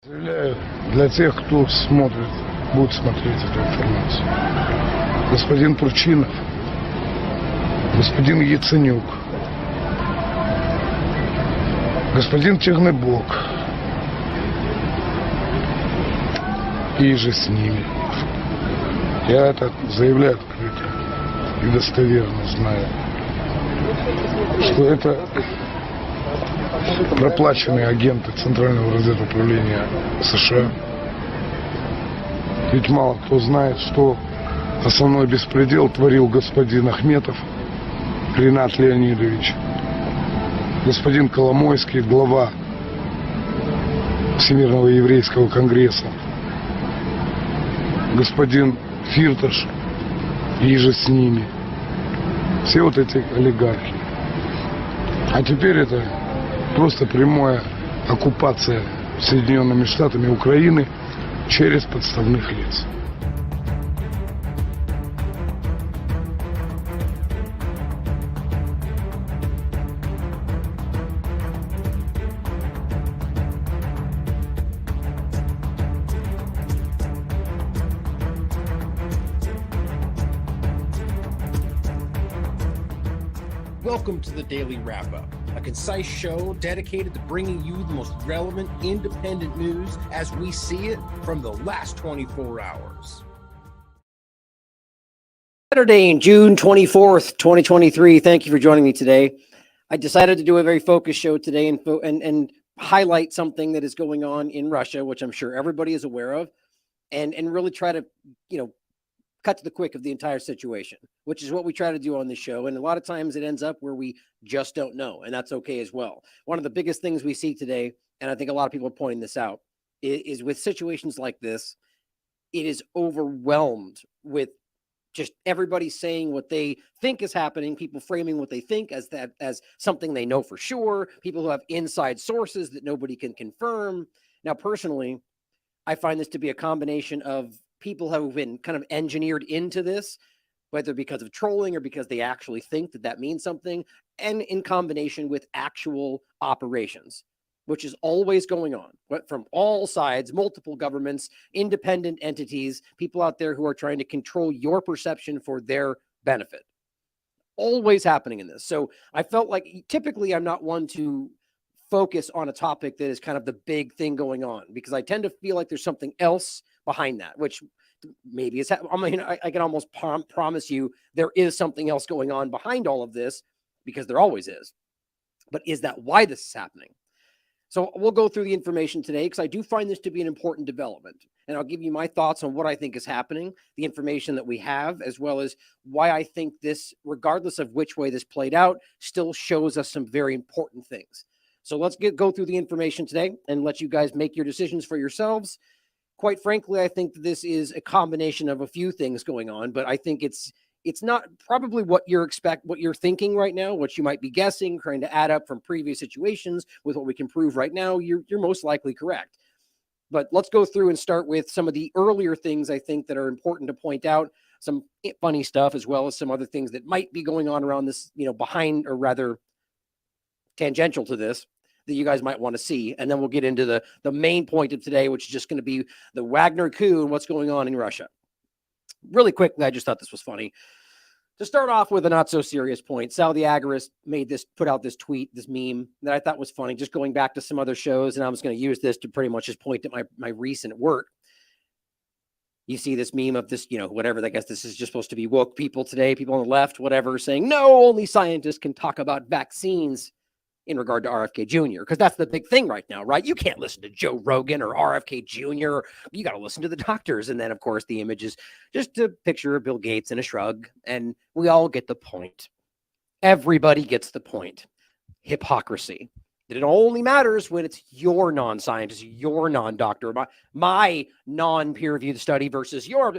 Заявляю для тех, кто смотрит, будет смотреть эту информацию. Господин Турчинов, господин Яценюк, господин Черныбок и же с ними. Я это заявляю открыто и достоверно знаю, что это проплаченные агенты Центрального разведуправления США. Ведь мало кто знает, что основной беспредел творил господин Ахметов Ринат Леонидович, господин Коломойский, глава Всемирного еврейского конгресса, господин Фирташ и же с ними. Все вот эти олигархи. А теперь это просто прямая оккупация Соединенными Штатами Украины через подставных лиц. Welcome to the Daily Wrap-Up, a concise show dedicated to bringing you the most relevant independent news as we see it from the last 24 hours. Saturday, June 24th, 2023. Thank you for joining me today. I decided to do a very focused show today and highlight something that is going on in Russia, which I'm sure everybody is aware of, and really try to, cut to the quick of the entire situation, which is what we try to do on this show. And a lot of times it ends up where we just don't know, and that's okay as well. One of the biggest things we see today, and I think a lot of people are pointing this out, is with situations like this, it is overwhelmed with just everybody saying what they think is happening, people framing what they think as something they know for sure, people who have inside sources that nobody can confirm. Now, personally, I find this to be a combination of people have been kind of engineered into this, whether because of trolling or because they actually think that means something, and in combination with actual operations, which is always going on from all sides, multiple governments, independent entities, people out there who are trying to control your perception for their benefit. Always happening in this. So I felt like typically I'm not one to focus on a topic that is kind of the big thing going on, because I tend to feel like there's something else behind that, which maybe is, I can almost promise you there is something else going on behind all of this, because there always is. But is that why this is happening? So we'll go through the information today, because I do find this to be an important development. And I'll give you my thoughts on what I think is happening, the information that we have, as well as why I think this, regardless of which way this played out, still shows us some very important things. So let's go through the information today and let you guys make your decisions for yourselves. Quite frankly, I think that this is a combination of a few things going on, but I think it's not probably what you're thinking right now, what you might be guessing, trying to add up from previous situations with what we can prove right now. You're most likely correct. But let's go through and start with some of the earlier things I think that are important to point out, some funny stuff, as well as some other things that might be going on around this, behind, or rather tangential to this, that you guys might want to see. And then we'll get into the main point of today, which is just going to be the Wagner coup and what's going on in Russia. Really quickly, I just thought this was funny. To start off with a not so serious point, Sal the Agorist put out this tweet, this meme that I thought was funny, just going back to some other shows. And I was going to use this to pretty much just point at my recent work. You see this meme of this, whatever, I guess this is just supposed to be woke people today, people on the left, whatever, saying, no, only scientists can talk about vaccines in regard to RFK Jr., because that's the big thing right now, right? You can't listen to Joe Rogan or RFK Jr. You got to listen to the doctors. And then, of course, the image is just a picture of Bill Gates and a shrug, and we all get the point. Everybody gets the point. Hypocrisy. That it only matters when it's your non-scientist, your non-doctor, my non-peer-reviewed study versus your.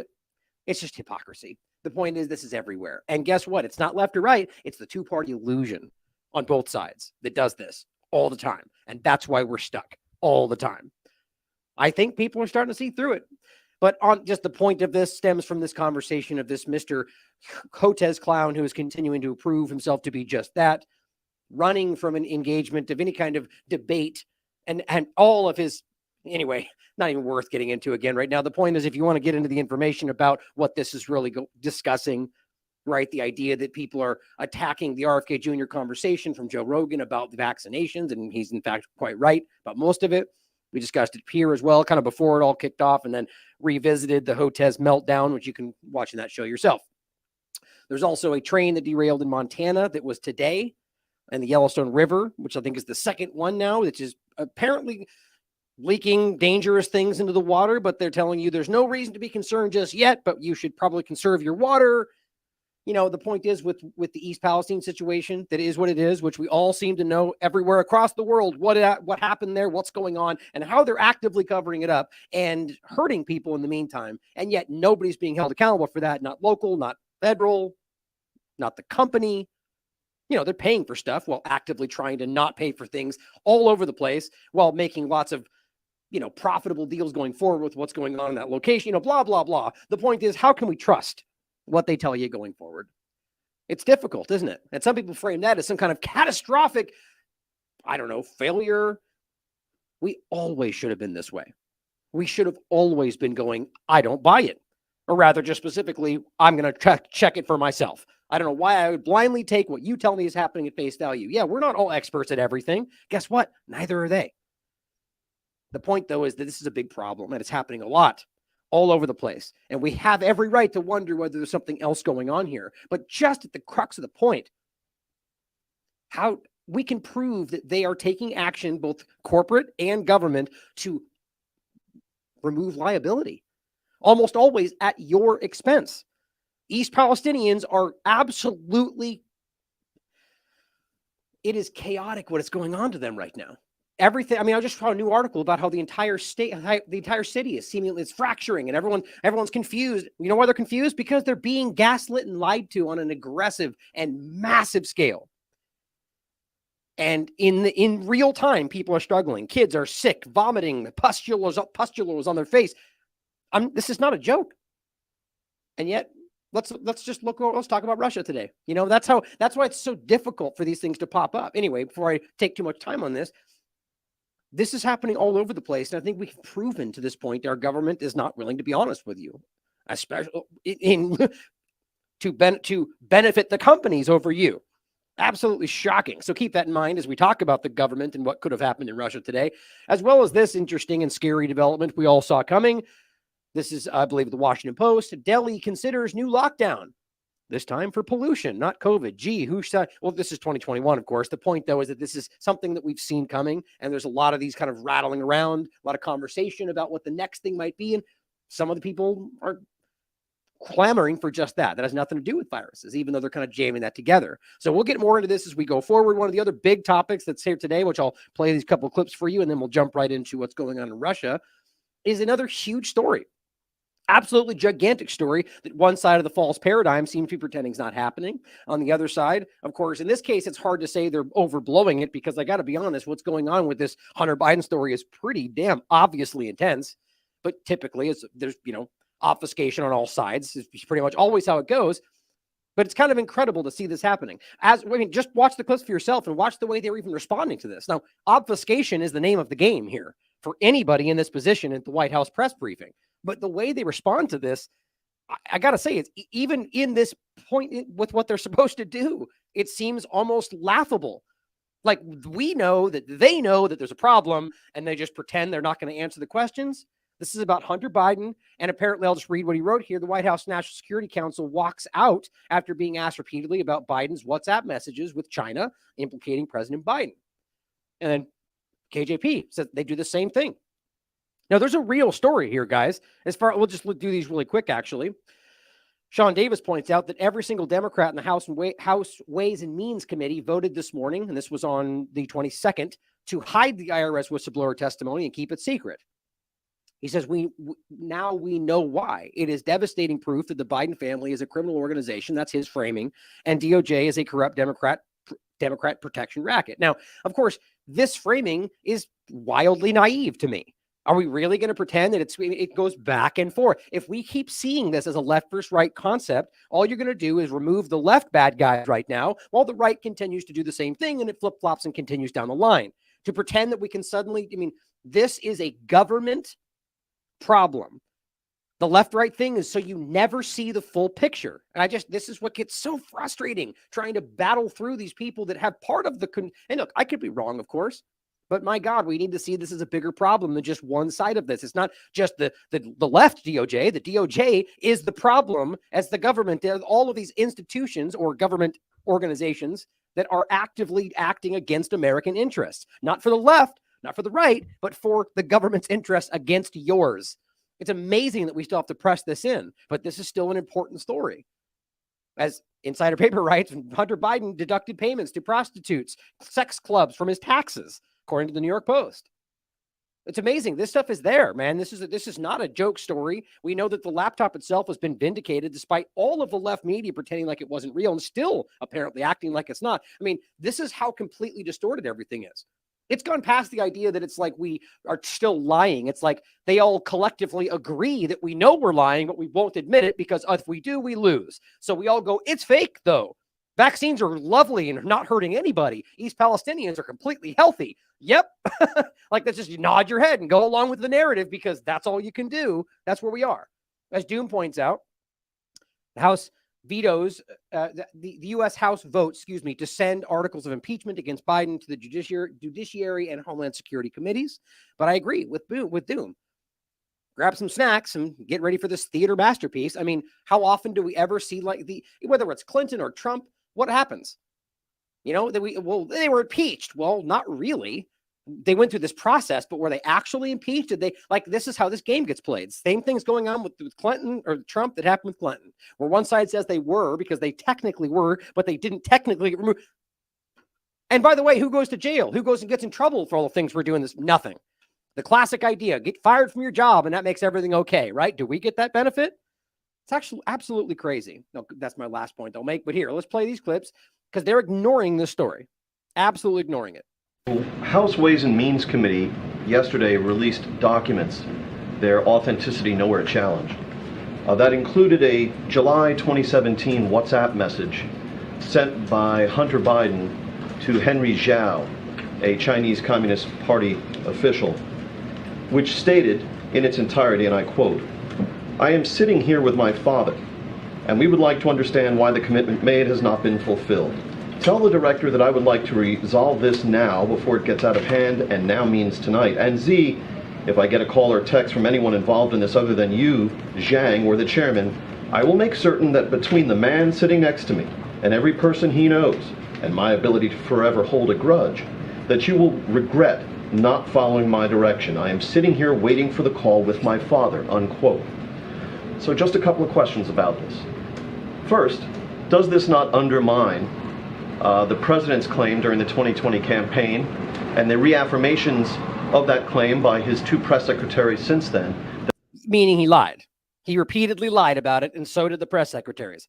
It's just hypocrisy. The point is, this is everywhere. And guess what? It's not left or right. It's the two-party illusion on both sides that does this all the time. And that's why we're stuck all the time. I think people are starting to see through it. But on just the point of this stems from this conversation of this Mr. Cortez clown who is continuing to prove himself to be just that, running from an engagement of any kind of debate, and all of his Anyway, not even worth getting into again right now. The point is, if you want to get into the information about what this is really discussing, right? The idea that people are attacking the RFK Jr. conversation from Joe Rogan about the vaccinations, and he's in fact quite right about most of it. We discussed it here as well, kind of before it all kicked off, and then revisited the Hotez meltdown, which you can watch in that show yourself. There's also a train that derailed in Montana that was today, and the Yellowstone River, which I think is the second one now, which is apparently leaking dangerous things into the water, but they're telling you there's no reason to be concerned just yet, but you should probably conserve your water. You know, the point is with the East Palestine situation, that is what it is, which we all seem to know everywhere across the world, what happened there, what's going on, and how they're actively covering it up and hurting people in the meantime. And yet nobody's being held accountable for that, not local, not federal, not the company. You know, they're paying for stuff while actively trying to not pay for things all over the place while making lots of, you know, profitable deals going forward with what's going on in that location, you know, blah, blah, blah. The point is, how can we trust what they tell you going forward? It's difficult, isn't it? And some people frame that as some kind of catastrophic, I don't know, failure. We always should have been this way. We should have always been going, I don't buy it. Or rather, just specifically, I'm going to check it for myself. I don't know why I would blindly take what you tell me is happening at face value. Yeah, we're not all experts at everything. Guess what? Neither are they. The point, though, is that this is a big problem, and it's happening a lot all over the place. And we have every right to wonder whether there's something else going on here. But just at the crux of the point, how we can prove that they are taking action, both corporate and government, to remove liability, almost always at your expense. East Palestinians are absolutely, it is chaotic what is going on to them right now. Everything. I mean, I just saw a new article about how the entire city is seemingly, it's fracturing, and everyone's confused. You know why they're confused? Because they're being gaslit and lied to on an aggressive and massive scale. And in real time, people are struggling. Kids are sick, vomiting, pustules on their face. This is not a joke. And yet, let's talk about Russia today. You know, that's why it's so difficult for these things to pop up. Anyway, before I take too much time on this is happening all over the place. And I think we've proven to this point our government is not willing to be honest with you, especially to benefit the companies over you. Absolutely shocking. So keep that in mind as we talk about the government and what could have happened in Russia today, as well as this interesting and scary development we all saw coming. This is, I believe, the Washington Post. Delhi considers new lockdown, this time for pollution, not COVID. Gee, who said? Well, this is 2021, of course. The point, though, is that this is something that we've seen coming, and there's a lot of these kind of rattling around, a lot of conversation about what the next thing might be, and some of the people are clamoring for just that. That has nothing to do with viruses, even though they're kind of jamming that together. So we'll get more into this as we go forward. One of the other big topics that's here today, which I'll play these couple of clips for you, and then we'll jump right into what's going on in Russia, is another huge story. Absolutely gigantic story that one side of the false paradigm seems to be pretending is not happening. On the other side, of course, in this case, it's hard to say they're overblowing it, because I got to be honest, what's going on with this Hunter Biden story is pretty damn obviously intense. But typically, there's, you know, obfuscation on all sides. It's pretty much always how it goes. But it's kind of incredible to see this happening. Just watch the clips for yourself and watch the way they're even responding to this. Now, obfuscation is the name of the game here for anybody in this position at the White House press briefing. But the way they respond to this, I got to say, it's even in this point with what they're supposed to do, it seems almost laughable. Like, we know that they know that there's a problem, and they just pretend they're not going to answer the questions. This is about Hunter Biden, and apparently, I'll just read what he wrote here. The White House National Security Council walks out after being asked repeatedly about Biden's WhatsApp messages with China implicating President Biden. And then KJP said they do the same thing. Now, there's a real story here, guys. We'll just do these really quick, actually. Sean Davis points out that every single Democrat in the House Ways and Means Committee voted this morning, and this was on the 22nd, to hide the IRS whistleblower testimony and keep it secret. He says, we know why. It is devastating proof that the Biden family is a criminal organization. That's his framing. And DOJ is a corrupt Democrat protection racket. Now, of course, this framing is wildly naive to me. Are we really going to pretend that it goes back and forth? If we keep seeing this as a left versus right concept, all you're going to do is remove the left bad guys right now, while the right continues to do the same thing, and it flip-flops and continues down the line. To pretend that we can suddenly, This is a government problem. The left-right thing is so you never see the full picture. And this is what gets so frustrating, trying to battle through these people that have part of the, and look, I could be wrong, of course, but my God, we need to see this as a bigger problem than just one side of this. It's not just the left DOJ. The DOJ is the problem as the government, all of these institutions or government organizations that are actively acting against American interests, not for the left, not for the right, but for the government's interests against yours. It's amazing that we still have to press this in, but this is still an important story. As Insider Paper writes, Hunter Biden deducted payments to prostitutes, sex clubs from his taxes, according to the New York Post. It's amazing. This stuff is there, man. This is not a joke story. We know that the laptop itself has been vindicated despite all of the left media pretending like it wasn't real and still apparently acting like it's not. I mean, this is how completely distorted everything is. It's gone past the idea that it's like we are still lying. It's like they all collectively agree that we know we're lying, but we won't admit it because if we do, we lose. So we all go, it's fake, though. Vaccines are lovely and not hurting anybody. East Palestinians are completely healthy. Yep. Like that's just you nod your head and go along with the narrative because that's all you can do. That's where we are. As Doom points out, the House vetoes, the U.S. House votes, to send articles of impeachment against Biden to the Judiciary and Homeland Security committees. But I agree with Doom. Grab some snacks and get ready for this theater masterpiece. I mean, how often do we ever see whether it's Clinton or Trump, what happens? They were impeached. Well, not really. They went through this process, but were they actually impeached? Did they this is how this game gets played. Same thing's going on with Clinton or Trump that happened with Clinton, where one side says they were because they technically were, but they didn't technically get removed. And by the way, who goes to jail? Who goes and gets in trouble for all the things we're doing this? Nothing. The classic idea, get fired from your job and that makes everything okay, right? Do we get that benefit? It's actually absolutely crazy. No, that's my last point I'll make. But here, let's play these clips because they're ignoring this story. Absolutely ignoring it. House Ways and Means Committee yesterday released documents, their authenticity nowhere challenged. That included a July 2017 WhatsApp message sent by Hunter Biden to Henry Zhao, a Chinese Communist Party official, which stated in its entirety, and I quote, "I am sitting here with my father, and we would like to understand why the commitment made has not been fulfilled. Tell the director that I would like to resolve this now before it gets out of hand, and now means tonight. And Z, if I get a call or text from anyone involved in this other than you, Zhang, or the chairman, I will make certain that between the man sitting next to me and every person he knows, and my ability to forever hold a grudge, that you will regret not following my direction. I am sitting here waiting for the call with my father," unquote. So just a couple of questions about this. First, does this not undermine the president's claim during the 2020 campaign and the reaffirmations of that claim by his two press secretaries since then? Meaning he lied. He repeatedly lied about it, and so did the press secretaries.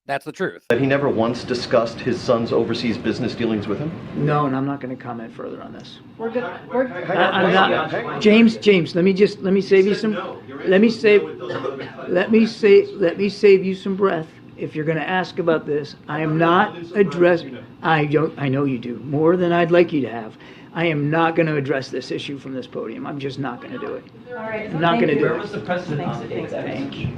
That's the truth. That he never once discussed his son's overseas business dealings with him? No, and I'm not going to comment further on this. We're good. I'm not. James, let me save you some. Let me save you some breath. If you're going to ask about this, I am not addressing. I know you do more than I'd like you to have. I am not going to address this issue from this podium. I'm just not going to do it. All right. I'm not going to do it. Where was the precedent on it? Thank you.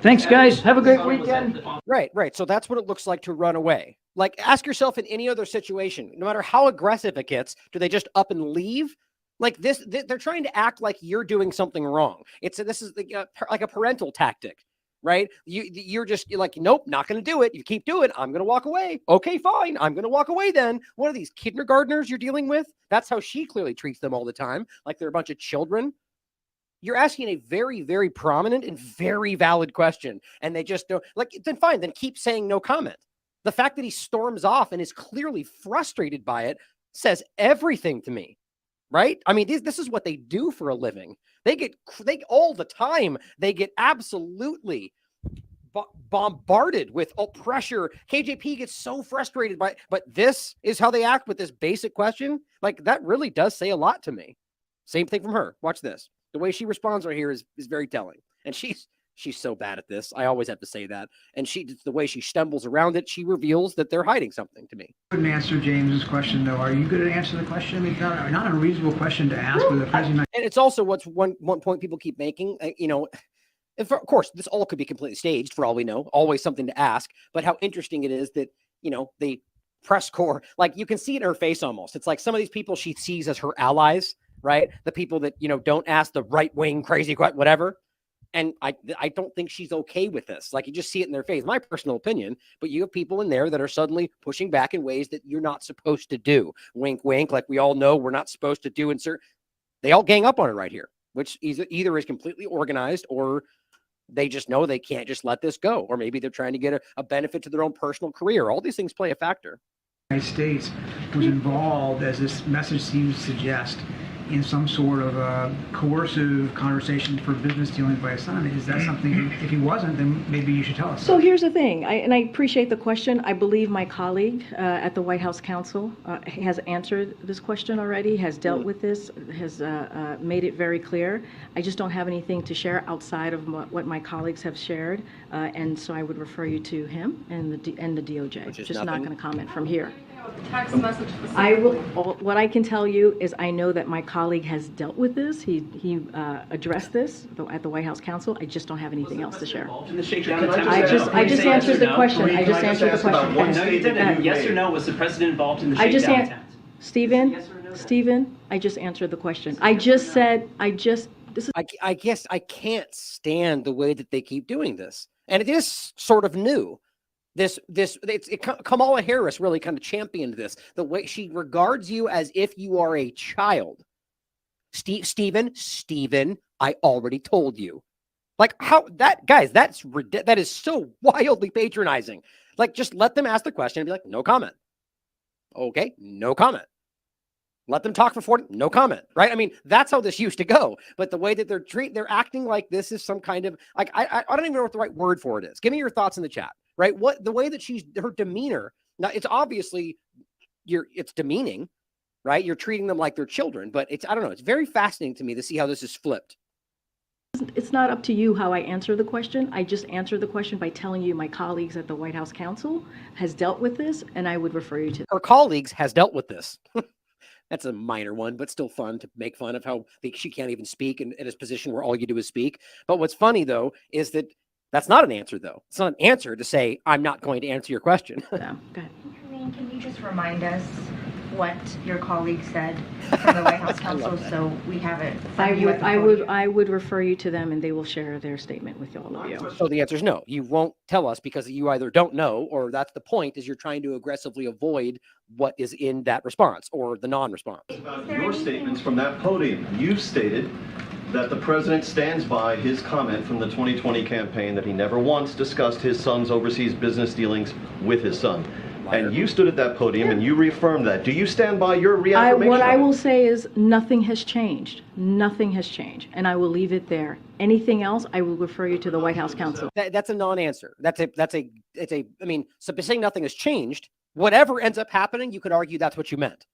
Thanks, guys. Have a great weekend. Right. So that's what it looks like to run away. Like, ask yourself in any other situation, no matter how aggressive it gets, do they just up and leave? Like this, they're trying to act like you're doing something wrong. This is like a parental tactic, right? You're like, nope, not going to do it. You keep doing it. I'm going to walk away. Okay, fine. I'm going to walk away then. What are these kindergartners you're dealing with? That's how she clearly treats them all the time. Like they're a bunch of children. You're asking a very, very prominent and very valid question. And they just don't then fine, then keep saying no comment. The fact that he storms off and is clearly frustrated by it says everything to me, right? I mean, this is what they do for a living. They all the time, they get absolutely bombarded with pressure. KJP gets so frustrated by it, but this is how they act with this basic question. Like that really does say a lot to me. Same thing from her. Watch this. The way she responds right here is very telling. And she's She's so bad at this. I always have to say that. And the way she stumbles around it, she reveals that they're hiding something to me. Couldn't answer James's question though. Are you good at answering the question? I mean, it's not a reasonable question to ask with the president. And it's also what's one point people keep making, of course, this all could be completely staged for all we know, always something to ask, but how interesting it is that, the press corps, like you can see it in her face almost. It's like some of these people she sees as her allies, right? The people that, don't ask the right wing crazy, whatever. And I don't think she's okay with this. Like you just see it in their face, my personal opinion, but you have people in there that are suddenly pushing back in ways that you're not supposed to do. Wink, wink. Like we all know we're not supposed to do they all gang up on it right here, which either is completely organized or they just know they can't just let this go. Or maybe they're trying to get a benefit to their own personal career. All these things play a factor. The United States was involved, as this message seems to suggest, in some sort of a coercive conversation for business dealings by a son. Is that something, if he wasn't, then maybe you should tell us? So here's the thing, and I appreciate the question. I believe my colleague at the White House Counsel has answered this question already, has dealt with this, has made it very clear. I just don't have anything to share outside of what my colleagues have shared, and so I would refer you to him and the DOJ. Just not going to comment from here. Text message. What I can tell you is I know that my colleague has dealt with this. He addressed this at the White House Counsel. I just don't have anything else to share. I just answered the question. I just answered the question. No, you didn't. Yes or no? Was the president involved in the shakedown attempt? Stephen, I just answered the question. I guess I can't stand the way that they keep doing this, and it is sort of new. Kamala Harris really kind of championed this, the way she regards you as if you are a child. Stephen, I already told you. Like how that is so wildly patronizing. Like just let them ask the question and be like, no comment. Okay, no comment. Let them talk for 40, no comment, right? I mean, that's how this used to go. But the way that they're acting like this is some kind of, like, I don't even know what the right word for it is. Give me your thoughts in the chat, right? The way that her demeanor, now it's obviously, it's demeaning, right? You're treating them like they're children, but I don't know. It's very fascinating to me to see how this is flipped. It's not up to you how I answer the question. I just answered the question by telling you my colleagues at the White House Counsel has dealt with this, and I would refer you to her colleagues has dealt with this. That's a minor one, but still fun to make fun of how she can't even speak in a position where all you do is speak. But what's funny, though, is that that's not an answer, though. It's not an answer to say, I'm not going to answer your question. No, go ahead. Can you just remind us what your colleague said from the White House Counsel so we have it? I would refer you to them and they will share their statement with all of you. So the answer is no. You won't tell us because you either don't know, or that's the point, is you're trying to aggressively avoid what is in that response or the non-response. About your statements from that podium, you've stated that the president stands by his comment from the 2020 campaign that he never once discussed his son's overseas business dealings with his son. And you stood at that podium and you reaffirmed that. Do you stand by your reaffirmation? What I will say is nothing has changed. Nothing has changed. And I will leave it there. Anything else, I will refer you to the White House Counsel. That's a non-answer. I mean, so saying nothing has changed, whatever ends up happening, you could argue that's what you meant.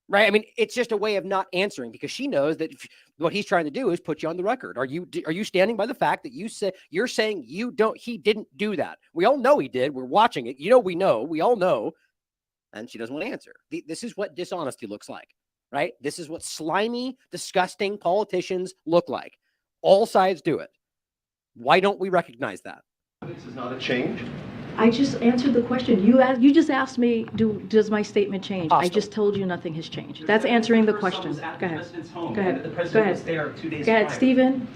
Right? I mean, it's just a way of not answering because she knows that what he's trying to do is put you on the record. Are you standing by the fact that you're saying he didn't do that? We all know he did. We're watching it. We all know. And she doesn't want to answer. This is what dishonesty looks like, right? This is what slimy, disgusting politicians look like. All sides do it. Why don't we recognize that? This is not a change. I just answered the question. You just asked me, does my statement change? Hostile. I just told you nothing has changed. That's answering the question. Go ahead. Go ahead. The president was there 2 days Go ahead, prior. Stephen.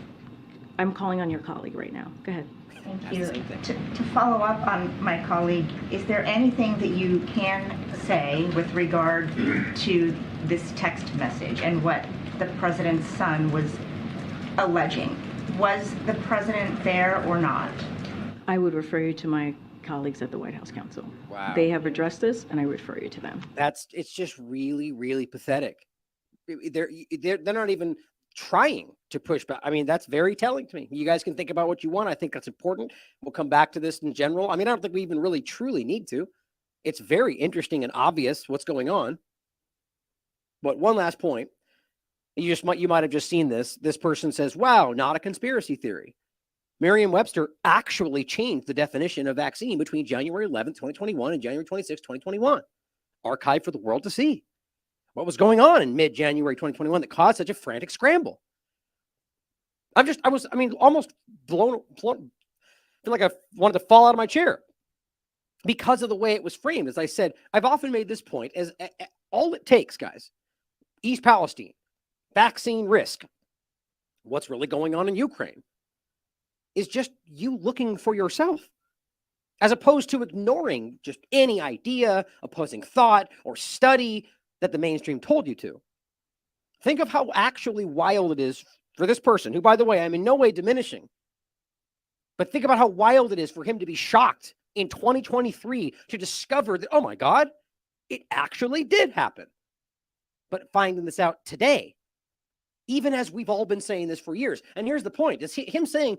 I'm calling on your colleague right now. Go ahead. Thank you. To follow up on my colleague, is there anything that you can say with regard to this text message and what the president's son was alleging? Was the president there or not? I would refer you to my colleagues at the White House Counsel. Wow. They have addressed this, and I refer you to them. It's just really, really pathetic. They're not even trying to push back. I mean, that's very telling to me. You guys can think about what you want. I think that's important. We'll come back to this in general. I mean, I don't think we even really truly need to. It's very interesting and obvious what's going on. But one last point. You might have just seen this. This person says, wow, not a conspiracy theory. Merriam-Webster actually changed the definition of vaccine between January 11th, 2021 and January 26th, 2021. Archived for the world to see. What was going on in mid-January 2021 that caused such a frantic scramble? Almost blown, feel like I wanted to fall out of my chair because of the way it was framed. As I said, I've often made this point as all it takes, guys, East Palestine, vaccine risk, what's really going on in Ukraine, is just you looking for yourself, as opposed to ignoring just any idea, opposing thought, or study that the mainstream told you to. Think of how actually wild it is for this person, who, by the way, I'm in no way diminishing, but think about how wild it is for him to be shocked in 2023 to discover that, oh my God, it actually did happen. But finding this out today, even as we've all been saying this for years. And here's the point, is him saying,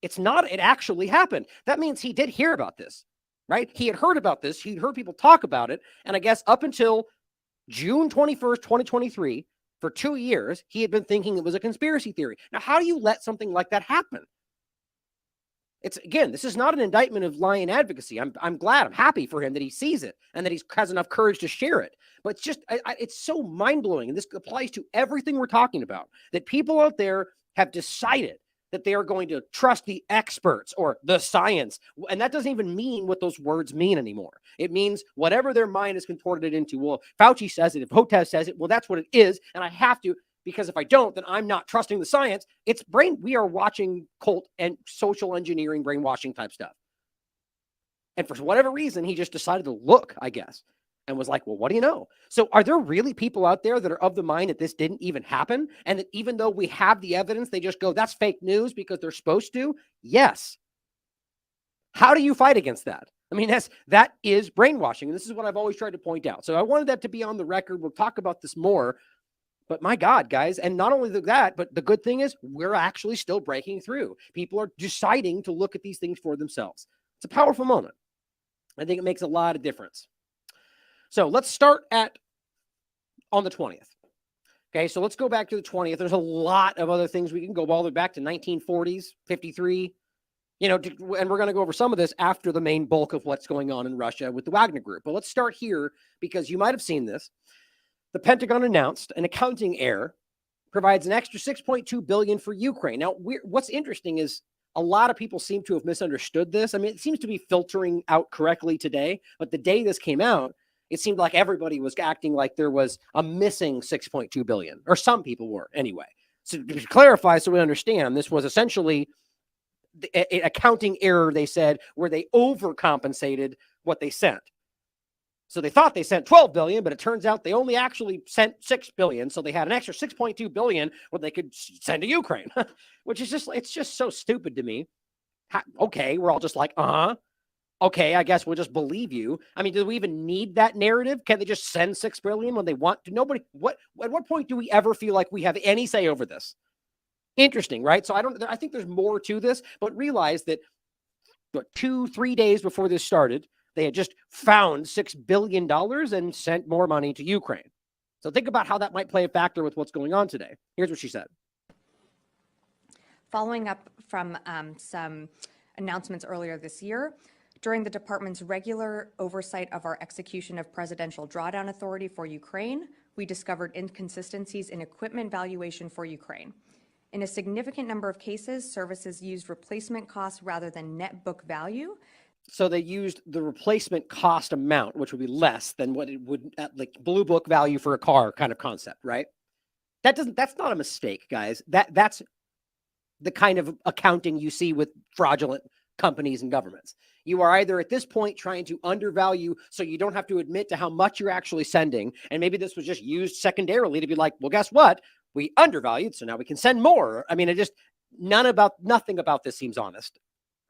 it actually happened. That means he did hear about this, right? He had heard about this. He'd heard people talk about it. And I guess up until June 21st, 2023, for 2 years, he had been thinking it was a conspiracy theory. Now, how do you let something like that happen? Again, this is not an indictment of lying advocacy. I'm glad, I'm happy for him that he sees it and that he has enough courage to share it. But it's just, it's so mind-blowing. And this applies to everything we're talking about, that people out there have decided that they are going to trust the experts or the science. And that doesn't even mean what those words mean anymore. It means whatever their mind is contorted it into. Well, Fauci says it, if Hotez says it, well, that's what it is. And I have to, because if I don't, then I'm not trusting the science. We are watching cult and social engineering, brainwashing type stuff. And for whatever reason, he just decided to look, I guess, and was like, well, what do you know? So are there really people out there that are of the mind that this didn't even happen? And that even though we have the evidence, they just go, that's fake news because they're supposed to? Yes. How do you fight against that? I mean, that is brainwashing. And this is what I've always tried to point out. So I wanted that to be on the record. We'll talk about this more. But my God, guys, and not only that, but the good thing is we're actually still breaking through. People are deciding to look at these things for themselves. It's a powerful moment. I think it makes a lot of difference. So let's start on the 20th. Okay, so let's go back to the 20th. There's a lot of other things we can go all the way back to 1940s, 53, and we're going to go over some of this after the main bulk of what's going on in Russia with the Wagner group. But let's start here because you might have seen this. The Pentagon announced an accounting error provides an extra $6.2 billion for Ukraine. Now, what's interesting is a lot of people seem to have misunderstood this. I mean, it seems to be filtering out correctly today, but the day this came out, it seemed like everybody was acting like there was a missing $6.2 billion, or some people were anyway. So to clarify, so we understand, this was essentially an accounting error, they said, where they overcompensated what they sent. So they thought they sent $12 billion, but it turns out they only actually sent $6 billion. So they had an extra $6.2 billion what they could send to Ukraine, which is it's just so stupid to me. Okay, we're all just like, okay, I guess we'll just believe you. I mean, do we even need that narrative? Can they just send $6 billion when they want to? At what point do we ever feel like we have any say over this? Interesting, right? So I think there's more to this, but realize that 2-3 days before this started, they had just found $6 billion and sent more money to Ukraine. So think about how that might play a factor with what's going on today. Here's what she said. Following up from some announcements earlier this year, during the department's regular oversight of our execution of Presidential Drawdown Authority for Ukraine, we discovered inconsistencies in equipment valuation for Ukraine. In a significant number of cases, services used replacement costs rather than net book value. So they used the replacement cost amount, which would be less than what it would like blue book value for a car kind of concept, right? That's not a mistake, guys. That's the kind of accounting you see with fraudulent companies and governments. You are either at this point trying to undervalue so you don't have to admit to how much you're actually sending. And maybe this was just used secondarily to be like, well, guess what? We undervalued, so now we can send more. I mean, nothing about this seems honest.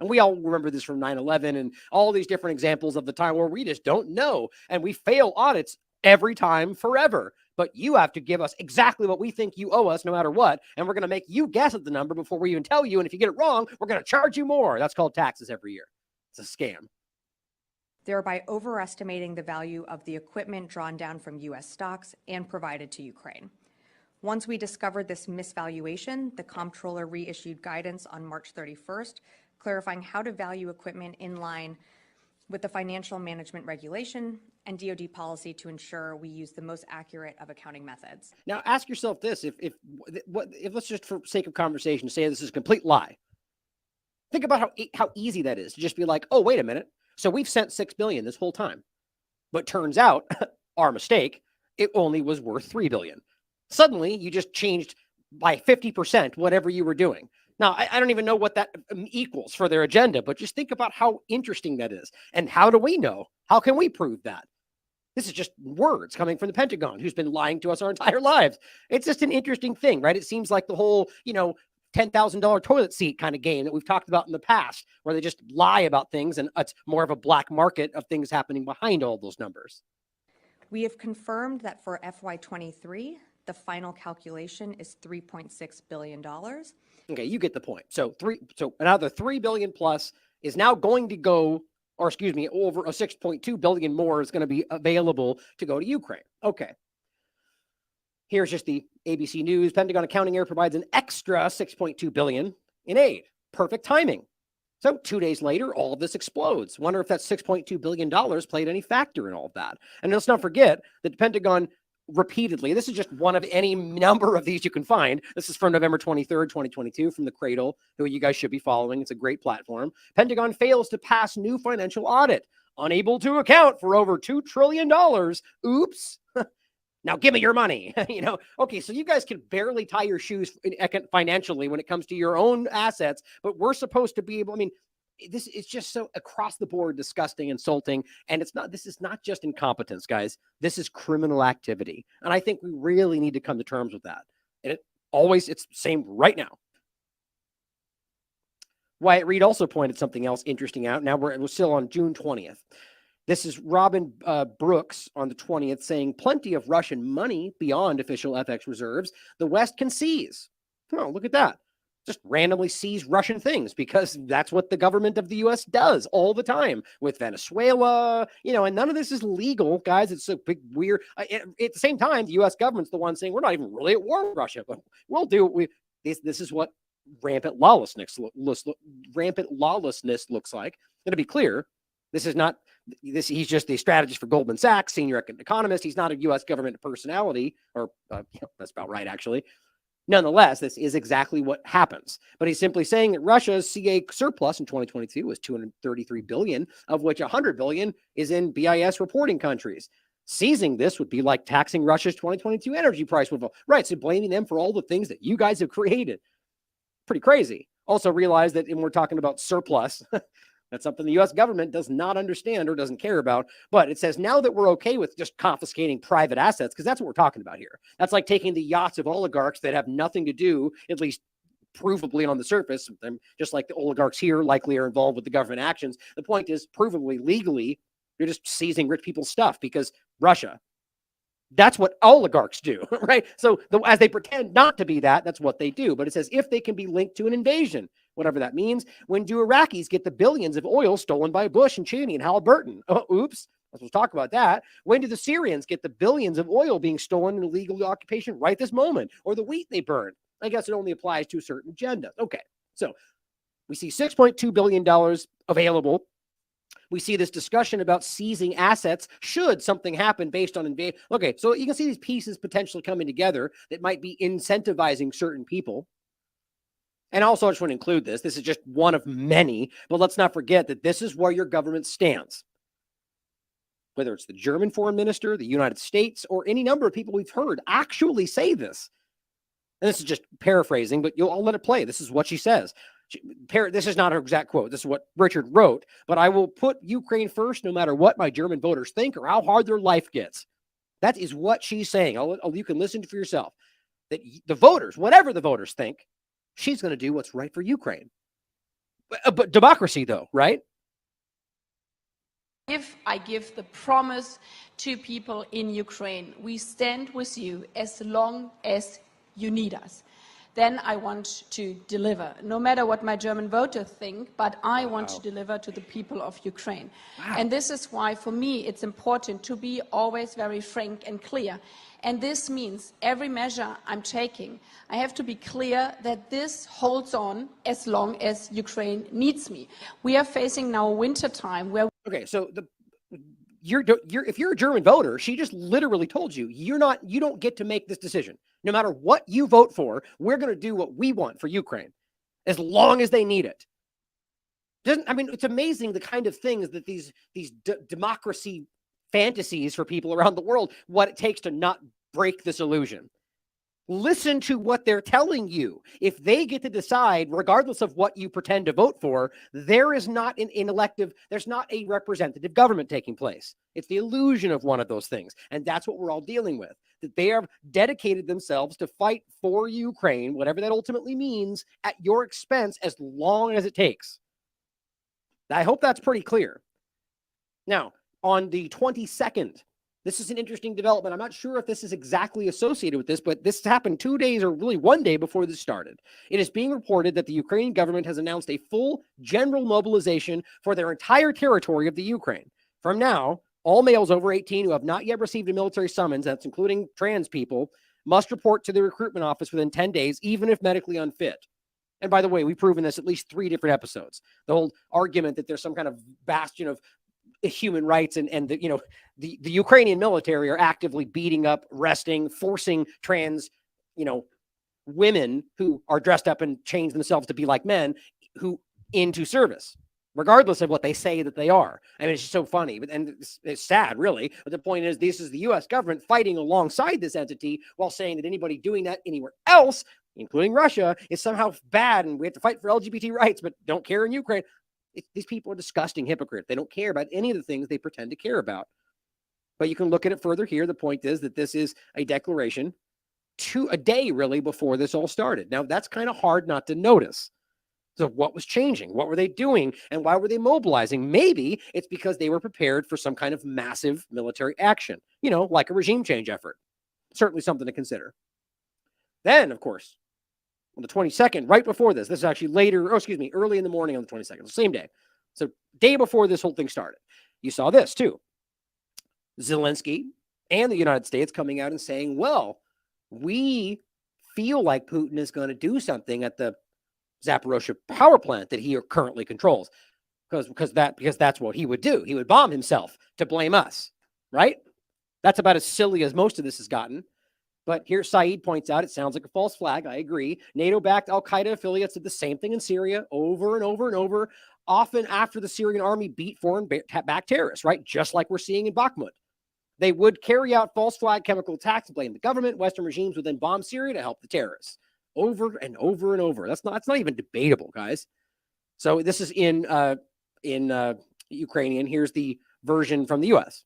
And we all remember this from 9/11 and all these different examples of the time where we just don't know. And we fail audits every time forever. But you have to give us exactly what we think you owe us no matter what. And we're going to make you guess at the number before we even tell you. And if you get it wrong, we're going to charge you more. That's called taxes every year. It's a scam. Thereby overestimating the value of the equipment drawn down from U.S. stocks and provided to Ukraine. Once we discovered this misvaluation, the comptroller reissued guidance on March 31st, clarifying how to value equipment in line with the financial management regulation and DoD policy to ensure we use the most accurate of accounting methods. Now ask yourself this, if let's just for sake of conversation say this is a complete lie. Think about how easy that is to just be like, oh, wait a minute. So we've sent $6 billion this whole time, but turns out our mistake, it only was worth $3 billion. Suddenly you just changed by 50% whatever you were doing. Now, I don't even know what that equals for their agenda, but just think about how interesting that is. And how do we know? How can we prove that? This is just words coming from the Pentagon, who's been lying to us our entire lives. It's just an interesting thing, right? It seems like the whole, $10,000 toilet seat kind of game that we've talked about in the past, where they just lie about things and it's more of a black market of things happening behind all those numbers. We have confirmed that for FY23, the final calculation is $3.6 billion. Okay, you get the point. So another $3 billion plus is now going to go, or excuse me, over a $6.2 billion more is going to be available to go to Ukraine. Okay. Here's just the ABC News. Pentagon accounting error provides an extra $6.2 billion in aid. Perfect timing. So 2 days later, all of this explodes. Wonder if that $6.2 billion played any factor in all of that. And let's not forget that the Pentagon repeatedly, this is just one of any number of these you can find. This is from November 23rd, 2022 from the Cradle, who you guys should be following. It's a great platform. Pentagon fails to pass new financial audit, unable to account for over $2 trillion. Oops. Now give me your money. Okay, so you guys can barely tie your shoes financially when it comes to your own assets, but we're supposed to be able, this is just so across the board disgusting, insulting. And this is not just incompetence, guys. This is criminal activity. And I think we really need to come to terms with that. And it's the same right now. Wyatt Reed also pointed something else interesting out. Now we're still on June 20th. This is Robin Brooks on the 20th saying plenty of Russian money beyond official FX reserves the West can seize. Oh, look at that. Just randomly seize Russian things because that's what the government of the U.S. does all the time with Venezuela, and none of this is legal, guys. It's so big, weird. At the same time, the U.S. government's the one saying we're not even really at war with Russia, but we'll do. This is what rampant lawlessness looks like. And to be clear, this is not this. He's just the strategist for Goldman Sachs, senior economist. He's not a U.S. government personality, or that's about right, actually. Nonetheless, this is exactly what happens. But he's simply saying that Russia's CA surplus in 2022 was $233 billion, of which $100 billion is in BIS reporting countries. Seizing this would be like taxing Russia's 2022 energy price. Right, so blaming them for all the things that you guys have created. Pretty crazy. Also realize that when we're talking about surplus, that's something the U.S. government does not understand or doesn't care about. But it says now that we're okay with just confiscating private assets, because that's what we're talking about here. That's like taking the yachts of oligarchs that have nothing to do, at least provably on the surface, just like the oligarchs here likely are involved with the government actions. The point is, provably, legally, you're just seizing rich people's stuff because Russia. That's what oligarchs do, right? So as they pretend not to be that, that's what they do. But it says if they can be linked to an invasion, whatever that means. When do Iraqis get the billions of oil stolen by Bush and Cheney and Halliburton? Oh, oops. Let's talk about that. When do the Syrians get the billions of oil being stolen in illegal occupation right this moment? Or the wheat they burn? I guess it only applies to a certain agenda. Okay, so we see $6.2 billion available. We see this discussion about seizing assets should something happen based on invasion. Okay, so you can see these pieces potentially coming together that might be incentivizing certain people. And also, I just want to include this. This is just one of many, but let's not forget that this is where your government stands. Whether it's the German foreign minister, the United States, or any number of people we've heard actually say this. And this is just paraphrasing, but I'll let it play. This is what she says. This is not her exact quote. This is what Richard wrote. But I will put Ukraine first no matter what my German voters think or how hard their life gets. That is what she's saying. You can listen to for yourself. That the voters, whatever the voters think, she's going to do what's right for Ukraine. But democracy, though, right? If I give the promise to people in Ukraine, we stand with you as long as you need us. then I want to deliver, no matter what my German voters think, but I want to deliver to the people of Ukraine. And this is why, for me, it's important to be always very frank and clear. And this means every measure I'm taking, I have to be clear that this holds on as long as Ukraine needs me. We are facing now winter time where... Okay, so if you're a German voter, she just literally told you, you don't get to make this decision. No matter what you vote for, we're going to do what we want for Ukraine, as long as they need it. It's amazing the kind of things that these democracy fantasies for people around the world, what it takes to not break this illusion. Listen to what they're telling you. If they get to decide, regardless of what you pretend to vote for, there is not there's not a representative government taking place. It's the illusion of one of those things. And that's what we're all dealing with. That they have dedicated themselves to fight for Ukraine, whatever that ultimately means, at your expense, as long as it takes. I hope that's pretty clear. Now, on the 22nd, this is an interesting development. I'm not sure if this is exactly associated with this, but this happened 2 days or really 1 day before this started. It is being reported that the Ukrainian government has announced a full general mobilization for their entire territory of the Ukraine. From now, all males over 18 who have not yet received a military summons, that's including trans people, must report to the recruitment office within 10 days, even if medically unfit. And by the way, we've proven this at least 3 different episodes. The whole argument that there's some kind of bastion of human rights and the Ukrainian military are actively beating up, arresting, forcing trans, women who are dressed up and change themselves to be like men who into service, regardless of what they say that they are. It's just so funny, and it's sad, really. But the point is, this is the U.S. government fighting alongside this entity while saying that anybody doing that anywhere else, including Russia, is somehow bad, and we have to fight for LGBT rights, but don't care in Ukraine. These people are disgusting hypocrites. They don't care about any of the things they pretend to care about. But you can look at it further here. The point is that this is a declaration a day really before this all started. Now, that's kind of hard not to notice. So what was changing? What were they doing? And why were they mobilizing? Maybe it's because they were prepared for some kind of massive military action, like a regime change effort. Certainly something to consider. Then, of course, on the 22nd, right before this is actually early in the morning on the 22nd, the same day. So day before this whole thing started, you saw this too. Zelensky and the United States coming out and saying, well, we feel like Putin is going to do something at the Zaporozhye power plant that he currently controls because that's what he would do. He would bomb himself to blame us, right? That's about as silly as most of this has gotten. But here Saeed points out, it sounds like a false flag. I agree. NATO-backed al-Qaeda affiliates did the same thing in Syria over and over and over, often after the Syrian army beat foreign-backed terrorists, right? Just like we're seeing in Bakhmut. They would carry out false flag chemical attacks and blame the government. Western regimes would then bomb Syria to help the terrorists. Over and over and over. That's not even debatable, guys. So this is in Ukrainian. Here's the version from the U.S.,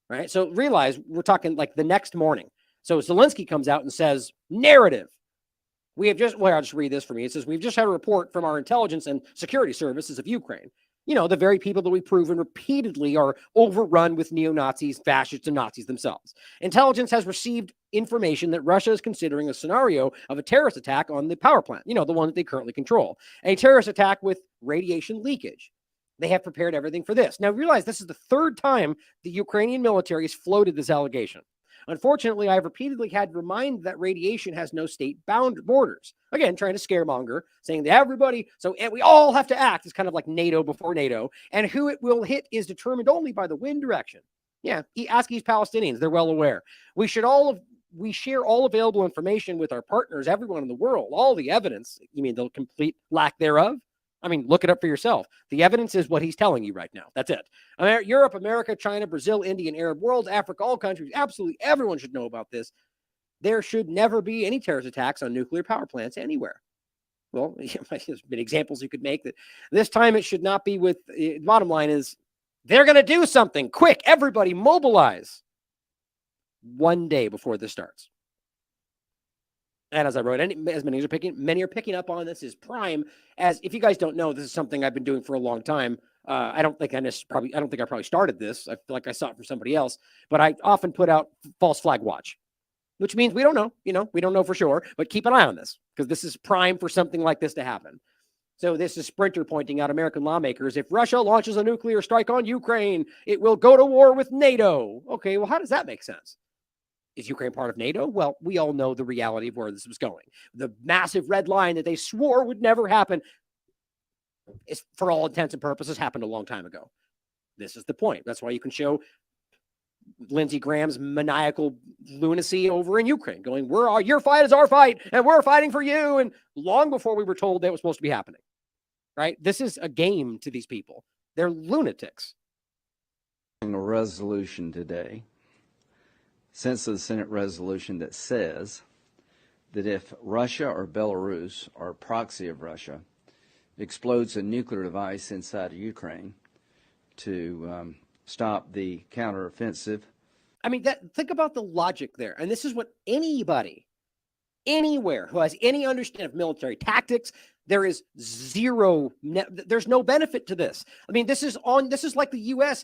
right? So realize we're talking like the next morning. So Zelensky comes out and says, narrative. I'll just read this for me. It says, we've just had a report from our intelligence and security services of Ukraine. The very people that we've proven repeatedly are overrun with neo-Nazis, fascists, and Nazis themselves. Intelligence has received information that Russia is considering a scenario of a terrorist attack on the power plant, the one that they currently control. A terrorist attack with radiation leakage. They have prepared everything for this. Now realize this is the 3rd time the Ukrainian military has floated this allegation. Unfortunately, I've repeatedly had to remind that radiation has no state borders. Again, trying to scaremonger, saying that everybody, and we all have to act. It's kind of like NATO before NATO. And who it will hit is determined only by the wind direction. Yeah, ask East Palestinians. They're well aware. We share all available information with our partners, everyone in the world, all the evidence. You mean the complete lack thereof? Look it up for yourself. The evidence is what he's telling you right now. That's it. Europe, America, China, Brazil, India, and Arab world, Africa, all countries, absolutely everyone should know about this. There should never be any terrorist attacks on nuclear power plants anywhere. Well, there's been examples you could make that this time it should not be with, the bottom line is they're going to do something. Quick, everybody mobilize. 1 day before this starts. And as I wrote, many are picking up on this is prime. As if you guys don't know, this is something I've been doing for a long time. I don't think I probably started this. I feel like I saw it from somebody else, but I often put out false flag watch. which means we don't know, we don't know for sure, but keep an eye on this because this is prime for something like this to happen. So this is Sprinter pointing out American lawmakers. If Russia launches a nuclear strike on Ukraine, it will go to war with NATO. Okay, well, how does that make sense? Is Ukraine part of NATO? Well, we all know the reality of where this was going. The massive red line that they swore would never happen is, for all intents and purposes, happened a long time ago. This is the point. That's why you can show Lindsey Graham's maniacal lunacy over in Ukraine, going, your fight is our fight, and we're fighting for you. And long before we were told that was supposed to be happening, right? This is a game to these people. They're lunatics. A resolution today, since the Senate resolution that says that if Russia or Belarus or a proxy of Russia explodes a nuclear device inside of Ukraine to stop the counteroffensive. I mean, think about the logic there. And this is what anybody, anywhere who has any understanding of military tactics, there's no benefit to this. I mean, this is like the U.S.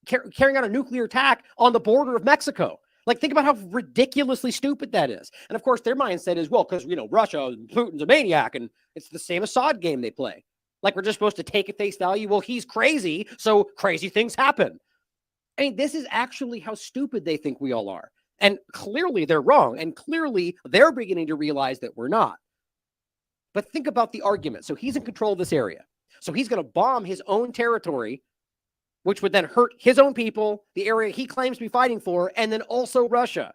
carrying out a nuclear attack on the border of Mexico. Like, think about how ridiculously stupid that is. And of course, their mindset is, well, because, Russia, Putin's a maniac, and it's the same Assad game they play. Like, we're just supposed to take at face value. Well, he's crazy, so crazy things happen. I mean, this is actually how stupid they think we all are. And clearly they're wrong. And clearly they're beginning to realize that we're not. But think about the argument. So he's in control of this area. So he's going to bomb his own territory, which would then hurt his own people, the area he claims to be fighting for, and then also Russia.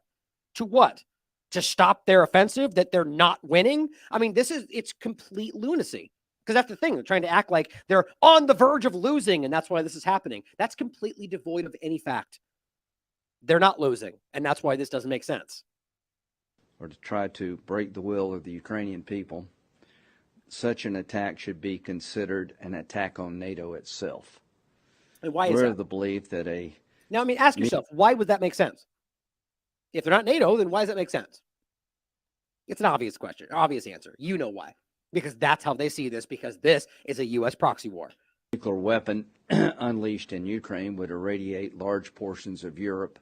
To what? To stop their offensive that they're not winning? I mean, it's complete lunacy. Because that's the thing. They're trying to act like they're on the verge of losing, and that's why this is happening. That's completely devoid of any fact. They're not losing, and that's why this doesn't make sense. Or to try to break the will of the Ukrainian people, such an attack should be considered an attack on NATO itself. And why is We're that? of the belief that Now, I mean, ask yourself, why would that make sense? If they're not NATO, then why does that make sense? It's an obvious question, obvious answer. You know why. Because that's how they see this, because this is a U.S. proxy war. nuclear weapon unleashed in Ukraine would irradiate large portions of Europe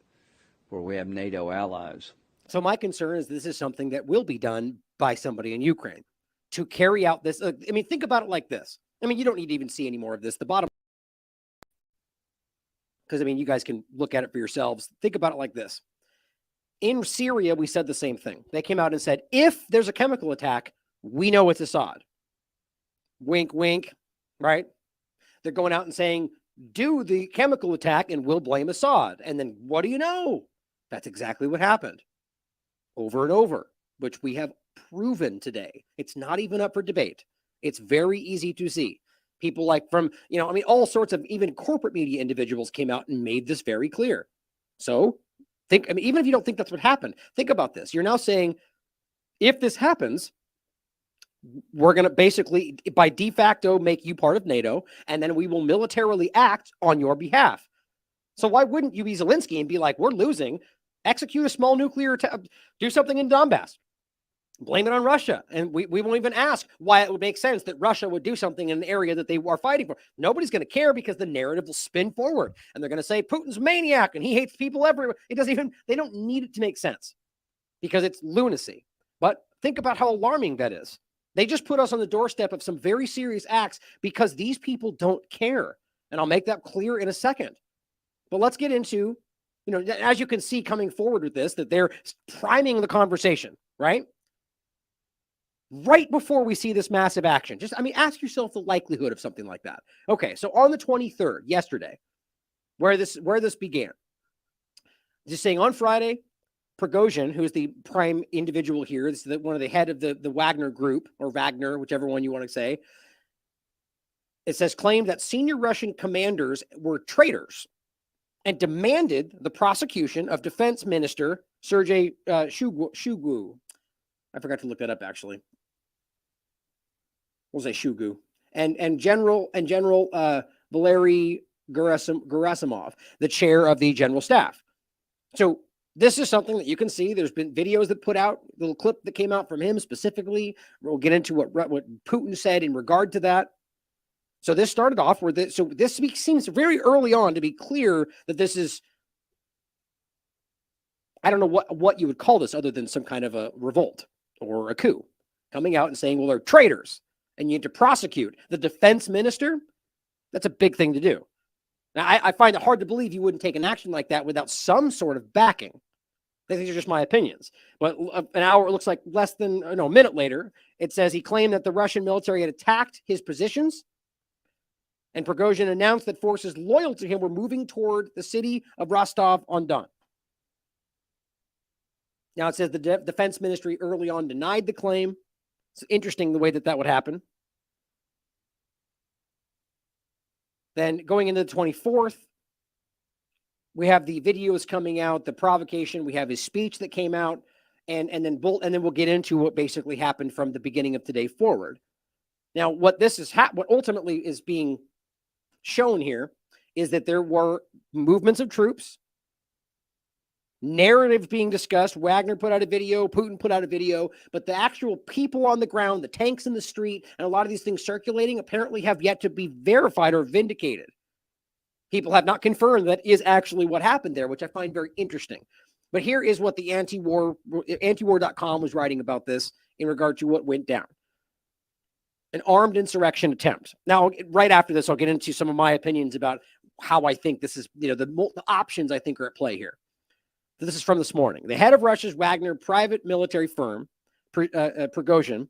where we have NATO allies. So my concern is this is something that will be done by somebody in Ukraine to carry out this. I mean, think about it like this. I mean, you don't need to even see any more of this. The bottom, because I mean, you guys can look at it for yourselves. Think about it like this. In Syria, we said the same thing. They came out and said, if there's a chemical attack, we know it's Assad. Wink, wink, right? They're going out and saying, do the chemical attack and we'll blame Assad. And then what do you know? That's exactly what happened over and over, which we have proven today. It's not even up for debate. It's very easy to see. People like from, I mean, all sorts of even corporate media individuals came out and made this very clear. So even if you don't think that's what happened, think about this. You're now saying, if this happens, we're going to basically, by de facto, make you part of NATO, and then we will militarily act on your behalf. So why wouldn't you be Zelensky and be like, we're losing, execute a small nuclear attack, do something in Donbass, blame it on Russia, and we won't even ask why it would make sense that Russia would do something in an area that they are fighting for. Nobody's going to care because the narrative will spin forward, and they're going to say Putin's a maniac and he hates people everywhere. They don't need it to make sense because it's lunacy. But think about how alarming that is. They just put us on the doorstep of some very serious acts because these people don't care. And I'll make that clear in a second. But let's get into, as you can see coming forward with this, that they're priming the conversation, right? Right before we see this massive action. Ask yourself the likelihood of something like that. Okay, so on the 23rd, yesterday, where this began, just saying on Friday, Prigozhin, who is the prime individual here, this is one of the head of the Wagner group, or Wagner, whichever one you want to say. It says claimed that senior Russian commanders were traitors and demanded the prosecution of Defense Minister Sergei Shoigu. I forgot to look that up actually. We'll say Shoigu and General Valery Gerasimov, the chair of the General Staff. So this is something that you can see. There's been videos that put out, a little clip that came out from him specifically. We'll get into what Putin said in regard to that. So this started off where this seems very early on to be clear that this is I don't know what you would call this other than some kind of a revolt or a coup, coming out and saying, well, they're traitors and you need to prosecute the defense minister. That's a big thing to do. Now, I find it hard to believe you wouldn't take an action like that without some sort of backing. These are just my opinions. But an hour, it looks like a minute later, it says he claimed that the Russian military had attacked his positions. And Prigozhin announced that forces loyal to him were moving toward the city of Rostov-on-Don. Now, it says the defense ministry early on denied the claim. It's interesting the way that would happen. Then going into the 24th, we have the videos coming out, the provocation. We have his speech that came out, and then we'll get into what basically happened from the beginning of today forward. Now, what ultimately is being shown here is that there were movements of troops, narratives being discussed. Wagner put out a video, Putin put out a video, but the actual people on the ground, the tanks in the street, and a lot of these things circulating apparently have yet to be verified or vindicated. People have not confirmed that is actually what happened there, which I find very interesting. But here is what the antiwar.com was writing about this in regard to what went down. An armed insurrection attempt. Now, right after this, I'll get into some of my opinions about how I think this is, the options I think are at play here. This is from this morning. The head of Russia's Wagner private military firm, Prigozhin,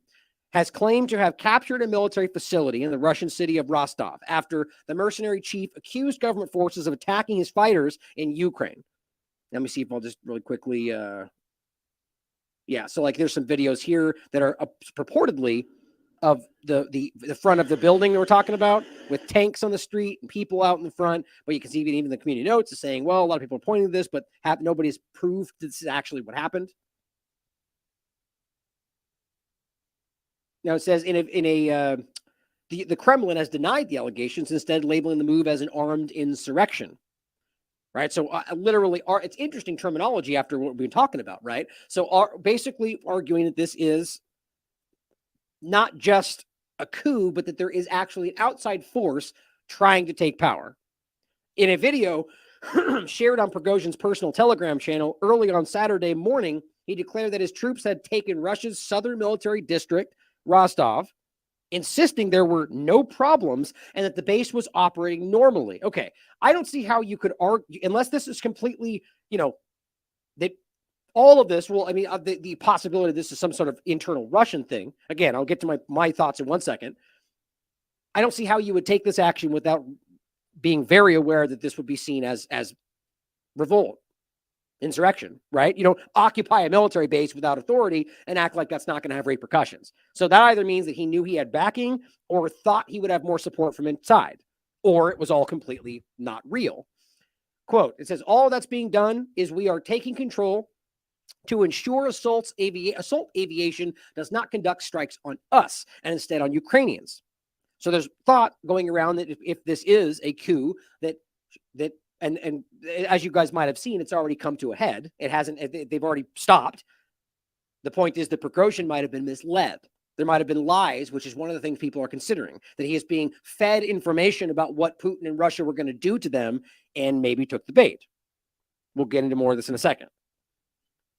has claimed to have captured a military facility in the Russian city of Rostov after the mercenary chief accused government forces of attacking his fighters in Ukraine. Let me see if I'll just really quickly. So there's some videos here that are purportedly of the front of the building that we're talking about, with tanks on the street and people out in the front. But you can see even the community notes is saying, well, a lot of people are pointing to this, but nobody's proved this is actually what happened. Now it says the Kremlin has denied the allegations, instead labeling the move as an armed insurrection. Right. So it's interesting terminology after what we've been talking about. Right. So basically arguing that this is not just a coup, but that there is actually an outside force trying to take power. In a video shared on Prigozhin's personal Telegram channel early on Saturday morning, he declared that his troops had taken Russia's southern military district, Rostov, insisting there were no problems and that the base was operating normally. Okay, I don't see how you could argue, unless this is completely, that all of this the possibility this is some sort of internal Russian thing. Again, I'll get to my thoughts in 1 second. I don't see how you would take this action without being very aware that this would be seen as revolt, insurrection, right? You don't occupy a military base without authority and act like that's not going to have repercussions. So that either means that he knew he had backing or thought he would have more support from inside, or it was all completely not real. Quote, it says, all that's being done is we are taking control to ensure assault aviation does not conduct strikes on us and instead on Ukrainians. So there's thought going around that if this is a coup, that and as you guys might have seen, it's already come to a head. It hasn't. They've already stopped. The point is that Prigozhin might have been misled. There might have been lies, which is one of the things people are considering, that he is being fed information about what Putin and Russia were going to do to them and maybe took the bait. We'll get into more of this in a second.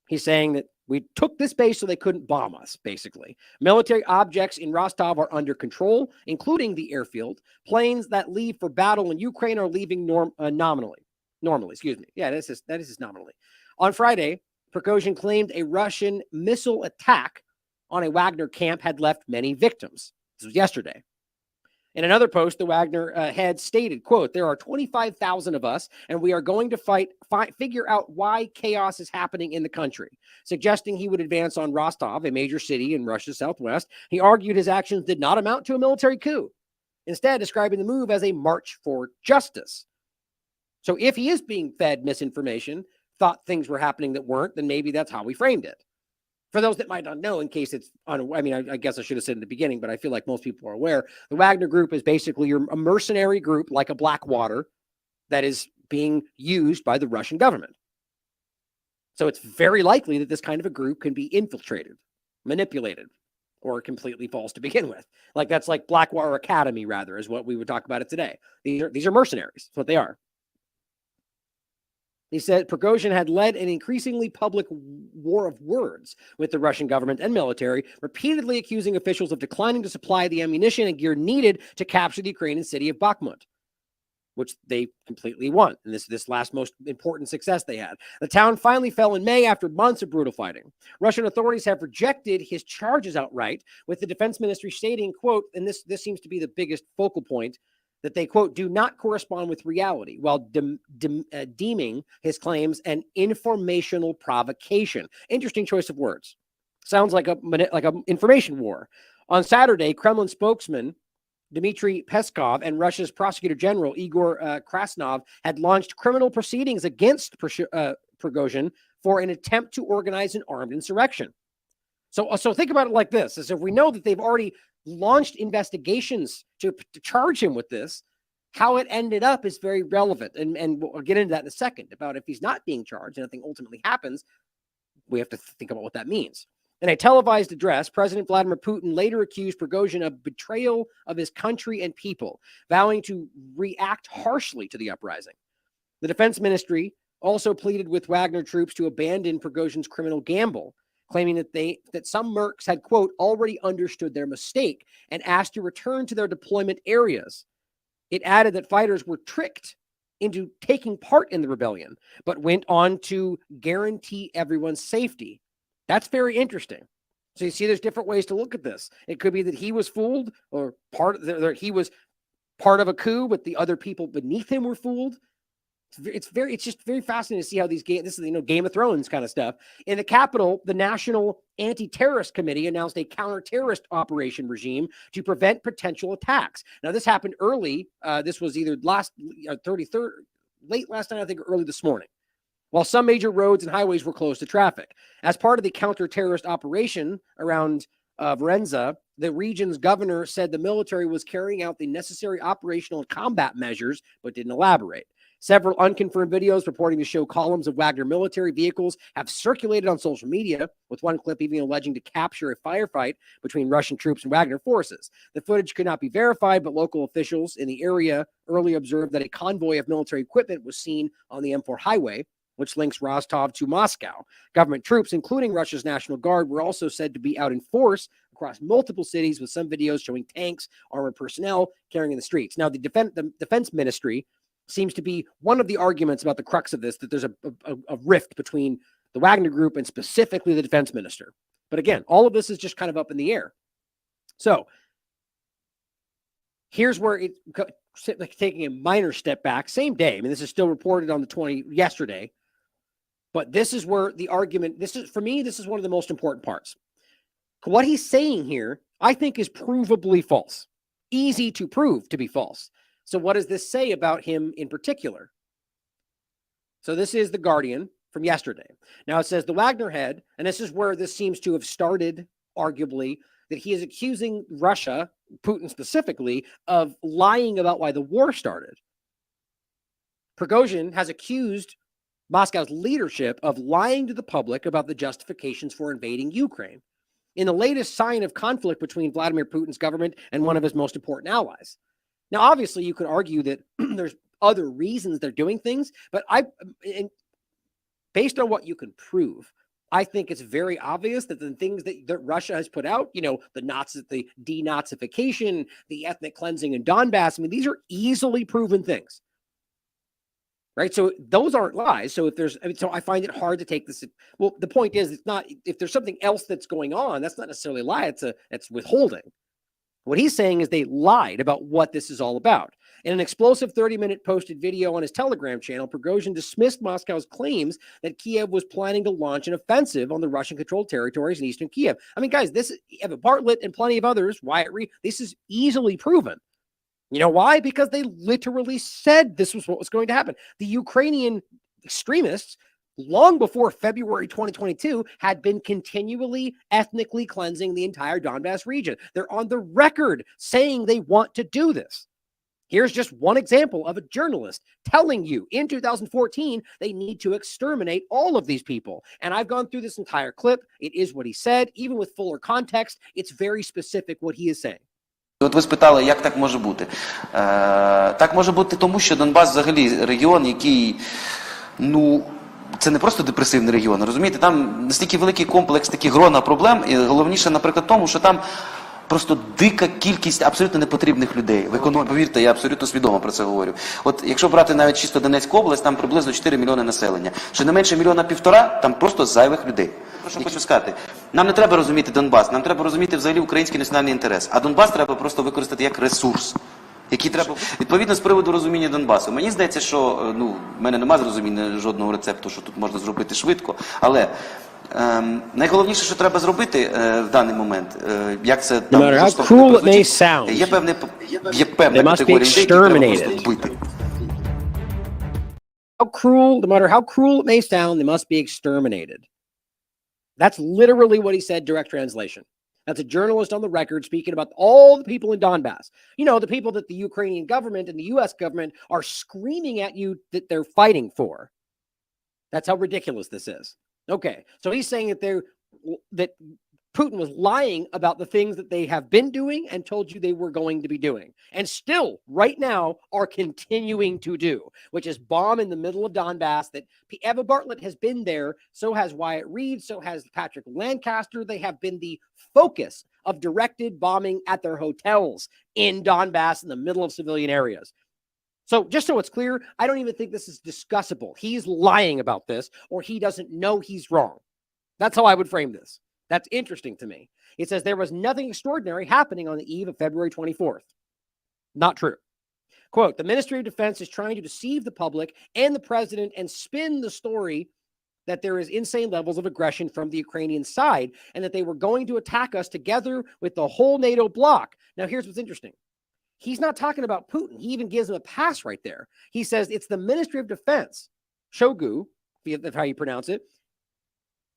He's saying that we took this base so they couldn't bomb us, basically. Military objects in Rostov are under control, including the airfield. Planes that leave for battle in Ukraine are leaving normally. Yeah, that is just nominally. On Friday, Prigozhin claimed a Russian missile attack on a Wagner camp had left many victims. This was yesterday. In another post, the Wagner head stated, quote, there are 25,000 of us, and we are going to figure out why chaos is happening in the country, suggesting he would advance on Rostov, a major city in Russia's southwest. He argued his actions did not amount to a military coup, instead describing the move as a march for justice. So if he is being fed misinformation, thought things were happening that weren't, then maybe that's how we framed it. For those that might not know, in case it's, I guess I should have said in the beginning, but I feel like most people are aware, the Wagner Group is basically a mercenary group like a Blackwater that is being used by the Russian government. So it's very likely that this kind of a group can be infiltrated, manipulated, or completely false to begin with. That's like Blackwater Academy, rather, is what we would talk about it today. These are mercenaries. That's what they are. He said Prigozhin had led an increasingly public war of words with the Russian government and military, repeatedly accusing officials of declining to supply the ammunition and gear needed to capture the Ukrainian city of Bakhmut, which they completely won. And this last most important success they had. The town finally fell in May after months of brutal fighting. Russian authorities have rejected his charges outright, with the defense ministry stating, quote, and this seems to be the biggest focal point, that they, quote, do not correspond with reality, while deeming his claims an informational provocation. Interesting choice of words. Sounds like an information war. On Saturday, Kremlin spokesman Dmitry Peskov and Russia's prosecutor general Igor Krasnov had launched criminal proceedings against Prigozhin for an attempt to organize an armed insurrection. So think about it like this: as if we know that they've already launched investigations to charge him with this, how it ended up is very relevant. And we'll get into that in a second about if he's not being charged and nothing ultimately happens, we have to think about what that means. In a televised address, President Vladimir Putin later accused Prigozhin of betrayal of his country and people, vowing to react harshly to the uprising. The defense ministry also pleaded with Wagner troops to abandon Prigozhin's criminal gamble, claiming that some mercs had, quote, already understood their mistake and asked to return to their deployment areas. It added that fighters were tricked into taking part in the rebellion, but went on to guarantee everyone's safety. That's very interesting. So you see, there's different ways to look at this. It could be that he was fooled, or he was part of a coup, but the other people beneath him were fooled. It's just very fascinating to see how these this is, Game of Thrones kind of stuff. In the Capitol, the National Anti-Terrorist Committee announced a counter-terrorist operation regime to prevent potential attacks. Now, this happened early. This was either late last night, I think, or early this morning, while some major roads and highways were closed to traffic. As part of the counter-terrorist operation around Varenza, the region's governor said the military was carrying out the necessary operational and combat measures, but didn't elaborate. Several unconfirmed videos purporting to show columns of Wagner military vehicles have circulated on social media, with one clip even alleging to capture a firefight between Russian troops and Wagner forces. The footage could not be verified, but local officials in the area early observed that a convoy of military equipment was seen on the M4 highway, which links Rostov to Moscow. Government troops, including Russia's National Guard, were also said to be out in force across multiple cities, with some videos showing tanks, armored personnel carrying in the streets. Now, the defense ministry seems to be one of the arguments about the crux of this, that there's a rift between the Wagner group and specifically the defense minister. But again, all of this is just kind of up in the air. So here's where it, like, taking a minor step back, same day. I mean, this is still reported on the 20th yesterday, but this is where the argument, for me, this is one of the most important parts. What he's saying here, I think, is provably false. Easy to prove to be false. So what does this say about him in particular? So this is The Guardian from yesterday. Now it says the Wagner head, and this is where this seems to have started, arguably, that he is accusing Russia, Putin specifically, of lying about why the war started. Prigozhin has accused Moscow's leadership of lying to the public about the justifications for invading Ukraine, in the latest sign of conflict between Vladimir Putin's government and one of his most important allies. Now, obviously, you could argue that there's other reasons they're doing things, but based on what you can prove, I think it's very obvious that the things that Russia has put out, the the denazification, the ethnic cleansing in Donbass, I mean, these are easily proven things, right? So those aren't lies. So so I find it hard to take this. Well, the point is, it's not, if there's something else that's going on, that's not necessarily a lie. It's withholding. What he's saying is they lied about what this is all about. In an explosive 30-minute posted video on his Telegram channel, Prigozhin dismissed Moscow's claims that Kiev was planning to launch an offensive on the Russian-controlled territories in eastern Kiev. I mean, guys, this is Eva Bartlett and plenty of others, Wyatt Reed, this is easily proven. You know why? Because they literally said this was what was going to happen. The Ukrainian extremists, long before February 2022, had been continually ethnically cleansing the entire Donbass region. They're on the record saying they want to do this. Here's just one example of a journalist telling you in 2014 they need to exterminate all of these people. And I've gone through this entire clip. It is what he said. Even with fuller context, it's very specific what he is saying. От ви спитали, як так може бути? Так може бути тому, що Донбас взагалі регіон, який ну, це не просто депресивний регіон, розумієте? Там настільки великий комплекс таких грона проблем, і головніше, наприклад, тому, що там просто дика кількість абсолютно непотрібних людей. В економіці, повірте, я абсолютно свідомо про це говорю. От якщо брати навіть чисто Донецьку область, там приблизно 4 мільйони населення. Щонайменше 1,5 мільйона, там просто зайвих людей. Про що хочу сказати? Нам не треба розуміти Донбас, нам треба розуміти взагалі український національний інтерес. А Донбас треба просто використати як ресурс, який треба, відповідно, з приводу розуміння Донбасу. Мені здається, що, ну, в мене немає зрозуміння жодного рецепту, що тут можна зробити швидко, але найголовніше, що треба зробити в даний момент, як це там є певна категорія людей, які треба просто вбити. No matter how cruel it may sound, they must be exterminated. That's literally what he said, direct translation. That's a journalist on the record speaking about all the people in Donbass. You know, the people that the Ukrainian government and the U.S. government are screaming at you that they're fighting for. That's how ridiculous this is. Okay, so he's saying that Putin was lying about the things that they have been doing and told you they were going to be doing, and still right now are continuing to do, which is bomb in the middle of Donbass. That Eva Bartlett has been there, so has Wyatt Reed, so has Patrick Lancaster. They have been the focus of directed bombing at their hotels in Donbass in the middle of civilian areas. So just so it's clear, I don't even think this is discussable. He's lying about this, or he doesn't know he's wrong. That's how I would frame this. That's interesting to me. It says there was nothing extraordinary happening on the eve of February 24th. Not true. Quote, the Ministry of Defense is trying to deceive the public and the president and spin the story that there is insane levels of aggression from the Ukrainian side and that they were going to attack us together with the whole NATO bloc. Now, here's what's interesting. He's not talking about Putin. He even gives him a pass right there. He says it's the Ministry of Defense, Shogu, if that's how you pronounce it,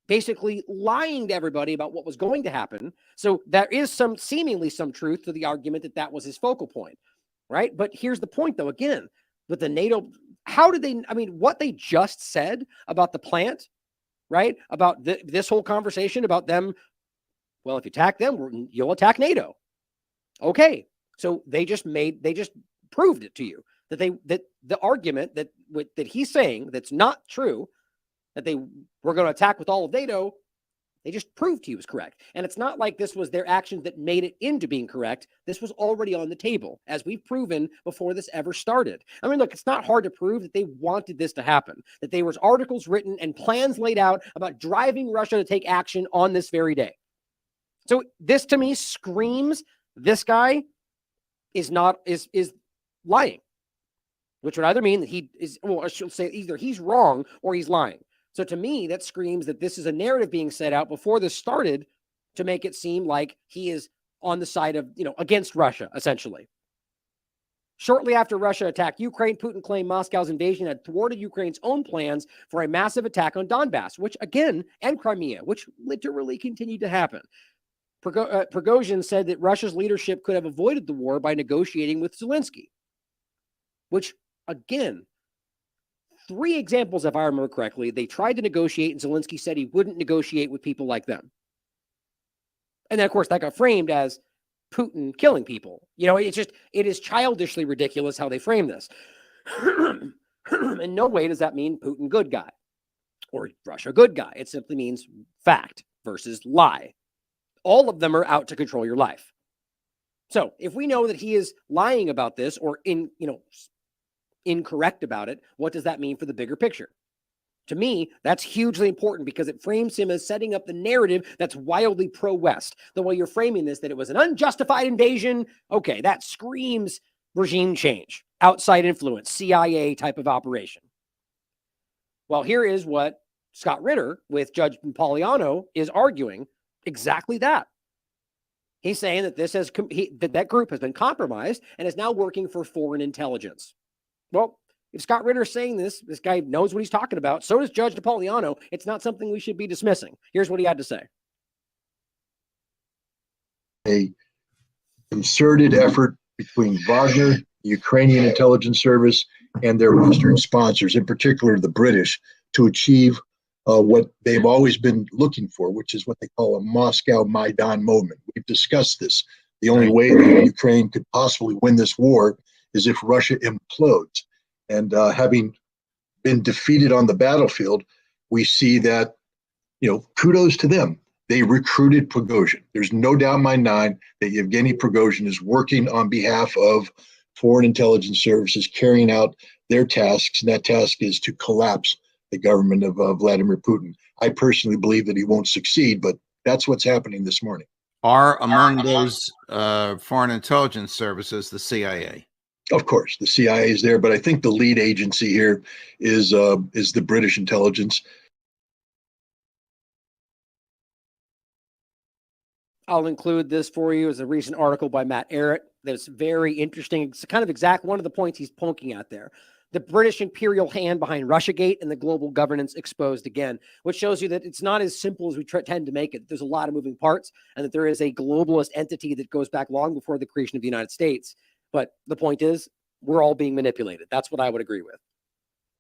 basically lying to everybody about what was going to happen. So there is seemingly some truth to the argument that that was his focal point, right? But here's the point, though, again, with the NATO, how did they, I mean, what they just said about the plant, right? About this whole conversation about them, well, if you attack them, you'll attack NATO. Okay. So they just proved it to you that the argument that he's saying that's not true, that they were going to attack with all of NATO, they just proved to you is correct. And it's not like this was their actions that made it into being correct. This was already on the table, as we've proven before this ever started. I mean, look, it's not hard to prove that they wanted this to happen, that there was articles written and plans laid out about driving Russia to take action on this very day. So this to me screams this guy is lying, which would either mean that he is, well, I should say either he's wrong or he's lying. So to me, that screams that this is a narrative being set out before this started to make it seem like he is on the side of, against Russia, essentially. Shortly after Russia attacked Ukraine, Putin claimed Moscow's invasion had thwarted Ukraine's own plans for a massive attack on Donbass, which again, and Crimea, which literally continued to happen. Prigozhin said that Russia's leadership could have avoided the war by negotiating with Zelensky, which again, 3 examples, if I remember correctly, they tried to negotiate and Zelensky said he wouldn't negotiate with people like them. And then, of course, that got framed as Putin killing people. It is childishly ridiculous how they frame this. In no way does that mean Putin good guy or Russia good guy. It simply means fact versus lie. All of them are out to control your life. So if we know that he is lying about this or incorrect about it, what does that mean for the bigger picture? To me, that's hugely important because it frames him as setting up the narrative that's wildly pro-West. The way you're framing this, that it was an unjustified invasion, okay, that screams regime change, outside influence, CIA type of operation. Well, here is what Scott Ritter with Judge Napolitano is arguing, exactly that. He's saying that that group has been compromised and is now working for foreign intelligence. Well, if Scott Ritter is saying this guy knows what he's talking about. So does Judge Napolitano. It's not something we should be dismissing. Here's what he had to say. A concerted effort between Wagner, the Ukrainian intelligence service, and their Western sponsors, in particular the British, to achieve what they've always been looking for, which is what they call a Moscow Maidan moment. We've discussed this. The only way that Ukraine could possibly win this war is if Russia implodes. And having been defeated on the battlefield, we see that, kudos to them. They recruited Prigozhin. There's no doubt in my mind that Yevgeny Prigozhin is working on behalf of foreign intelligence services, carrying out their tasks, and that task is to collapse the government of Vladimir Putin. I personally believe that he won't succeed, but that's what's happening this morning. Are among those foreign intelligence services the CIA? Of course, the CIA is there, but I think the lead agency here is the British intelligence. I'll include this for you as a recent article by Matt Ehret that's very interesting. It's kind of one of the points he's poking at there. The British imperial hand behind Russiagate and the global governance exposed again, which shows you that it's not as simple as we tend to make it. There's a lot of moving parts and that there is a globalist entity that goes back long before the creation of the United States. But the point is, we're all being manipulated. That's what I would agree with.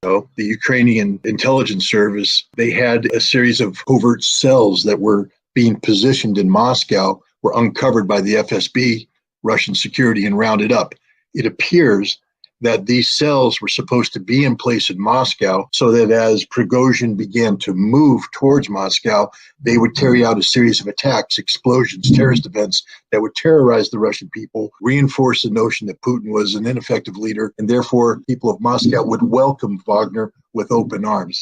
The Ukrainian intelligence service, they had a series of covert cells that were being positioned in Moscow, were uncovered by the FSB, Russian security, and rounded up. It appears that these cells were supposed to be in place in Moscow so that as Prigozhin began to move towards Moscow, they would carry out a series of attacks, explosions, terrorist events that would terrorize the Russian people, reinforce the notion that Putin was an ineffective leader, and therefore people of Moscow would welcome Wagner with open arms.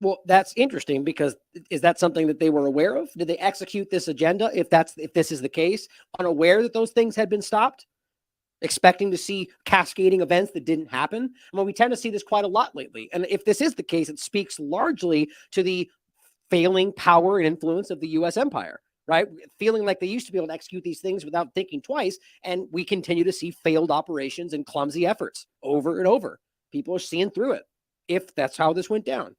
Well, that's interesting because is that something that they were aware of? Did they execute this agenda if this is the case, unaware that those things had been stopped? Expecting to see cascading events that didn't happen. I mean, we tend to see this quite a lot lately. And if this is the case, it speaks largely to the failing power and influence of the U.S. empire, right? Feeling like they used to be able to execute these things without thinking twice. And we continue to see failed operations and clumsy efforts over and over. People are seeing through it if that's how this went down.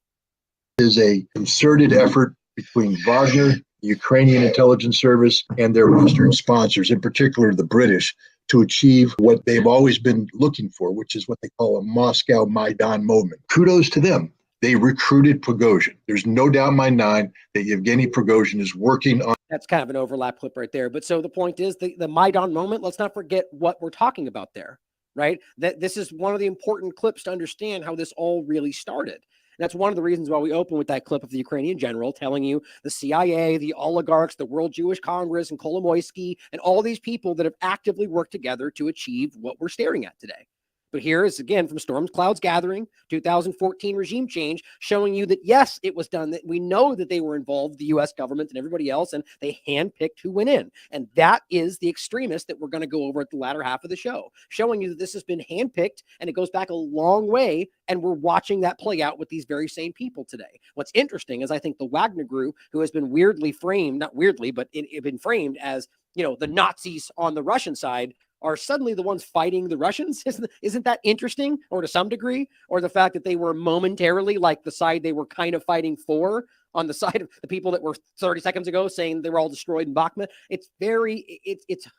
Is a concerted effort between Wagner, the Ukrainian intelligence service, and their Western sponsors, in particular the British, to achieve what they've always been looking for, which is what they call a Moscow Maidan moment. Kudos to them. They recruited Prigozhin. There's no doubt in my mind that Yevgeny Prigozhin is working on. That's kind of an overlap clip right there. But so the point is the Maidan moment, let's not forget what we're talking about there, right? That this is one of the important clips to understand how this all really started. And that's one of the reasons why we open with that clip of the Ukrainian general telling you the CIA, the oligarchs, the World Jewish Congress, and Kolomoisky, and all these people that have actively worked together to achieve what we're staring at today. But here is, again, from Storm Clouds Gathering, 2014 regime change, showing you that, yes, it was done, that we know that they were involved, the U.S. government and everybody else, and they handpicked who went in. And that is the extremist that we're going to go over at the latter half of the show, showing you that this has been handpicked and it goes back a long way, and we're watching that play out with these very same people today. What's interesting is I think the Wagner group, who has been weirdly framed, not weirdly, but it been framed as, the Nazis on the Russian side, are suddenly the ones fighting the Russians. Isn't that interesting? Or to some degree, or the fact that they were momentarily like the side they were kind of fighting for on the side of the people that were 30 seconds ago saying they were all destroyed in Bakhmut. It's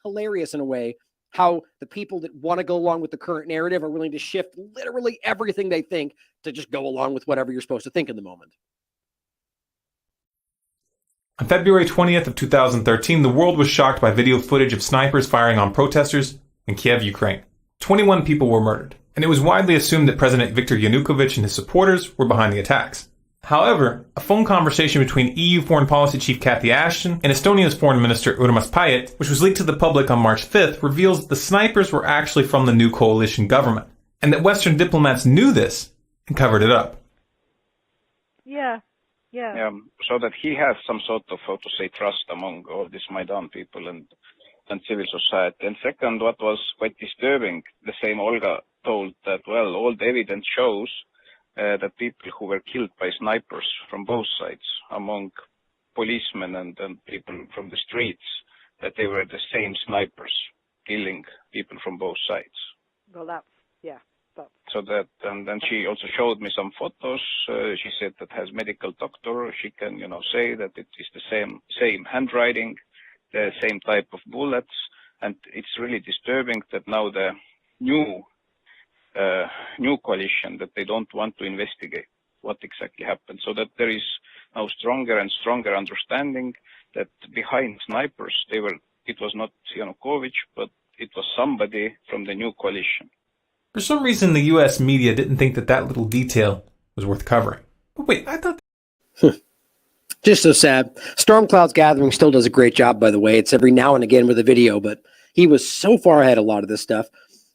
hilarious in a way how the people that want to go along with the current narrative are willing to shift literally everything they think to just go along with whatever you're supposed to think in the moment. On February 20th of 2013, the world was shocked by video footage of snipers firing on protesters in Kiev, Ukraine. 21 people were murdered, and it was widely assumed that President Viktor Yanukovych and his supporters were behind the attacks. However, a phone conversation between EU Foreign Policy Chief Cathy Ashton and Estonia's Foreign Minister Urmas Paet, which was leaked to the public on March 5th, reveals that the snipers were actually from the new coalition government, and that Western diplomats knew this and covered it up. Yeah, so that he has some sort of, trust among all these Maidan people and civil society. And second, what was quite disturbing, the same Olga told that, all the evidence shows that people who were killed by snipers from both sides, among policemen and people from the streets, that they were the same snipers killing people from both sides. Well, So that, and then she also showed me some photos. She said that as medical doctor, she can, say that it is the same handwriting, the same type of bullets, and it's really disturbing that now the new coalition, that they don't want to investigate what exactly happened, so that there is now stronger and stronger understanding that behind snipers, it was not Yanukovych, but it was somebody from the new coalition. For some reason, the U.S. media didn't think that little detail was worth covering. But wait, I thought... Just so sad. Storm Cloud's Gathering still does a great job, by the way. It's every now and again with a video, but he was so far ahead of a lot of this stuff.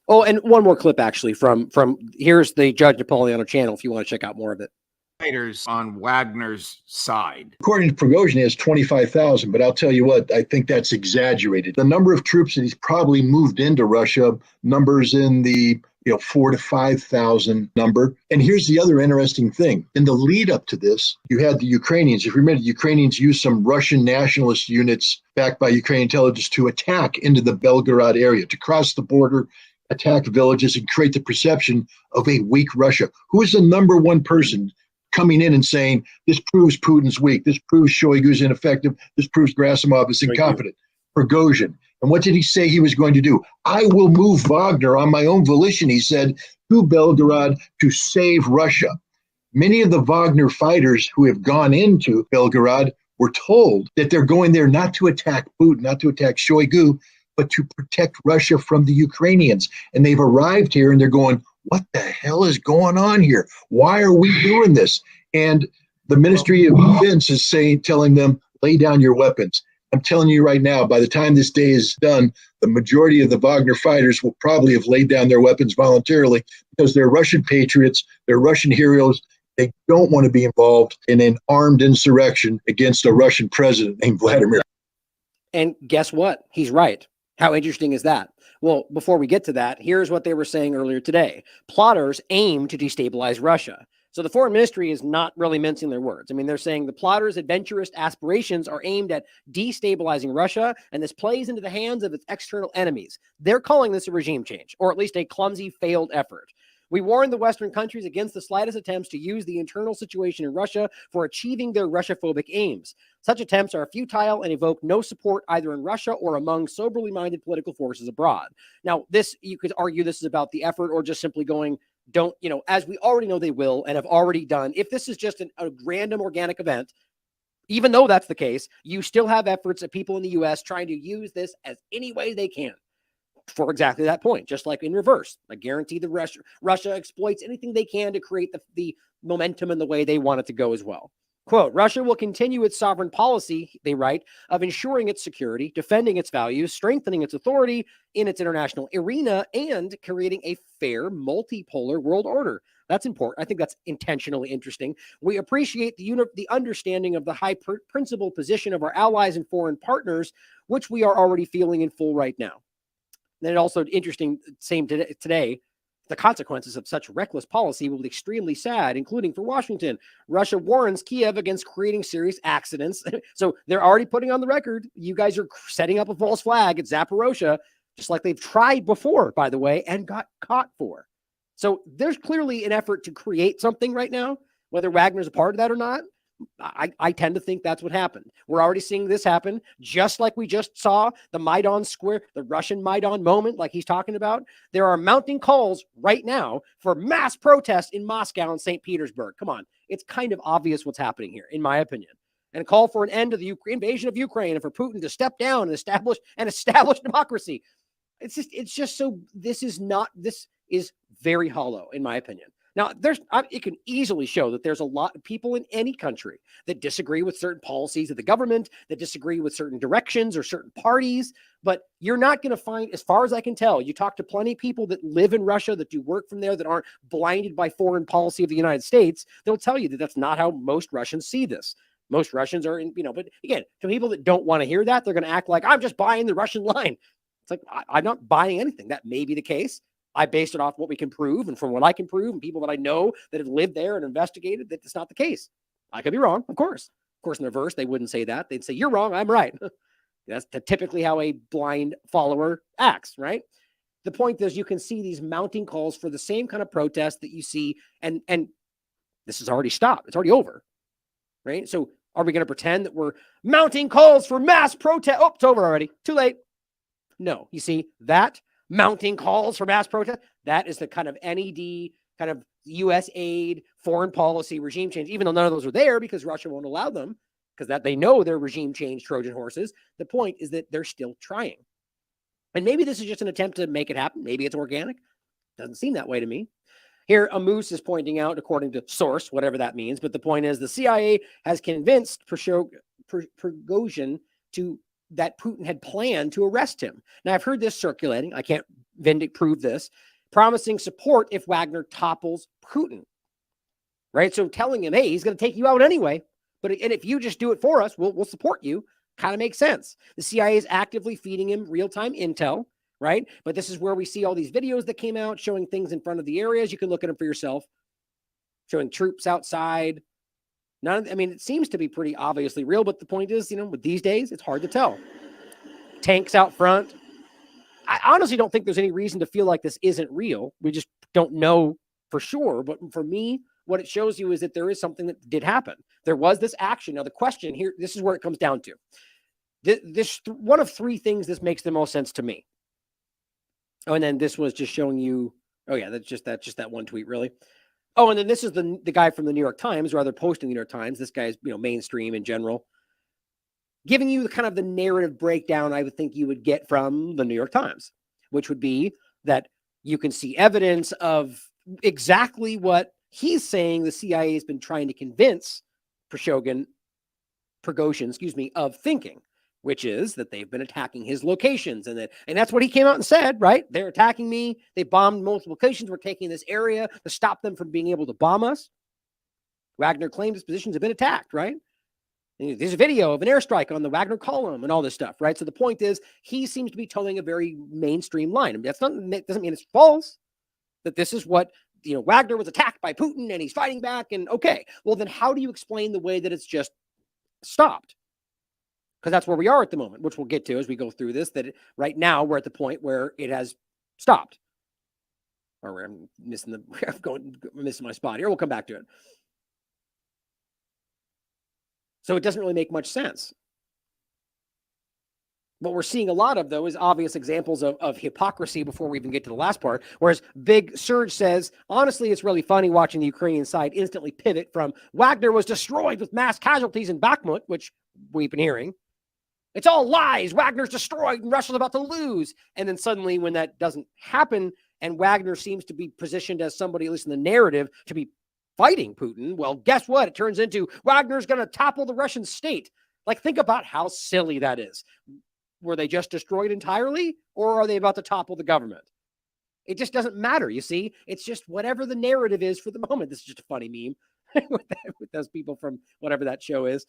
Oh, and one more clip, actually, from here's the Judge Napoleano channel if you want to check out more of it. Fighters on Wagner's side. According to Prigozhin, he has 25,000, but I'll tell you what, I think that's exaggerated. The number of troops that he's probably moved into Russia, numbers in the 4,000 to 5,000 number. And here's the other interesting thing. In the lead up to this, you had the Ukrainians. If you remember, the Ukrainians used some Russian nationalist units backed by Ukrainian intelligence to attack into the Belgorod area, to cross the border, attack villages, and create the perception of a weak Russia. Who is the number one person coming in and saying, this proves Putin's weak, this proves Shoigu's ineffective, this proves Gerasimov is incompetent? Prigozhin. And what did he say he was going to do? I will move Wagner on my own volition, he said, to Belgorod to save Russia. Many of the Wagner fighters who have gone into Belgorod were told that they're going there not to attack Putin, not to attack Shoigu, but to protect Russia from the Ukrainians. And they've arrived here and they're going, what the hell is going on here? Why are we doing this? And the Ministry of Defense is telling them, lay down your weapons. I'm telling you right now, by the time this day is done, the majority of the Wagner fighters will probably have laid down their weapons voluntarily because they're Russian patriots, they're Russian heroes. They don't want to be involved in an armed insurrection against a Russian president named Vladimir. And guess what? He's right. How interesting is that? Well, before we get to that, here's what they were saying earlier today. Plotters aim to destabilize Russia. So the foreign ministry is not really mincing their words. I mean, they're saying the plotters' adventurous aspirations are aimed at destabilizing Russia, and this plays into the hands of its external enemies. They're calling this a regime change, or at least a clumsy, failed effort. We warn the Western countries against the slightest attempts to use the internal situation in Russia for achieving their Russia-phobic aims. Such attempts are futile and evoke no support either in Russia or among soberly minded political forces abroad. Now, this, you could argue this is about the effort or just simply going, don't, as we already know they will and have already done. If this is just a random organic event, even though that's the case, you still have efforts of people in the U.S. trying to use this as any way they can for exactly that point, just like in reverse. I guarantee the Russia exploits anything they can to create the momentum in the way they want it to go as well. Quote, Russia will continue its sovereign policy, they write, of ensuring its security, defending its values, strengthening its authority in its international arena, and creating a fair multipolar world order. That's important. I think that's intentionally interesting. We appreciate the understanding of the high principled position of our allies and foreign partners, which we are already feeling in full right now. Then it also interesting, same today, the consequences of such reckless policy will be extremely sad, including for Washington. Russia warns Kiev against creating serious accidents. So they're already putting on the record, you guys are setting up a false flag at Zaporozhye, just like they've tried before, by the way, and got caught for. So there's clearly an effort to create something right now, whether Wagner's a part of that or not. I tend to think that's what happened. We're already seeing this happen, just like we just saw the Maidan Square, the Russian Maidan moment, like he's talking about. There are mounting calls right now for mass protests in Moscow and St. Petersburg. Come on. It's kind of obvious what's happening here, in my opinion. And a call for an end to the invasion of Ukraine and for Putin to step down and establish democracy. It's just so this is very hollow, in my opinion. Now, it can easily show that there's a lot of people in any country that disagree with certain policies of the government, that disagree with certain directions or certain parties, but you're not going to find, as far as I can tell, you talk to plenty of people that live in Russia, that do work from there, that aren't blinded by foreign policy of the United States, they'll tell you that that's not how most Russians see this. Most Russians are, but again, to people that don't want to hear that, they're going to act like, I'm just buying the Russian line. It's like, I'm not buying anything. That may be the case. I based it off what we can prove and from what I can prove and people that I know that have lived there and investigated that it's not the case. I could be wrong, of course. Of course, in reverse, they wouldn't say that. They'd say, you're wrong, I'm right. That's typically how a blind follower acts, right? The point is you can see these mounting calls for the same kind of protest that you see, and this has already stopped. It's already over, right? So are we going to pretend that we're mounting calls for mass protest? Oh, it's over already. Too late. No, you see that? Mounting calls for mass protest. That is the kind of NED, kind of U.S. aid, foreign policy, regime change, even though none of those are there because Russia won't allow them because that they know they're regime change Trojan horses. The point is that they're still trying. And maybe this is just an attempt to make it happen. Maybe it's organic. Doesn't seem that way to me. Here, a moose is pointing out, according to source, whatever that means, but the point is the CIA has convinced Prigozhin that Putin had planned to arrest him. Now, I've heard this circulating. I can't prove this, promising support if Wagner topples Putin, right? So telling him, hey, he's going to take you out anyway, and if you just do it for us, we'll support you. Kind of makes sense. The CIA is actively feeding him real-time intel, right? But this is where we see all these videos that came out showing things in front of the areas. You can look at them for yourself, showing troops outside. It seems to be pretty obviously real, but the point is, with these days, it's hard to tell. Tanks out front. I honestly don't think there's any reason to feel like this isn't real. We just don't know for sure. But for me, what it shows you is that there is something that did happen. There was this action. Now, the question here, this is where it comes down to. This one of three things this makes the most sense to me. Oh, and then this was just showing you, oh yeah, that's just that one tweet, really. Oh, and then this is the guy from the New York Times, rather posting the New York Times. This guy's, mainstream in general, giving you the narrative breakdown I would think you would get from the New York Times, which would be that you can see evidence of exactly what he's saying the CIA has been trying to convince Prigozhin, of thinking, which is that they've been attacking his locations, and that's what he came out and said, right? They're attacking me. They bombed multiple locations. We're taking this area to stop them from being able to bomb us. Wagner claims his positions have been attacked, right? And there's a video of an airstrike on the Wagner column and all this stuff, right? So the point is, he seems to be towing a very mainstream line. That doesn't mean it's false, that this is what, Wagner was attacked by Putin and he's fighting back. And okay, well, then how do you explain the way that it's just stopped? Because that's where we are at the moment, which we'll get to as we go through this, that right now we're at the point where it has stopped. Or I'm missing my spot here. We'll come back to it. So it doesn't really make much sense. What we're seeing a lot of, though, is obvious examples of hypocrisy before we even get to the last part. Whereas Big Surge says, honestly, it's really funny watching the Ukrainian side instantly pivot from Wagner was destroyed with mass casualties in Bakhmut, which we've been hearing. It's all lies. Wagner's destroyed and Russia's about to lose. And then suddenly when that doesn't happen and Wagner seems to be positioned as somebody, at least in the narrative, to be fighting Putin, well, guess what? It turns into Wagner's going to topple the Russian state. Like, think about how silly that is. Were they just destroyed entirely, or are they about to topple the government? It just doesn't matter, you see? It's just whatever the narrative is for the moment. This is just a funny meme with those people from whatever that show is.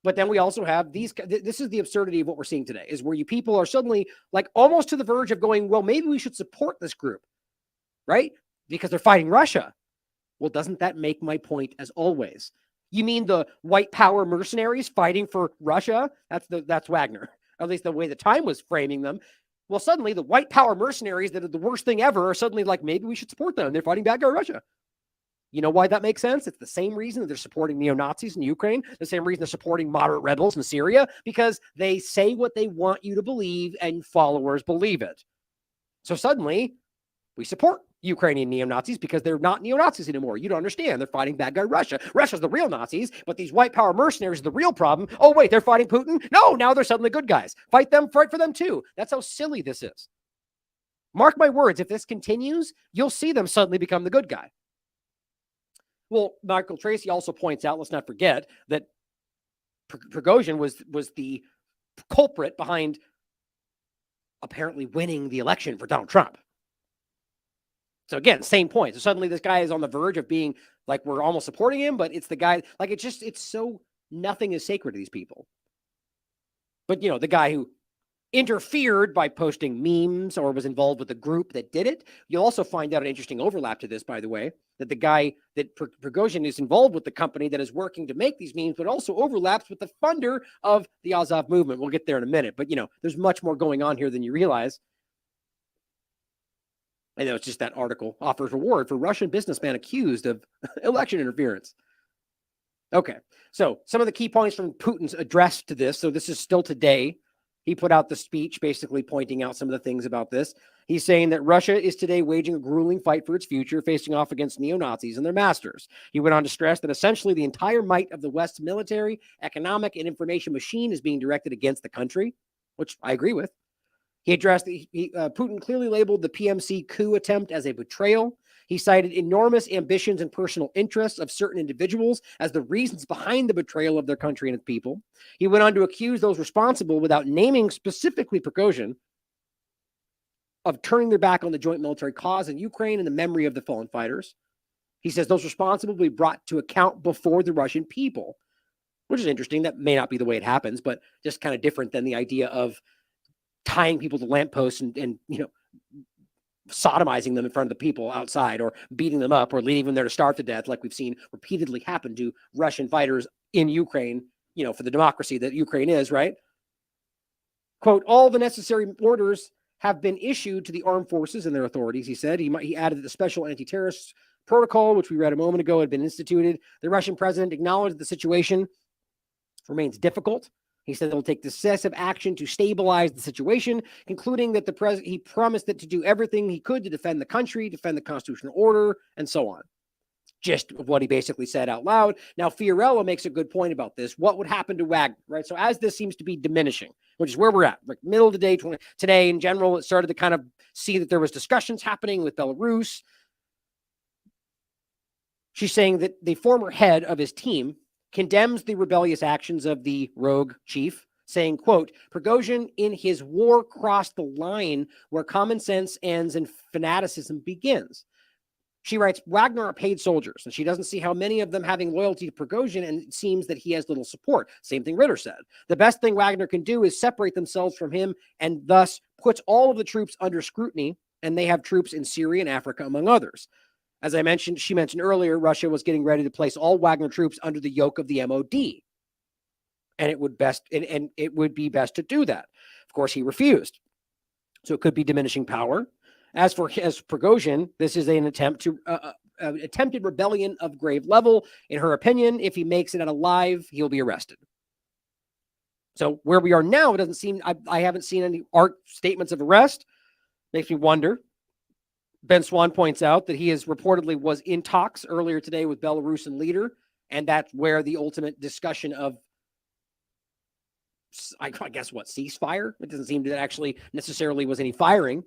But then we also have these, this is the absurdity of what we're seeing today, is where you people are suddenly like almost to the verge of going, well, maybe we should support this group, right? Because they're fighting Russia. Well, doesn't that make my point as always? You mean the white power mercenaries fighting for Russia? That's Wagner. At least the way the Time was framing them. Well, suddenly the white power mercenaries that are the worst thing ever are suddenly like, maybe we should support them. They're fighting bad guy Russia. You know why that makes sense? It's the same reason that they're supporting neo-Nazis in Ukraine, the same reason they're supporting moderate rebels in Syria, because they say what they want you to believe and followers believe it. So suddenly we support Ukrainian neo-Nazis because they're not neo-Nazis anymore. You don't understand. They're fighting bad guy Russia. Russia's the real Nazis, but these white power mercenaries are the real problem. Oh, wait, they're fighting Putin? No, now they're suddenly good guys. Fight for them too. That's how silly this is. Mark my words, if this continues, you'll see them suddenly become the good guy. Well, Michael Tracy also points out, let's not forget, that Prigozhin was the culprit behind apparently winning the election for Donald Trump. So again, same point. So suddenly this guy is on the verge of being like, we're almost supporting him, but it's the guy, like it's so nothing is sacred to these people. But the guy who interfered by posting memes or was involved with the group that did it. You'll also find out an interesting overlap to this, by the way, that the guy that Prigozhin is involved with the company that is working to make these memes, but also overlaps with the funder of the Azov movement. We'll get there in a minute, but there's much more going on here than you realize. I know it's just that article offers reward for Russian businessman accused of election interference. Okay, so some of the key points from Putin's address to this. So this is still today. He put out the speech basically pointing out some of the things about this. He's saying that Russia is today waging a grueling fight for its future, facing off against neo-Nazis and their masters. He went on to stress that essentially the entire might of the West's military, economic, and information machine is being directed against the country, which I agree with. He addressed, Putin clearly labeled the PMC coup attempt as a betrayal. He cited enormous ambitions and personal interests of certain individuals as the reasons behind the betrayal of their country and its people. He went on to accuse those responsible, without naming specifically Prigozhin, of turning their back on the joint military cause in Ukraine and the memory of the fallen fighters. He says those responsible will be brought to account before the Russian people, which is interesting. That may not be the way it happens, but just kind of different than the idea of tying people to lampposts and sodomizing them in front of the people outside, or beating them up, or leaving them there to starve to death, like we've seen repeatedly happen to Russian fighters in Ukraine, for the democracy that Ukraine is, right? Quote, all the necessary orders have been issued to the armed forces and their authorities, he said. He added that the special anti-terrorist protocol, which we read a moment ago, had been instituted. The Russian president acknowledged that the situation remains difficult. He said they'll take decisive action to stabilize the situation, concluding that he promised that to do everything he could to defend the country, defend the constitutional order, and so on. Just what he basically said out loud. Now, Fiorello makes a good point about this. What would happen to Wagner, right? So as this seems to be diminishing, which is where we're at, like middle of the day today in general, it started to kind of see that there was discussions happening with Belarus. She's saying that the former head of his team condemns the rebellious actions of the rogue chief, saying, quote, Prigozhin in his war crossed the line where common sense ends and fanaticism begins. She writes, Wagner are paid soldiers, and she doesn't see how many of them having loyalty to Prigozhin, and it seems that he has little support. Same thing Ritter said. The best thing Wagner can do is separate themselves from him, and thus puts all of the troops under scrutiny, and they have troops in Syria and Africa, among others. As I mentioned, she mentioned earlier, Russia was getting ready to place all Wagner troops under the yoke of the MOD. And it would be best to do that. Of course, he refused. So it could be diminishing power. As Prigozhin, this is an attempted rebellion of grave level. In her opinion, if he makes it out alive, he'll be arrested. So where we are now, it doesn't seem, I haven't seen any statements of arrest. Makes me wonder. Ben Swan points out that he reportedly was in talks earlier today with Belarusian leader, and that's where the ultimate discussion of, I guess, ceasefire? It doesn't seem that actually necessarily was any firing.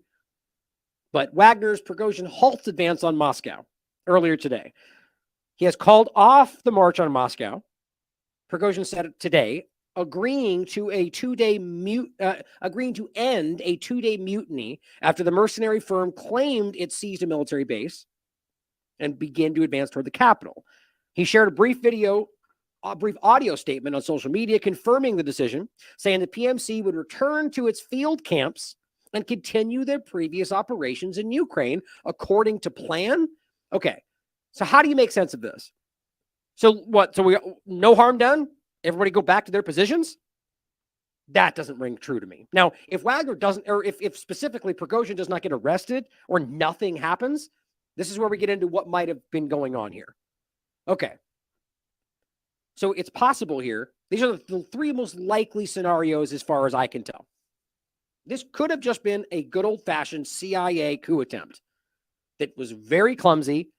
But Wagner's Prigozhin halts advance on Moscow earlier today. He has called off the march on Moscow. Prigozhin said today, agreeing to end a 2-day mutiny after the mercenary firm claimed it seized a military base and began to advance toward the capital. He shared a brief audio statement on social media confirming the decision, saying the PMC would return to its field camps and continue their previous operations in Ukraine according to plan. Okay, so how do you make sense of this? So what? So we no harm done? Everybody go back to their positions? That doesn't ring true to me. Now, if Wagner doesn't, or if specifically Prigozhin does not get arrested or nothing happens, this is where we get into what might have been going on here. Okay. So it's possible here. These are the three most likely scenarios as far as I can tell. This could have just been a good old-fashioned CIA coup attempt that was very clumsy.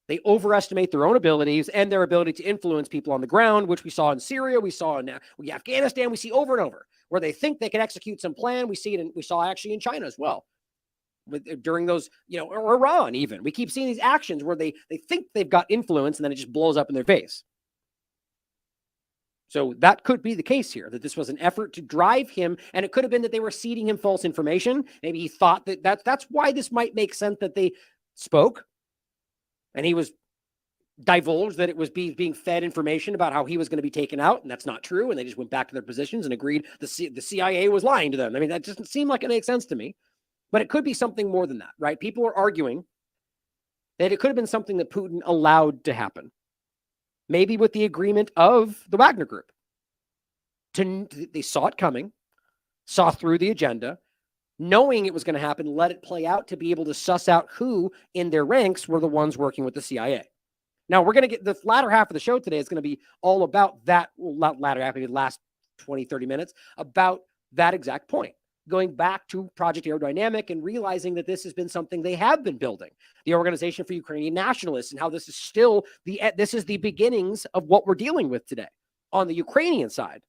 They overestimate their own abilities and their ability to influence people on the ground, which we saw in Syria, we saw in Afghanistan, we see over and over, where they think they can execute some plan. We see it, we saw actually in China as well. During those, or Iran even. We keep seeing these actions where they think they've got influence and then it just blows up in their face. So that could be the case here, that this was an effort to drive him, and it could have been that they were seeding him false information. Maybe he thought that's why this might make sense that they spoke, and he was divulged that it was being fed information about how he was going to be taken out, and that's not true, and they just went back to their positions and agreed the CIA was lying to them. I mean, that doesn't seem like it makes sense to me, but it could be something more than that, right? People are arguing that it could have been something that Putin allowed to happen. Maybe with the agreement of the Wagner group. They saw it coming, saw through the agenda, knowing it was going to happen, let it play out to be able to suss out who in their ranks were the ones working with the CIA. Now, we're going to get the latter half of the show today is going to be all about that, latter half, maybe the last 20, 30 minutes, about that exact point. Going back to Project Aerodynamic and realizing that this has been something they have been building, the Organization for Ukrainian Nationalists, and how this is still this is the beginnings of what we're dealing with today on the Ukrainian side.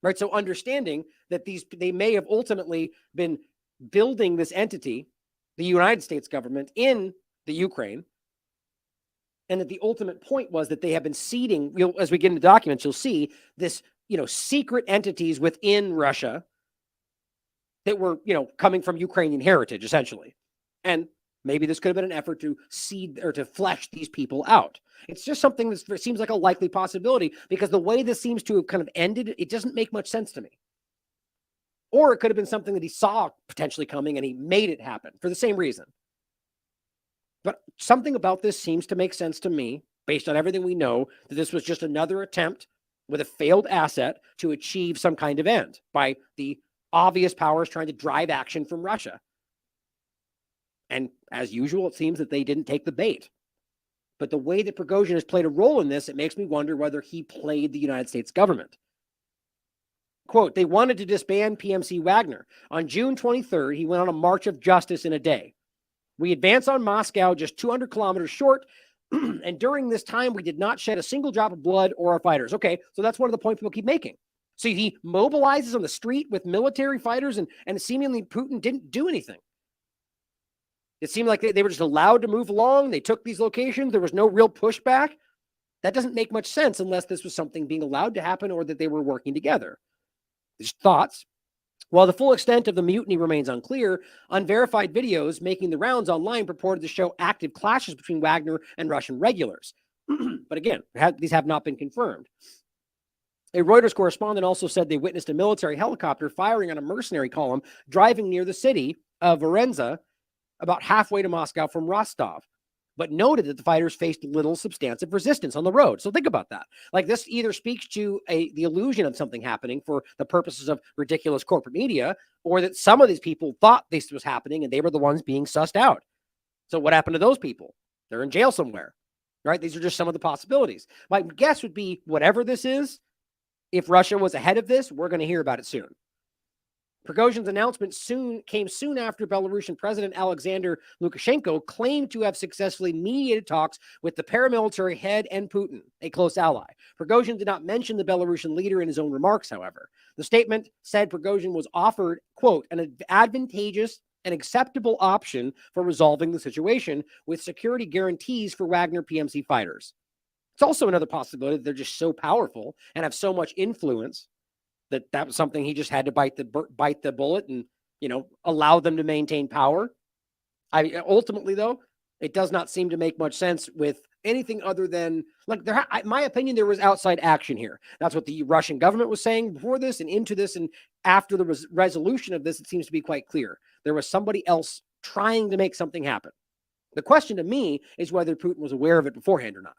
Right? So understanding that they may have ultimately been building this entity the United States government in the Ukraine, and that the ultimate point was that they have been seeding, as we get into documents, you'll see this, secret entities within Russia that were, coming from Ukrainian heritage, essentially. And maybe this could have been an effort to seed or to flesh these people out. It's just something that seems like a likely possibility, because the way this seems to have kind of ended, it doesn't make much sense to me. Or it could have been something that he saw potentially coming and he made it happen for the same reason. But something about this seems to make sense to me, based on everything we know, that this was just another attempt with a failed asset to achieve some kind of end by the obvious powers trying to drive action from Russia. And as usual, it seems that they didn't take the bait. But the way that Prigozhin has played a role in this, it makes me wonder whether he played the United States government. Quote, they wanted to disband PMC Wagner. On June 23rd, he went on a march of justice in a day. We advanced on Moscow just 200 kilometers short, and during this time, we did not shed a single drop of blood or our fighters. Okay, so that's one of the points people keep making. So he mobilizes on the street with military fighters, and seemingly Putin didn't do anything. It seemed like they were just allowed to move along. They took these locations. There was no real pushback. That doesn't make much sense unless this was something being allowed to happen or that they were working together. Just thoughts. While the full extent of the mutiny remains unclear, unverified videos making the rounds online purported to show active clashes between Wagner and Russian regulars. But again, these have not been confirmed. A Reuters correspondent also said they witnessed a military helicopter firing on a mercenary column driving near the city of Varenza, about halfway to Moscow from Rostov, but noted that the fighters faced little substantive resistance on the road. So think about that. Like, this either speaks to the illusion of something happening for the purposes of ridiculous corporate media, or that some of these people thought this was happening and they were the ones being sussed out. So what happened to those people? They're in jail somewhere, right? These are just some of the possibilities. My guess would be whatever this is, if Russia was ahead of this, we're going to hear about it soon. Prigozhin's announcement came soon after Belarusian President Alexander Lukashenko claimed to have successfully mediated talks with the paramilitary head and Putin, a close ally. Prigozhin did not mention the Belarusian leader in his own remarks, however. The statement said Prigozhin was offered, quote, an advantageous and acceptable option for resolving the situation with security guarantees for Wagner PMC fighters. It's also another possibility that they're just so powerful and have so much influence that was something he just had to bite the bullet and, allow them to maintain power. Ultimately, though, it does not seem to make much sense with anything other than, my opinion, there was outside action here. That's what the Russian government was saying before this and into this, and after the resolution of this, it seems to be quite clear. There was somebody else trying to make something happen. The question to me is whether Putin was aware of it beforehand or not.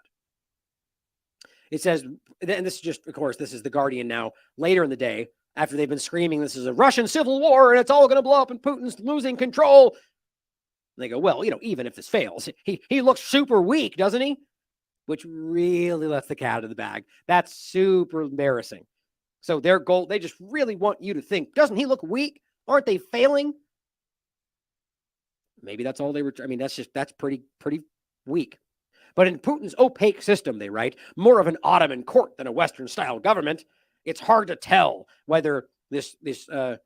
It says, and this is just, of course, this is The Guardian now, later in the day, after they've been screaming, this is a Russian civil war and it's all going to blow up and Putin's losing control. And they go, well, even if this fails, he looks super weak, doesn't he? Which really lets the cat out of the bag. That's super embarrassing. So their goal, they just really want you to think, doesn't he look weak? Aren't they failing? Maybe that's all they were. That's pretty weak. But in Putin's opaque system, they write, more of an Ottoman court than a Western-style government, it's hard to tell whether this I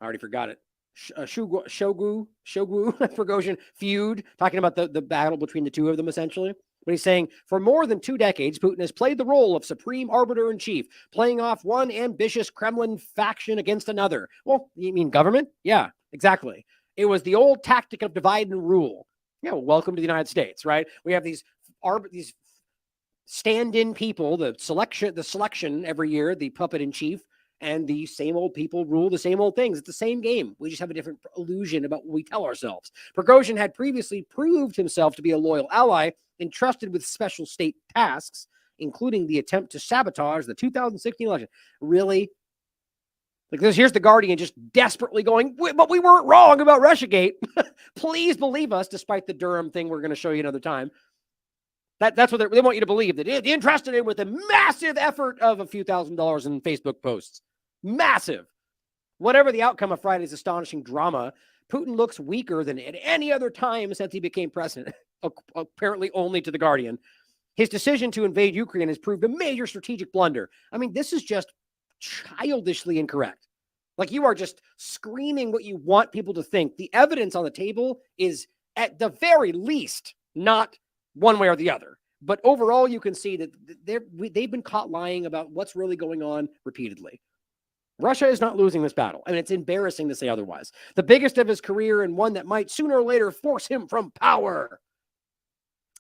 already forgot it, Shogu Prigozhin feud, talking about the battle between the two of them, essentially. But he's saying, for more than 2 decades, Putin has played the role of supreme arbiter-in-chief, playing off one ambitious Kremlin faction against another. Well, you mean government? Yeah, exactly. It was the old tactic of divide and rule. Yeah, well, welcome to the United States, right? We have these stand-in people, the selection every year, the puppet in chief, and the same old people rule the same old things. It's the same game. We just have a different illusion about what we tell ourselves. Prigozhin had previously proved himself to be a loyal ally, entrusted with special state tasks, including the attempt to sabotage the 2016 election. Really? Here's The Guardian just desperately going, but we weren't wrong about Russiagate. Please believe us, despite the Durham thing we're going to show you another time. That's what they want you to believe, that they're entrusted in with a massive effort of a few $1,000s in Facebook posts. Massive. Whatever the outcome of Friday's astonishing drama, Putin looks weaker than at any other time since he became president, apparently only to The Guardian. His decision to invade Ukraine has proved a major strategic blunder. This is just childishly incorrect. Like, you are just screaming what you want people to think. The evidence on the table is, at the very least, not one way or the other. But overall, you can see that they've been caught lying about what's really going on repeatedly. Russia is not losing this battle. I mean, it's embarrassing to say otherwise. The biggest of his career, and one that might sooner or later force him from power.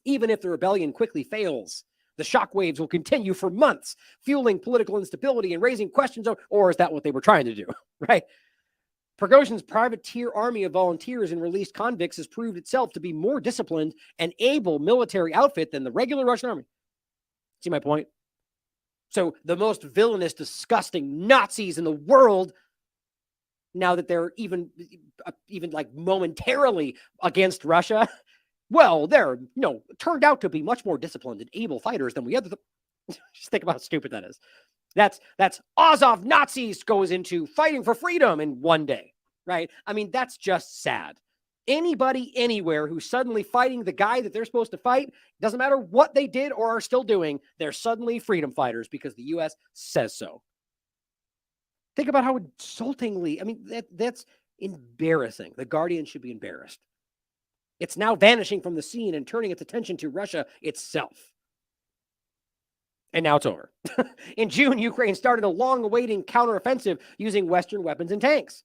Even if the rebellion quickly fails, the shockwaves will continue for months, fueling political instability and raising questions of, or is that what they were trying to do, right? Prigozhin's privateer army of volunteers and released convicts has proved itself to be more disciplined and able military outfit than the regular Russian army. See my point? So the most villainous, disgusting Nazis in the world, now that they're even like momentarily against Russia, well, they're turned out to be much more disciplined and able fighters than we had. Just think about how stupid that is. That's Azov Nazis goes into fighting for freedom in one day, right? I mean, that's just sad. Anybody anywhere who's suddenly fighting the guy that they're supposed to fight, doesn't matter what they did or are still doing, they're suddenly freedom fighters because the U.S. says so. Think about how insultingly, I mean, that's embarrassing. The Guardian should be embarrassed. It's now vanishing from the scene and turning its attention to Russia itself. And now it's over. In June, Ukraine started a long-awaiting counteroffensive using Western weapons and tanks.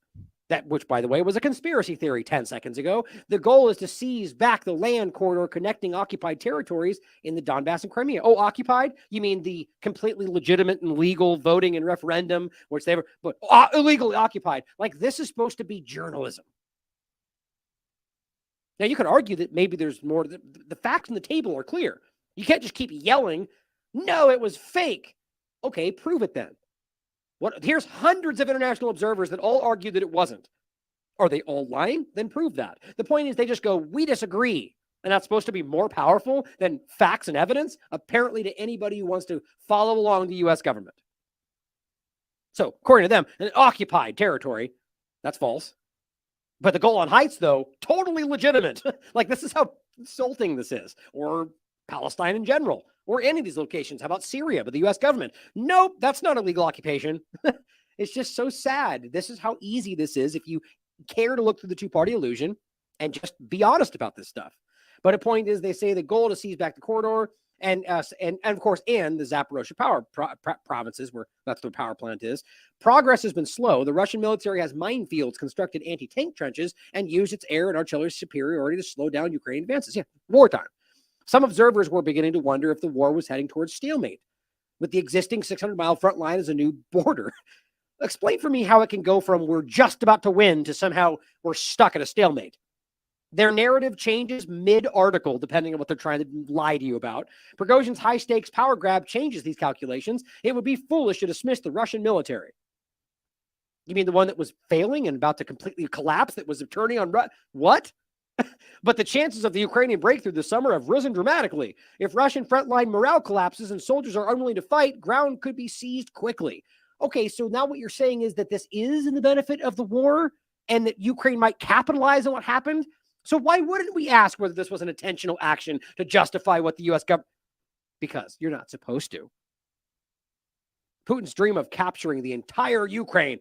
Which, by the way, was a conspiracy theory 10 seconds ago. The goal is to seize back the land corridor connecting occupied territories in the Donbass and Crimea. Oh, occupied? You mean the completely legitimate and legal voting and referendum, which they were, but illegally occupied. Like, this is supposed to be journalism. Now, you could argue that maybe there's more. The facts on the table are clear. You can't just keep yelling, no, it was fake. Okay, prove it then. Here's hundreds of international observers that all argue that it wasn't. Are they all lying? Then prove that. The point is they just go, we disagree. And that's supposed to be more powerful than facts and evidence, apparently, to anybody who wants to follow along the U.S. government. So, according to them, an occupied territory, that's false. But the Golan Heights, though, totally legitimate. Like, this is how insulting this is. Or Palestine in general. Or any of these locations. How about Syria, but the U.S. government? Nope, that's not a legal occupation. It's just so sad. This is how easy this is if you care to look through the two-party illusion and just be honest about this stuff. But the point is, they say the goal to seize back the corridor and of course, and the Zaporozhye power provinces, where that's where the power plant is. Progress has been slow. The Russian military has minefields, constructed anti-tank trenches, and used its air and artillery superiority to slow down Ukrainian advances. Yeah, wartime. Some observers were beginning to wonder if the war was heading towards stalemate, with the existing 600-mile front line as a new border. Explain for me how it can go from we're just about to win to somehow we're stuck at a stalemate. Their narrative changes mid-article, depending on what they're trying to lie to you about. Prigozhin's high-stakes power grab changes these calculations. It would be foolish to dismiss the Russian military. You mean the one that was failing and about to completely collapse, that was turning on what? But the chances of the Ukrainian breakthrough this summer have risen dramatically. If Russian frontline morale collapses and soldiers are unwilling to fight, ground could be seized quickly. Okay, so now what you're saying is that this is in the benefit of the war and that Ukraine might capitalize on what happened? So why wouldn't we ask whether this was an intentional action to justify what the U.S. government... Because you're not supposed to. Putin's dream of capturing the entire Ukraine.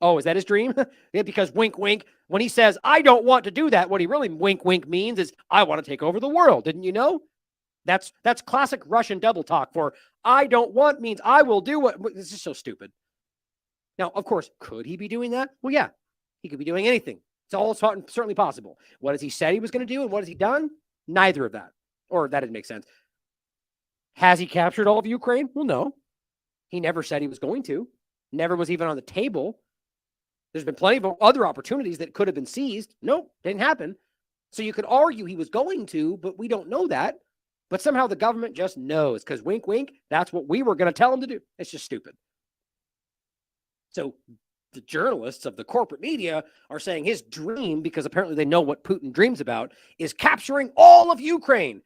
Oh, is that his dream? Yeah, because wink, wink. When he says, I don't want to do that, what he really wink, wink means is, I want to take over the world. Didn't you know? That's classic Russian double talk for I don't want means I will do what. This is so stupid. Now, of course, could he be doing that? Well, yeah, he could be doing anything. It's all certainly possible. What has he said he was going to do and what has he done? Neither of that. Or that didn't make sense. Has he captured all of Ukraine? Well, no. He never said he was going to. Never was even on the table. There's been plenty of other opportunities that could have been seized. Nope, didn't happen. So you could argue he was going to, but we don't know that. But somehow the government just knows because wink, wink, that's what we were going to tell him to do. It's just stupid. So the journalists of the corporate media are saying his dream, because apparently they know what Putin dreams about, is capturing all of Ukraine,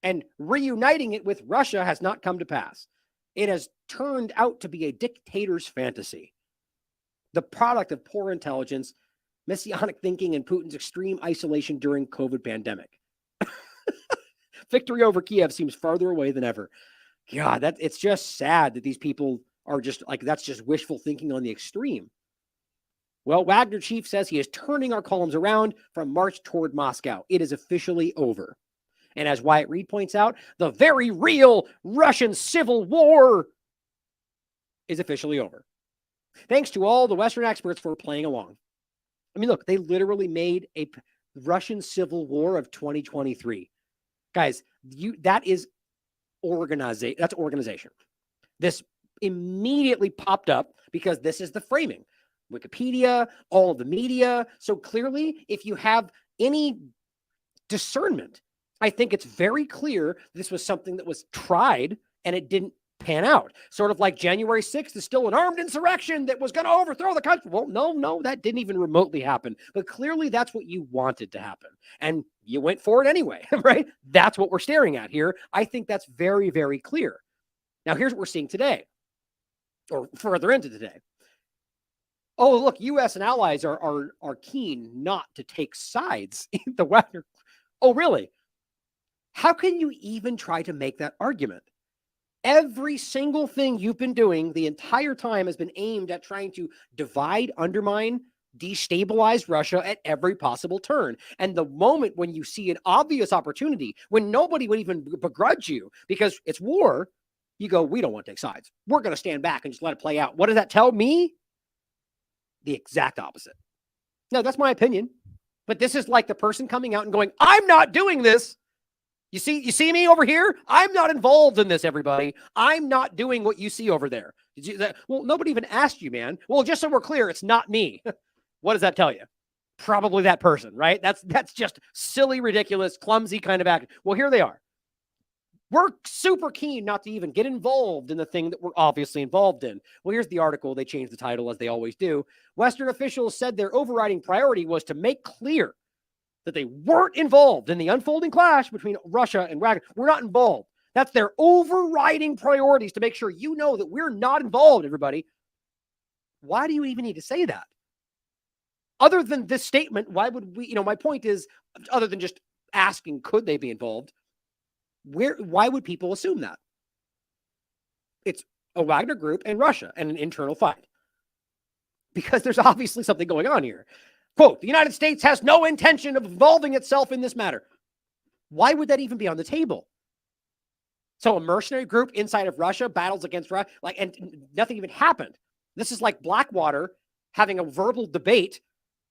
and reuniting it with Russia has not come to pass. It has turned out to be a dictator's fantasy. The product of poor intelligence, messianic thinking, and Putin's extreme isolation during COVID pandemic. Victory over Kiev seems farther away than ever. God, it's just sad that these people are just like, that's just wishful thinking on the extreme. Well, Wagner chief says he is turning our columns around from March toward Moscow. It is officially over. And as Wyatt Reed points out, the very real Russian civil war is officially over. Thanks to all the Western experts for playing along. I mean, look, they literally made a Russian civil war of 2023. Guys, that is that's organization. This immediately popped up because this is the framing. Wikipedia, all of the media. So clearly, if you have any discernment, I think it's very clear this was something that was tried and it didn't pan out. Sort of like January 6th is still an armed insurrection that was going to overthrow the country. Well, no, that didn't even remotely happen. But clearly that's what you wanted to happen. And you went for it anyway, right? That's what we're staring at here. I think that's very, very clear. Now, here's what we're seeing today, or further into today. Oh, look, U.S. and allies are keen not to take sides in the Wagner. Oh, really? How can you even try to make that argument? Every single thing you've been doing the entire time has been aimed at trying to divide, undermine, destabilize Russia at every possible turn. And the moment when you see an obvious opportunity, when nobody would even begrudge you because it's war, you go, we don't want to take sides. We're going to stand back and just let it play out. What does that tell me? The exact opposite. No, that's my opinion. But this is like the person coming out and going, I'm not doing this. You see me over here? I'm not involved in this, everybody. I'm not doing what you see over there. Well, nobody even asked you, man. Well, just so we're clear, it's not me. What does that tell you? Probably that person, right? That's just silly, ridiculous, clumsy kind of act. Well, here they are. We're super keen not to even get involved in the thing that we're obviously involved in. Well, here's the article. They changed the title as they always do. Western officials said their overriding priority was to make clear that they weren't involved in the unfolding clash between Russia and Wagner. We're not involved. That's their overriding priorities, to make sure you know that we're not involved, everybody. Why do you even need to say that? Other than this statement, why would we, my point is, other than just asking, could they be involved? Why would people assume that? It's a Wagner group and Russia and an internal fight. Because there's obviously something going on here. Quote, the United States has no intention of involving itself in this matter. Why would that even be on the table? So a mercenary group inside of Russia battles against Russia, and nothing even happened. This is like Blackwater having a verbal debate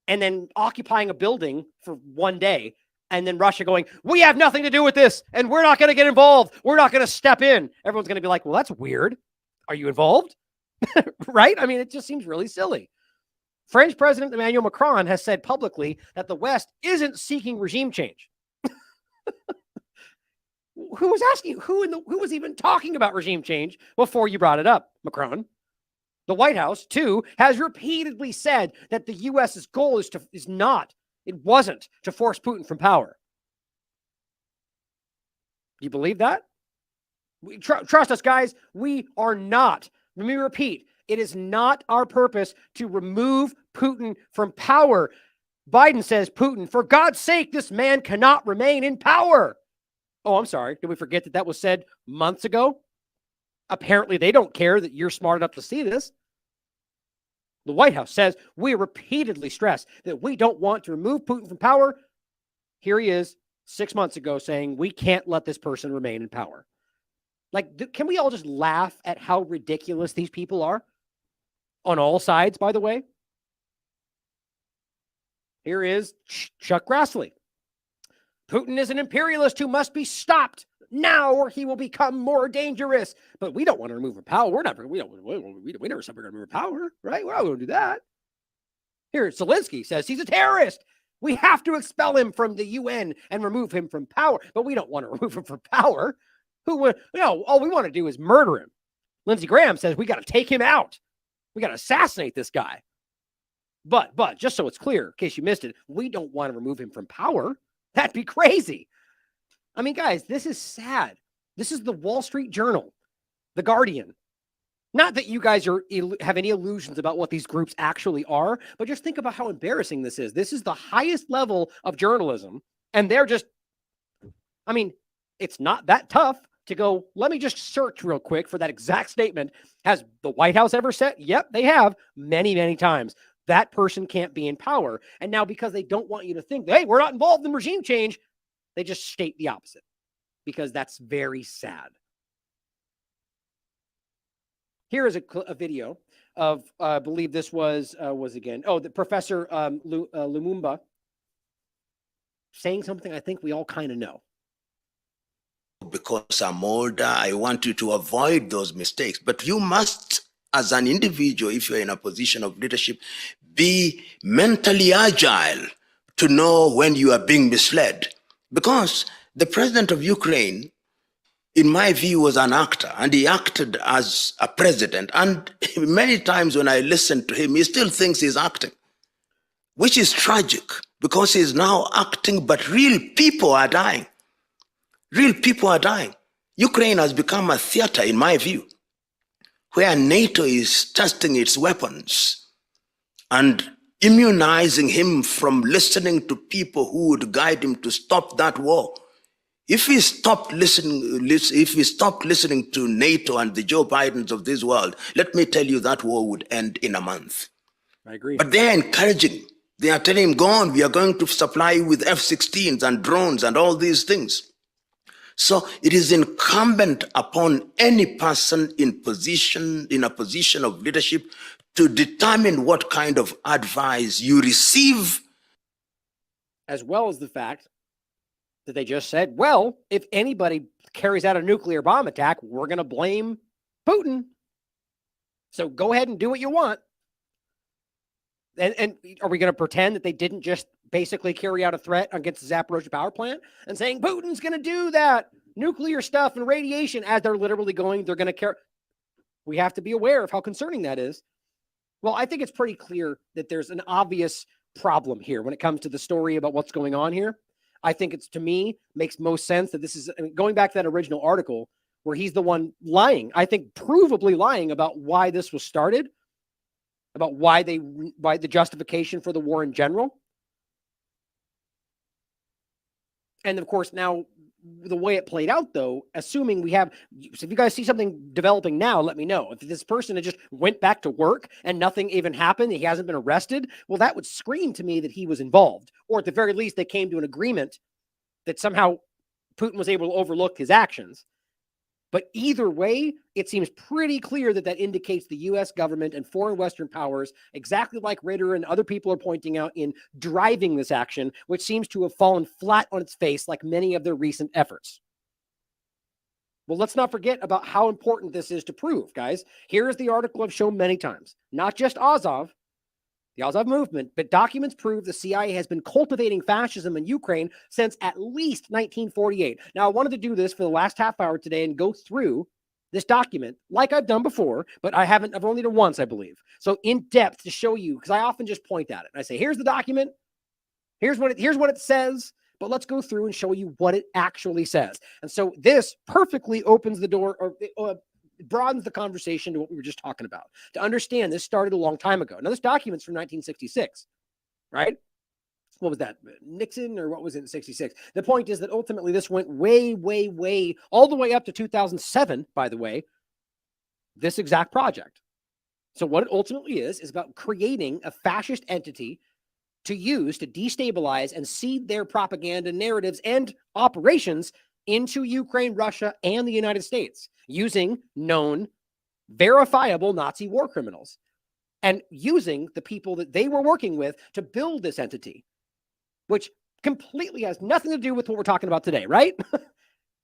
and then occupying a building for one day. And then Russia going, we have nothing to do with this, and we're not going to get involved. We're not going to step in. Everyone's going to be like, well, that's weird. Are you involved? Right? I mean, it just seems really silly. French President Emmanuel Macron has said publicly that the West isn't seeking regime change. Who was asking? Who was even talking about regime change before you brought it up, Macron? The White House, too, has repeatedly said that the U.S.'s goal wasn't to force Putin from power. Do you believe that? Trust us, guys. We are not. Let me repeat. It is not our purpose to remove Putin from power. Biden says, Putin, for God's sake, this man cannot remain in power. Oh, I'm sorry. Did we forget that was said months ago? Apparently, they don't care that you're smart enough to see this. The White House says, we repeatedly stress that we don't want to remove Putin from power. Here he is 6 months ago saying we can't let this person remain in power. Can we all just laugh at how ridiculous these people are? On all sides, by the way. Here is Chuck Grassley. Putin is an imperialist who must be stopped now or he will become more dangerous. But we don't want to remove her power. We never said we're going to remove her power, right? We're not going to do that. Here, Zelensky says he's a terrorist. We have to expel him from the UN and remove him from power. But we don't want to remove him from power. All we want to do is murder him. Lindsey Graham says we got to take him out. We got to assassinate this guy. But just so it's clear, in case you missed it, we don't want to remove him from power. That'd be crazy. I mean, guys, this is sad. This is the Wall Street Journal, The Guardian. Not that you guys have any illusions about what these groups actually are, but just think about how embarrassing this is. This is the highest level of journalism, and they're just, it's not that tough to go, let me just search real quick for that exact statement. Has the White House ever said? Yep, they have many, many times. That person can't be in power. And now because they don't want you to think, hey, we're not involved in regime change, they just state the opposite, because that's very sad. Here is a video of, I believe this was again, the Professor Lumumba saying something I think we all kind of know. Because I'm older, I want you to avoid those mistakes. But you must, as an individual, if you're in a position of leadership, be mentally agile to know when you are being misled. Because the president of Ukraine, in my view, was an actor, and he acted as a president. And many times when I listen to him, he still thinks he's acting, which is tragic, because he's now acting, but real people are dying. Real people are dying. Ukraine has become a theater, in my view, where NATO is testing its weapons and immunizing him from listening to people who would guide him to stop that war. If we stopped listening to NATO and the Joe Bidens of this world, let me tell you, that war would end in a month. I agree. But they're encouraging. They are telling him, go on, we are going to supply you with F-16s and drones and all these things. So it is incumbent upon any person in a position of leadership to determine what kind of advice you receive. As well as the fact that they just said, well, if anybody carries out a nuclear bomb attack, we're going to blame Putin. So go ahead and do what you want. And are we going to pretend that they didn't just basically carry out a threat against the Zaporozhye power plant and saying Putin's going to do that nuclear stuff and radiation, as they're literally going, they're going to care? We have to be aware of how concerning that is. Well, I think it's pretty clear that there's an obvious problem here when it comes to the story about what's going on here. I think it's, to me, makes most sense that this is, I mean, going back to that original article where he's the one lying, I think provably lying about why this was started, about why the justification for the war in general. And of course, now the way it played out, though, assuming we have, so if you guys see something developing now, let me know. If this person had just went back to work and nothing even happened, he hasn't been arrested, well, that would scream to me that he was involved. Or at the very least, they came to an agreement that somehow Putin was able to overlook his actions. But either way, it seems pretty clear that that indicates the U.S. government and foreign Western powers, exactly like Ritter and other people are pointing out, in driving this action, which seems to have fallen flat on its face like many of their recent efforts. Well, let's not forget about how important this is to prove, guys. Here is the article I've shown many times. Not just Azov, the Azov movement, but documents prove the CIA has been cultivating fascism in Ukraine since at least 1948. Now, I wanted to do this for the last half hour today and go through this document like I've done before, but I've only done once, I believe. So in depth to show you, because I often just point at it. I say, here's the document. Here's what it says, but let's go through and show you what it actually says. And so this perfectly opens the door, or broadens the conversation to what we were just talking about. To understand, this started a long time ago. Now, this document's from 1966, right? What was that? Nixon, or what was it in 66? The point is that ultimately this went way, way, way, all the way up to 2007, by the way, this exact project. So what it ultimately is about creating a fascist entity to use to destabilize and seed their propaganda narratives and operations into Ukraine, Russia, and the United States, using known, verifiable Nazi war criminals, and using the people that they were working with to build this entity, which completely has nothing to do with what we're talking about today, right?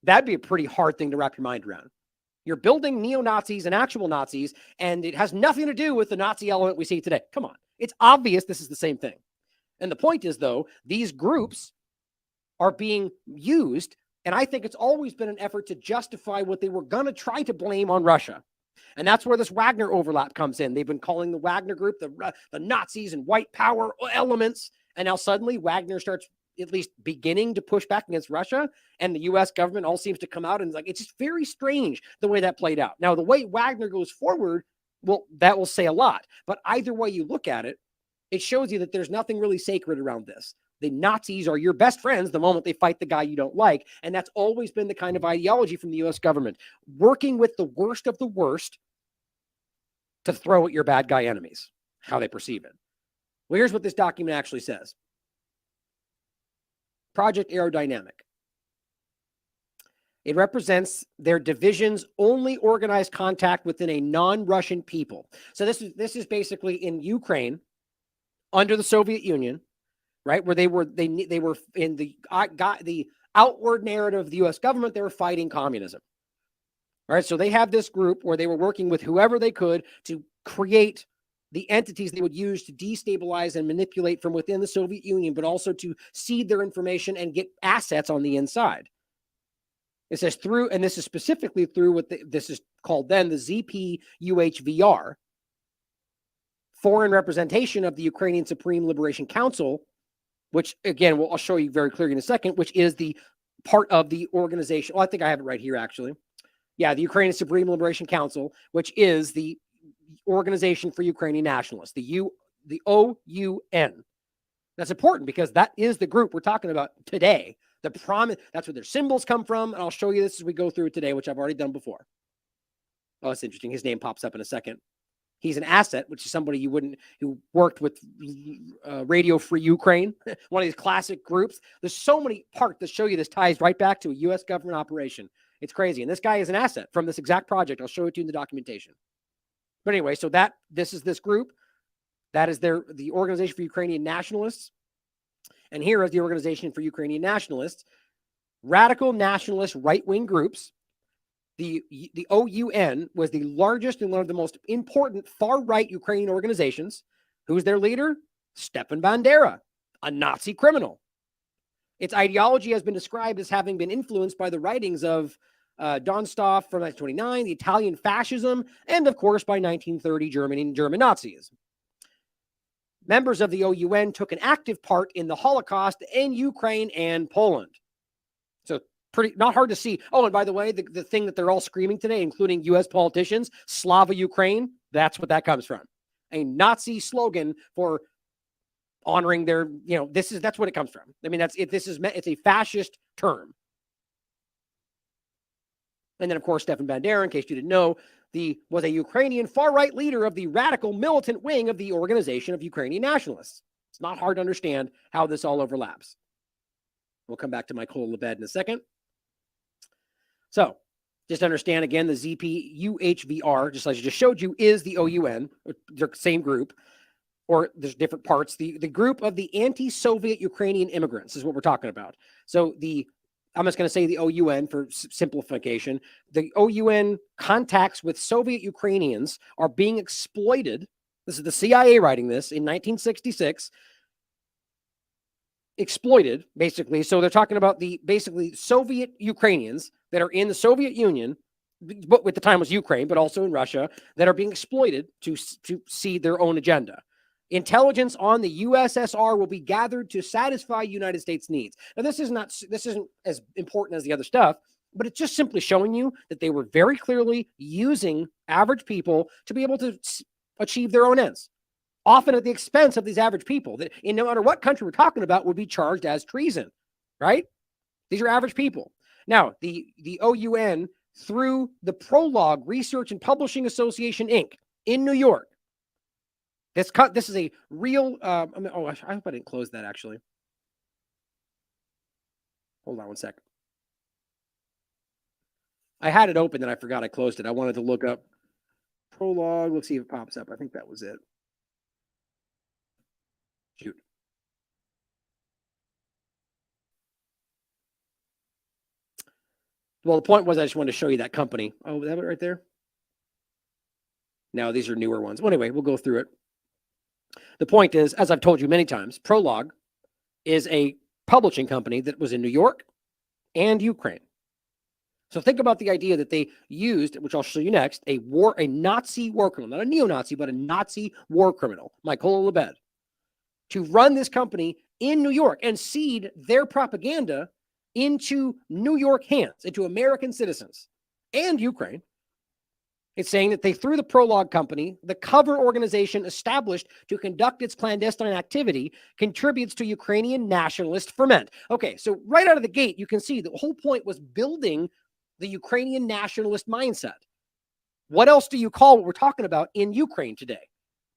That'd be a pretty hard thing to wrap your mind around. You're building neo-Nazis and actual Nazis, and it has nothing to do with the Nazi element we see today. Come on. It's obvious this is the same thing. And the point is, though, these groups are being used, and I think it's always been an effort to justify what they were going to try to blame on Russia. And that's where this Wagner overlap comes in. They've been calling the Wagner group the Nazis and white power elements. And now suddenly Wagner starts at least beginning to push back against Russia. And the U.S. government all seems to come out and it's just very strange the way that played out. Now, the way Wagner goes forward, well, that will say a lot. But either way you look at it, it shows you that there's nothing really sacred around this. The Nazis are your best friends the moment they fight the guy you don't like. And that's always been the kind of ideology from the U.S. government, working with the worst of the worst to throw at your bad guy enemies, how they perceive it. Well, here's what this document actually says. Project Aerodynamic. It represents their division's only organized contact within a non-Russian people. So this is basically in Ukraine under the Soviet Union, right? Where they were in the outward narrative of the US government, they were fighting communism. All right, so they have this group where they were working with whoever they could to create the entities they would use to destabilize and manipulate from within the Soviet Union, but also to seed their information and get assets on the inside. It says through, and this is specifically through what this is called then the ZPUHVR, foreign representation of the Ukrainian Supreme Liberation Council, which again, I'll show you very clearly in a second, which is the part of the organization. Well, I think I have it right here, actually. Yeah, the Ukrainian Supreme Liberation Council, which is the Organization for Ukrainian Nationalists, the OUN. That's important because that is the group we're talking about today. That's where their symbols come from. And I'll show you this as we go through it today, which I've already done before. Oh, that's interesting. His name pops up in a second. He's an asset, which is somebody who worked with Radio Free Ukraine, one of these classic groups. There's so many parts that show you this ties right back to a U.S. government operation. It's crazy. And this guy is an asset from this exact project. I'll show it to you in the documentation. But anyway, so this is this group. That is the Organization for Ukrainian Nationalists. And here is the Organization for Ukrainian Nationalists, radical nationalist right-wing groups. The OUN was the largest and one of the most important far-right Ukrainian organizations. Who's their leader? Stepan Bandera, a Nazi criminal. Its ideology has been described as having been influenced by the writings of Don Stoff from 1929, the Italian fascism, and of course by 1930 Germany and German Nazism. Members of the OUN took an active part in the Holocaust in Ukraine and Poland. So pretty not hard to see. Oh, and by the way, the thing that they're all screaming today, including U.S. politicians, Slava Ukraine, that's what that comes from. A Nazi slogan for honoring their, that's what it comes from. I mean, it's a fascist term. And then, of course, Stepan Bandera, in case you didn't know, was a Ukrainian far-right leader of the radical militant wing of the Organization of Ukrainian Nationalists. It's not hard to understand how this all overlaps. We'll come back to Michael Lebed in a second. So, just understand again, the ZPUHVR, just as I just showed you, is the OUN, they're the same group, or there's different parts. The group of the anti-Soviet Ukrainian immigrants is what we're talking about. So I'm just going to say the OUN for simplification. The OUN contacts with Soviet Ukrainians are being exploited. This is the CIA writing this in 1966. Exploited, basically. So they're talking about the basically Soviet Ukrainians that are in the Soviet Union, but at the time was Ukraine, but also in Russia, that are being exploited to see their own agenda. Intelligence on the USSR will be gathered to satisfy United States needs. Now, this isn't as important as the other stuff, but it's just simply showing you that they were very clearly using average people to be able to achieve their own ends, often at the expense of these average people that, in no matter what country we're talking about, would be charged as treason, right? These are average people. Now, the OUN, through the Prologue Research and Publishing Association, Inc. in New York, this is a real, I hope I didn't close that, actually. Hold on one sec. I had it open and I forgot I closed it. I wanted to look up Prologue. Let's see if it pops up. I think that was it. Shoot. Well, the point was I just wanted to show you that company. Oh, that right there? No, these are newer ones. Well, anyway, we'll go through it. The point is, as I've told you many times, Prologue is a publishing company that was in New York and Ukraine. So think about the idea that they used, which I'll show you next, a Nazi war criminal, not a neo-Nazi, but a Nazi war criminal, Michael Lebed, to run this company in New York and seed their propaganda into New York hands, into American citizens and Ukraine. It's saying that they, through the Prologue company, the cover organization established to conduct its clandestine activity, contributes to Ukrainian nationalist ferment. Okay, so right out of the gate, you can see the whole point was building the Ukrainian nationalist mindset. What else do you call what we're talking about in Ukraine today?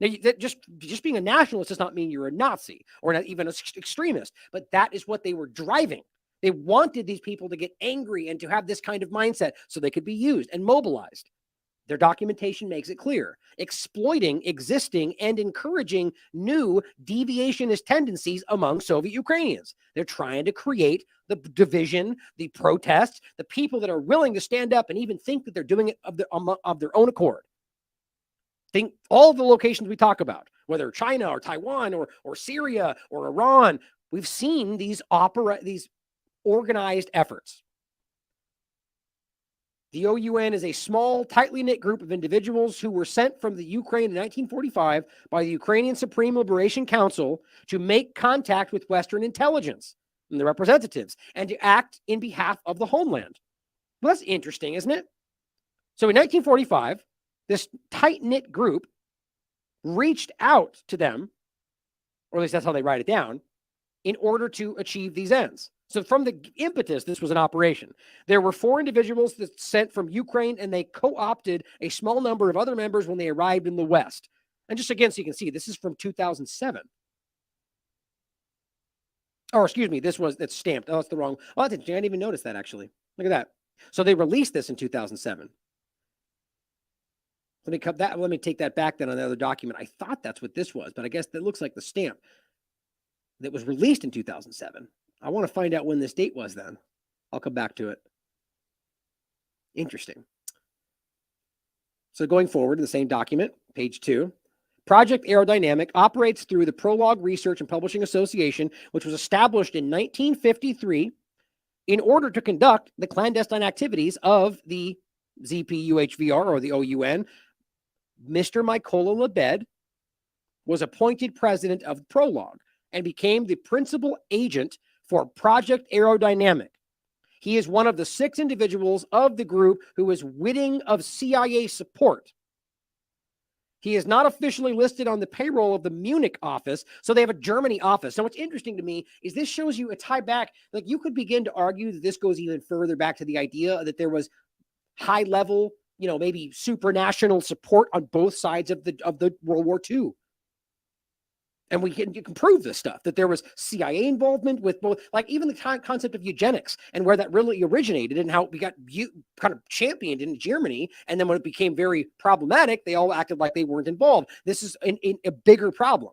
Now, just being a nationalist does not mean you're a Nazi or not even an extremist, but that is what they were driving. They wanted these people to get angry and to have this kind of mindset so they could be used and mobilized. Their documentation makes it clear, exploiting existing and encouraging new deviationist tendencies among Soviet Ukrainians. They're trying to create the division, the protests, the people that are willing to stand up and even think that they're doing it of their own accord. Think all the locations we talk about, whether China or Taiwan or Syria or Iran, we've seen these organized efforts. The OUN is a small, tightly knit group of individuals who were sent from the Ukraine in 1945 by the Ukrainian Supreme Liberation Council to make contact with Western intelligence and the representatives and to act in behalf of the homeland. Well, that's interesting, isn't it? So in 1945, this tight-knit group reached out to them, or at least that's how they write it down, in order to achieve these ends. So from the impetus, this was an operation. There were 4 individuals that sent from Ukraine, and they co-opted a small number of other members when they arrived in the West. And just again, so you can see, this is from 2007. Or excuse me, that's stamped. Oh, that's the wrong. Oh, I didn't even notice that, actually. Look at that. So they released this in 2007. Let me take that back then on the other document. I thought that's what this was, but I guess that looks like the stamp that was released in 2007. I want to find out when this date was then. I'll come back to it. Interesting. So going forward to the same document, page 2, Project Aerodynamic operates through the Prologue Research and Publishing Association, which was established in 1953 in order to conduct the clandestine activities of the ZPUHVR or the OUN. Mr. Mykola Lebed was appointed president of Prologue and became the principal agent for Project Aerodynamic. He is one of the 6 individuals of the group who is witting of CIA support. He is not officially listed on the payroll of the Munich office, so they have a Germany office. So what's interesting to me is this shows you a tie back. Like, you could begin to argue that this goes even further back to the idea that there was high level, maybe supranational support on both sides of the World War II. And you can prove this stuff, that there was CIA involvement with both, like even the concept of eugenics and where that really originated and how we got kind of championed in Germany. And then when it became very problematic, they all acted like they weren't involved. This is a bigger problem.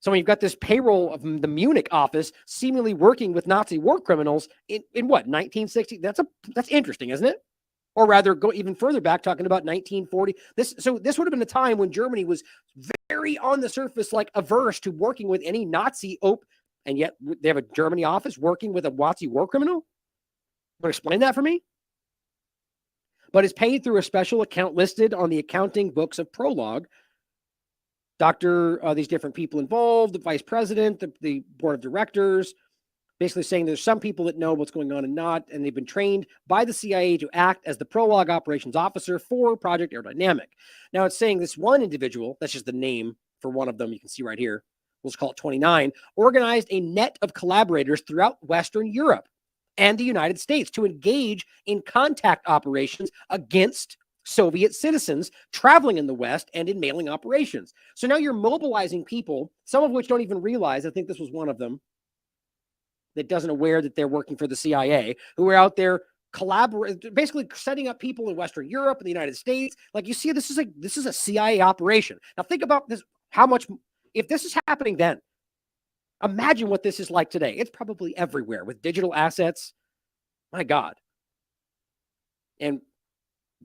So when you've got this payroll of the Munich office seemingly working with Nazi war criminals in what, 1960? That's interesting, isn't it? Or rather, go even further back, talking about 1940. This would have been a time when Germany was very on the surface, like averse to working with any Nazi and yet they have a Germany office working with a Nazi war criminal. Want to explain that for me? But is paid through a special account listed on the accounting books of Prologue. These different people involved, the vice president, the board of directors, basically saying there's some people that know what's going on and not, and they've been trained by the CIA to act as the Prologue operations officer for Project Aerodynamic. Now it's saying this one individual, that's just the name for one of them, you can see right here, let's call it 29, organized a net of collaborators throughout Western Europe and the United States to engage in contact operations against Soviet citizens traveling in the West and in mailing operations. So now you're mobilizing people, some of which don't even realize, I think this was one of them, that doesn't aware that they're working for the CIA, who are out there basically setting up people in Western Europe and the United States. Like, you see, this is a CIA operation. Now think about this, if this is happening then, imagine what this is like today. It's probably everywhere with digital assets. My God. And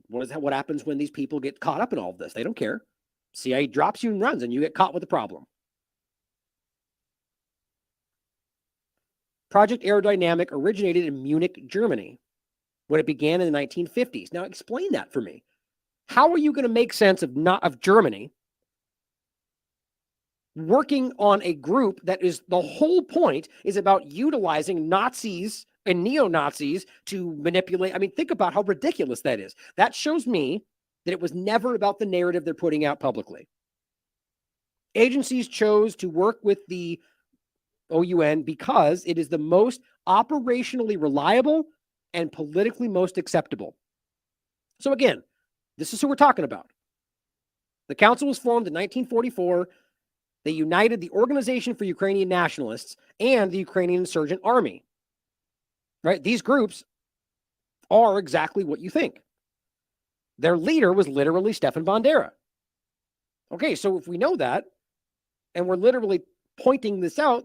what happens when these people get caught up in all of this? They don't care. CIA drops you and runs, and you get caught with the problem. Project Aerodynamic originated in Munich, Germany, when it began in the 1950s. Now, explain that for me. How are you going to make sense of Germany working on a group that is, the whole point is about utilizing Nazis and neo-Nazis to manipulate? I mean, think about how ridiculous that is. That shows me that it was never about the narrative they're putting out publicly. Agencies chose to work with the OUN because it is the most operationally reliable and politically most acceptable. So again, this is who we're talking about. The council was formed in 1944. They united the Organization for Ukrainian Nationalists and the Ukrainian Insurgent Army. Right? These groups are exactly what you think. Their leader was literally Stefan Bandera. Okay, so if we know that, and we're literally pointing this out,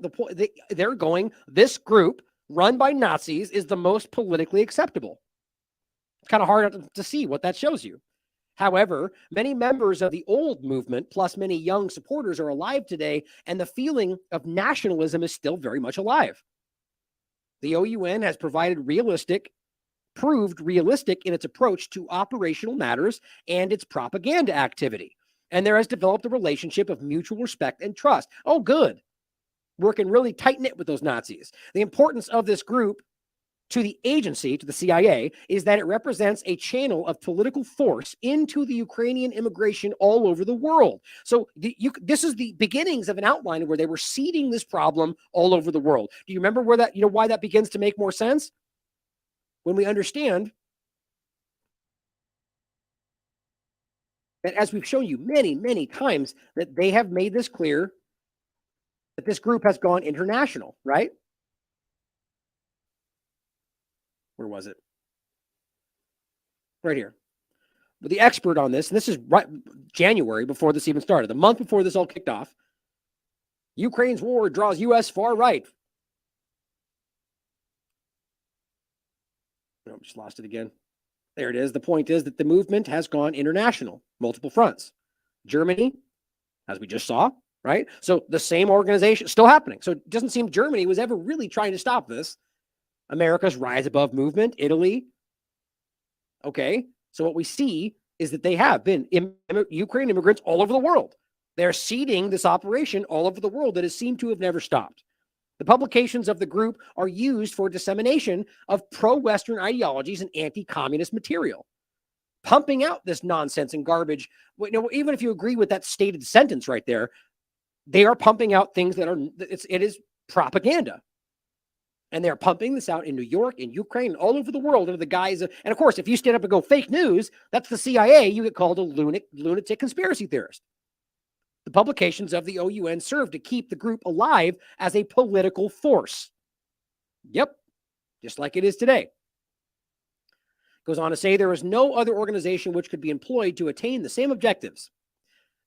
they're going, this group run by Nazis is the most politically acceptable. It's kind of hard to see what that shows you. However, many members of the old movement, plus many young supporters, are alive today, and the feeling of nationalism is still very much alive. The OUN has proved realistic in its approach to operational matters and its propaganda activity. And there has developed a relationship of mutual respect and trust. Oh, good. Working really tight-knit with those Nazis. The importance of this group to the agency, to the CIA, is that it represents a channel of political force into the Ukrainian immigration all over the world. So this is the beginnings of an outline where they were seeding this problem all over the world. Do you remember where that, why that begins to make more sense? When we understand that, as we've shown you many, many times, that they have made this clear that this group has gone international, right? Where was it? Right here. But the expert on this, and this is right January before this even started, the month before this all kicked off, Ukraine's war draws U.S. far right. No, just lost it again. There it is. The point is that the movement has gone international, multiple fronts. Germany, as we just saw, right? So the same organization, still happening. So it doesn't seem Germany was ever really trying to stop this. America's Rise Above movement, Italy. Okay, so what we see is that they have been Ukrainian immigrants all over the world. They're seeding this operation all over the world that has seemed to have never stopped. The publications of the group are used for dissemination of pro-Western ideologies and anti-communist material, pumping out this nonsense and garbage. Even if you agree with that stated sentence right there, they are pumping out things that it is propaganda. And they're pumping this out in New York, in Ukraine, and all over the world under the guise of, and of course, if you stand up and go fake news, that's the CIA, you get called a lunatic conspiracy theorist. The publications of the OUN serve to keep the group alive as a political force. Yep, just like it is today. Goes on to say there is no other organization which could be employed to attain the same objectives.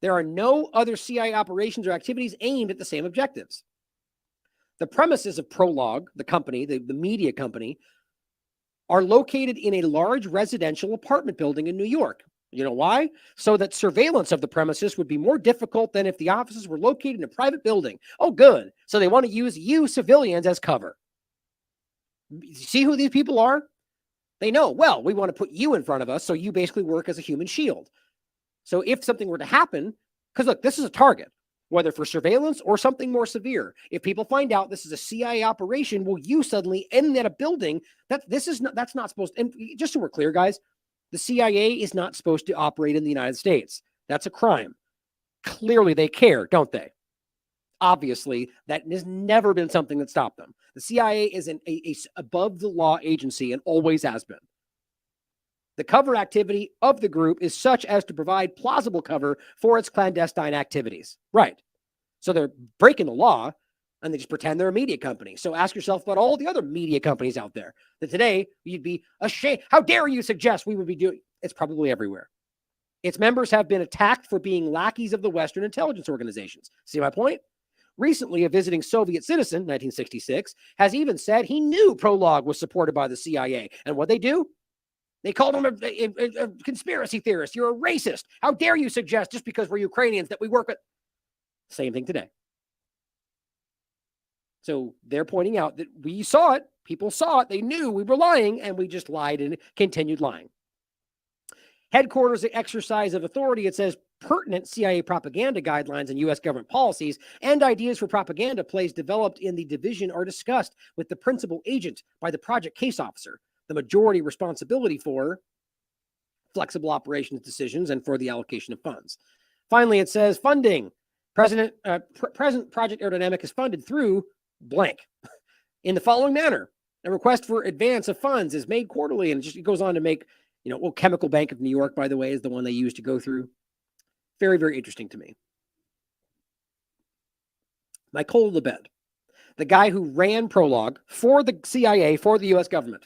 There are no other CIA operations or activities aimed at the same objectives. The premises of Prologue, the company, the media company, are located in a large residential apartment building in New York. You know why? So that surveillance of the premises would be more difficult than if the offices were located in a private building. Oh, good. So they want to use you civilians as cover. See who these people are? They know, well, we want to put you in front of us so you basically work as a human shield. So if something were to happen, because look, this is a target, whether for surveillance or something more severe. If people find out this is a CIA operation, will you suddenly end at a building? That's not supposed to, and just so we're clear, guys, the CIA is not supposed to operate in the United States. That's a crime. Clearly they care, don't they? Obviously, that has never been something that stopped them. The CIA is a above the law agency and always has been. The cover activity of the group is such as to provide plausible cover for its clandestine activities. Right. So they're breaking the law and they just pretend they're a media company. So ask yourself about all the other media companies out there that today you'd be ashamed. How dare you suggest we would be doing? It's probably everywhere. Its members have been attacked for being lackeys of the Western intelligence organizations. See my point? Recently, a visiting Soviet citizen, 1966, has even said he knew Prologue was supported by the CIA. And what they do? They called him a conspiracy theorist. You're a racist. How dare you suggest just because we're Ukrainians that we work with? Same thing today. So they're pointing out that we saw it. People saw it. They knew we were lying, and we just lied and continued lying. Headquarters exercise of authority, it says pertinent CIA propaganda guidelines and U.S. government policies and ideas for propaganda plays developed in the division are discussed with the principal agent by the project case officer, the majority responsibility for flexible operations decisions and for the allocation of funds. Finally, it says funding. Present Project Aerodynamic is funded through blank in the following manner. A request for advance of funds is made quarterly, and it goes on to make, Chemical Bank of New York, by the way, is the one they use to go through. Very, very interesting to me. Michael Lebed, the guy who ran Prologue for the CIA, for the U.S. government,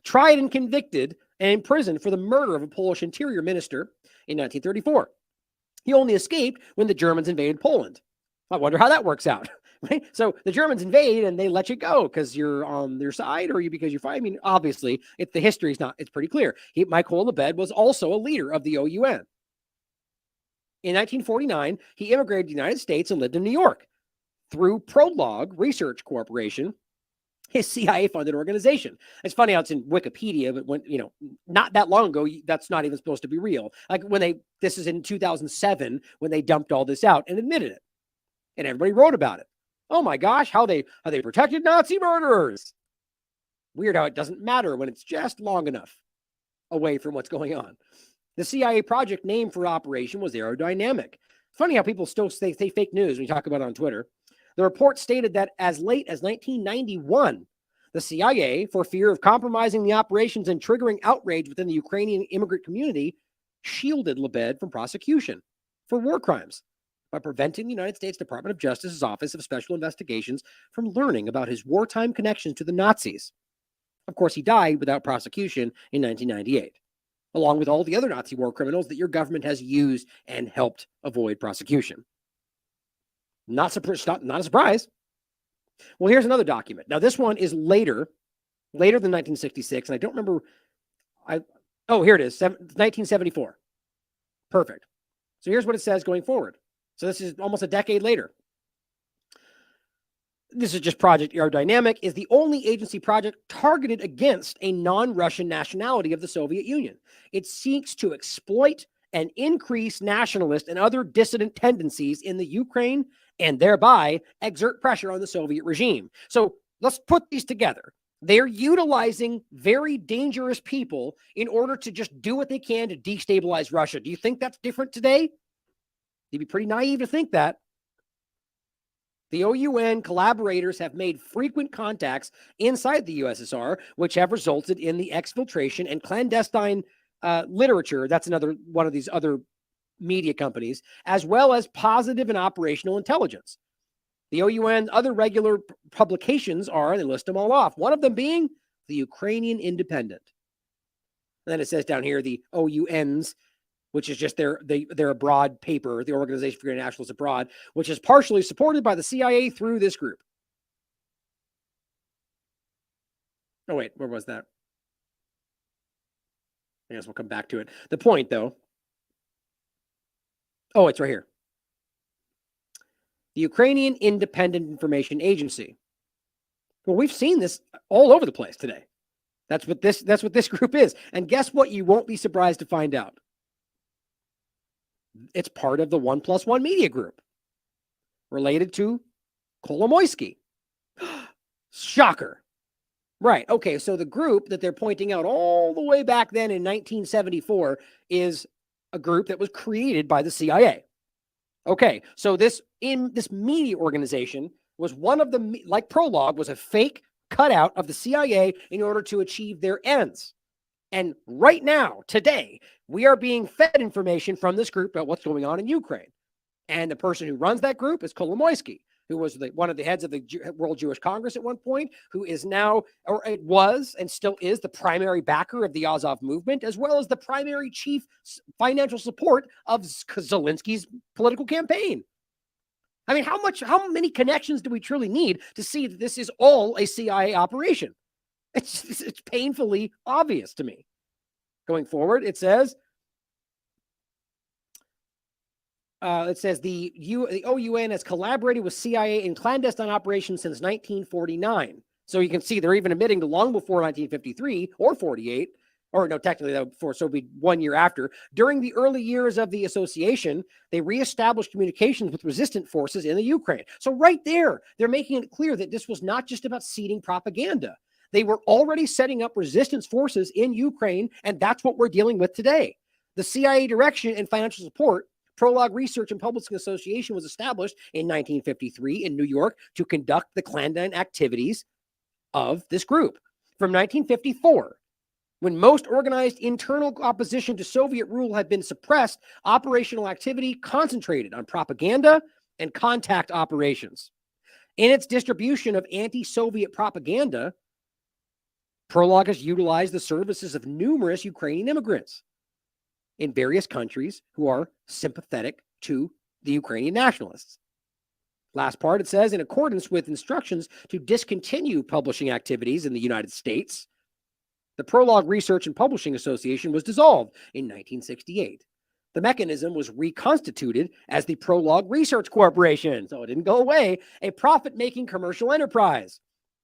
tried and convicted and imprisoned for the murder of a Polish interior minister in 1934. He only escaped when the Germans invaded Poland. I wonder how that works out. Right? So the Germans invade and they let you go because you're on their side, or because you fight. I mean, obviously, the history is not. It's pretty clear. Michael Lebed was also a leader of the OUN. In 1949, he immigrated to the United States and lived in New York. Through Prologue Research Corporation, his CIA-funded organization. It's funny how it's in Wikipedia, but when, not that long ago, that's not even supposed to be real. Like this is in 2007, when they dumped all this out and admitted it. And everybody wrote about it. Oh my gosh, how they protected Nazi murderers. Weird how it doesn't matter when it's just long enough away from what's going on. The CIA project name for operation was Aerodynamic. Funny how people still say fake news when you talk about it on Twitter. The report stated that as late as 1991, the CIA, for fear of compromising the operations and triggering outrage within the Ukrainian immigrant community, shielded Lebed from prosecution for war crimes by preventing the United States Department of Justice's Office of Special Investigations from learning about his wartime connections to the Nazis. Of course, he died without prosecution in 1998. Along with all the other Nazi war criminals that your government has used and helped avoid prosecution. Not a surprise. Well, here's another document. Now, this one is later than 1966, and I don't remember. Here it is, 1974. Perfect. So here's what it says going forward. So this is almost a decade later. This is just Project Aerodynamic, is the only agency project targeted against a non-Russian nationality of the Soviet Union. It seeks to exploit and increase nationalist and other dissident tendencies in the Ukraine and thereby exert pressure on the Soviet regime. So let's put these together. They're utilizing very dangerous people in order to just do what they can to destabilize Russia. Do you think that's different today? You'd be pretty naive to think that. The OUN collaborators have made frequent contacts inside the USSR, which have resulted in the exfiltration and clandestine literature. That's another one of these other media companies, as well as positive and operational intelligence. The OUN's other regular publications are, they list them all off, one of them being the Ukrainian Independent. And then it says down here, the OUN's, which is just their abroad paper, the Organization for Internationalists Abroad, which is partially supported by the CIA through this group. Oh, wait, where was that? I guess we'll come back to it. The point, though. Oh, it's right here. The Ukrainian Independent Information Agency. Well, we've seen this all over the place today. That's what this group is. And guess what? You won't be surprised to find out. It's part of the 1+1 Media Group, related to Kolomoisky. Shocker. Right. Okay. So the group that they're pointing out all the way back then in 1974 is a group that was created by the CIA. Okay. So this media organization was one of the, like Prologue, was a fake cutout of the CIA in order to achieve their ends. And right now, today, we are being fed information from this group about what's going on in Ukraine. And the person who runs that group is Kolomoisky, who was one of the heads of the World Jewish Congress at one point, who is now, or it was and still is, the primary backer of the Azov movement, as well as the primary chief financial support of Zelensky's political campaign. I mean, how many connections do we truly need to see that this is all a CIA operation? It's painfully obvious to me. Going forward, it says the OUN has collaborated with CIA in clandestine operations since 1949. So you can see they're even admitting to long before 1953 or 48, or no, technically that before, so it'd be 1 year after. During the early years of the association, they reestablished communications with resistant forces in the Ukraine. So right there, they're making it clear that this was not just about seeding propaganda. They were already setting up resistance forces in Ukraine, and that's what we're dealing with today. The CIA direction and financial support, Prologue Research and Publishing Association, was established in 1953 in New York to conduct the clandestine activities of this group. From 1954, When most organized internal opposition to Soviet rule had been suppressed, operational activity concentrated on propaganda and contact operations. In its distribution of anti-Soviet propaganda, Prolog has utilized the services of numerous Ukrainian immigrants in various countries who are sympathetic to the Ukrainian nationalists. Last part, it says, in accordance with instructions to discontinue publishing activities in the United States, the Prolog Research and Publishing Association was dissolved in 1968. The mechanism was reconstituted as the Prolog Research Corporation, so it didn't go away, a profit-making commercial enterprise,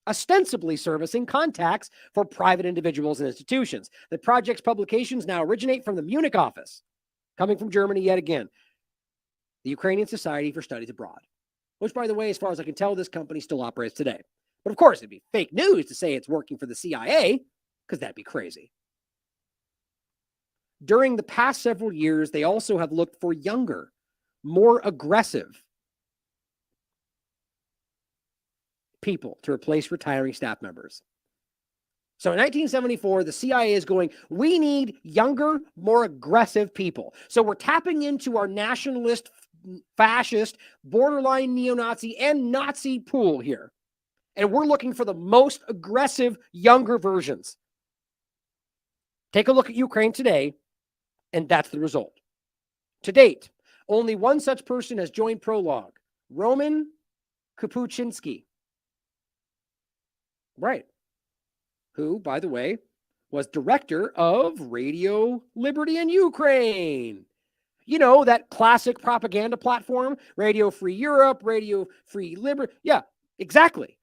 ostensibly servicing contacts for private individuals and institutions. The project's publications now originate from the Munich office, coming from Germany yet again, the Ukrainian Society for Studies Abroad, which, by the way, as far as I can tell, this company still operates today. But of course, it'd be fake news to say it's working for the CIA, because that'd be crazy. During the past several years, they also have looked for younger, more aggressive people to replace retiring staff members. So in 1974, the CIA is going, we need younger, more aggressive people. So we're tapping into our nationalist, fascist, borderline neo-Nazi, and Nazi pool here. And we're looking for the most aggressive, younger versions. Take a look at Ukraine today, and that's the result. To date, only one such person has joined Prolog, Roman Kapuczynski. Right. Who, by the way, was director of Radio Liberty in Ukraine. You know, that classic propaganda platform, Radio Free Europe, Radio Free Liberty. Yeah, exactly.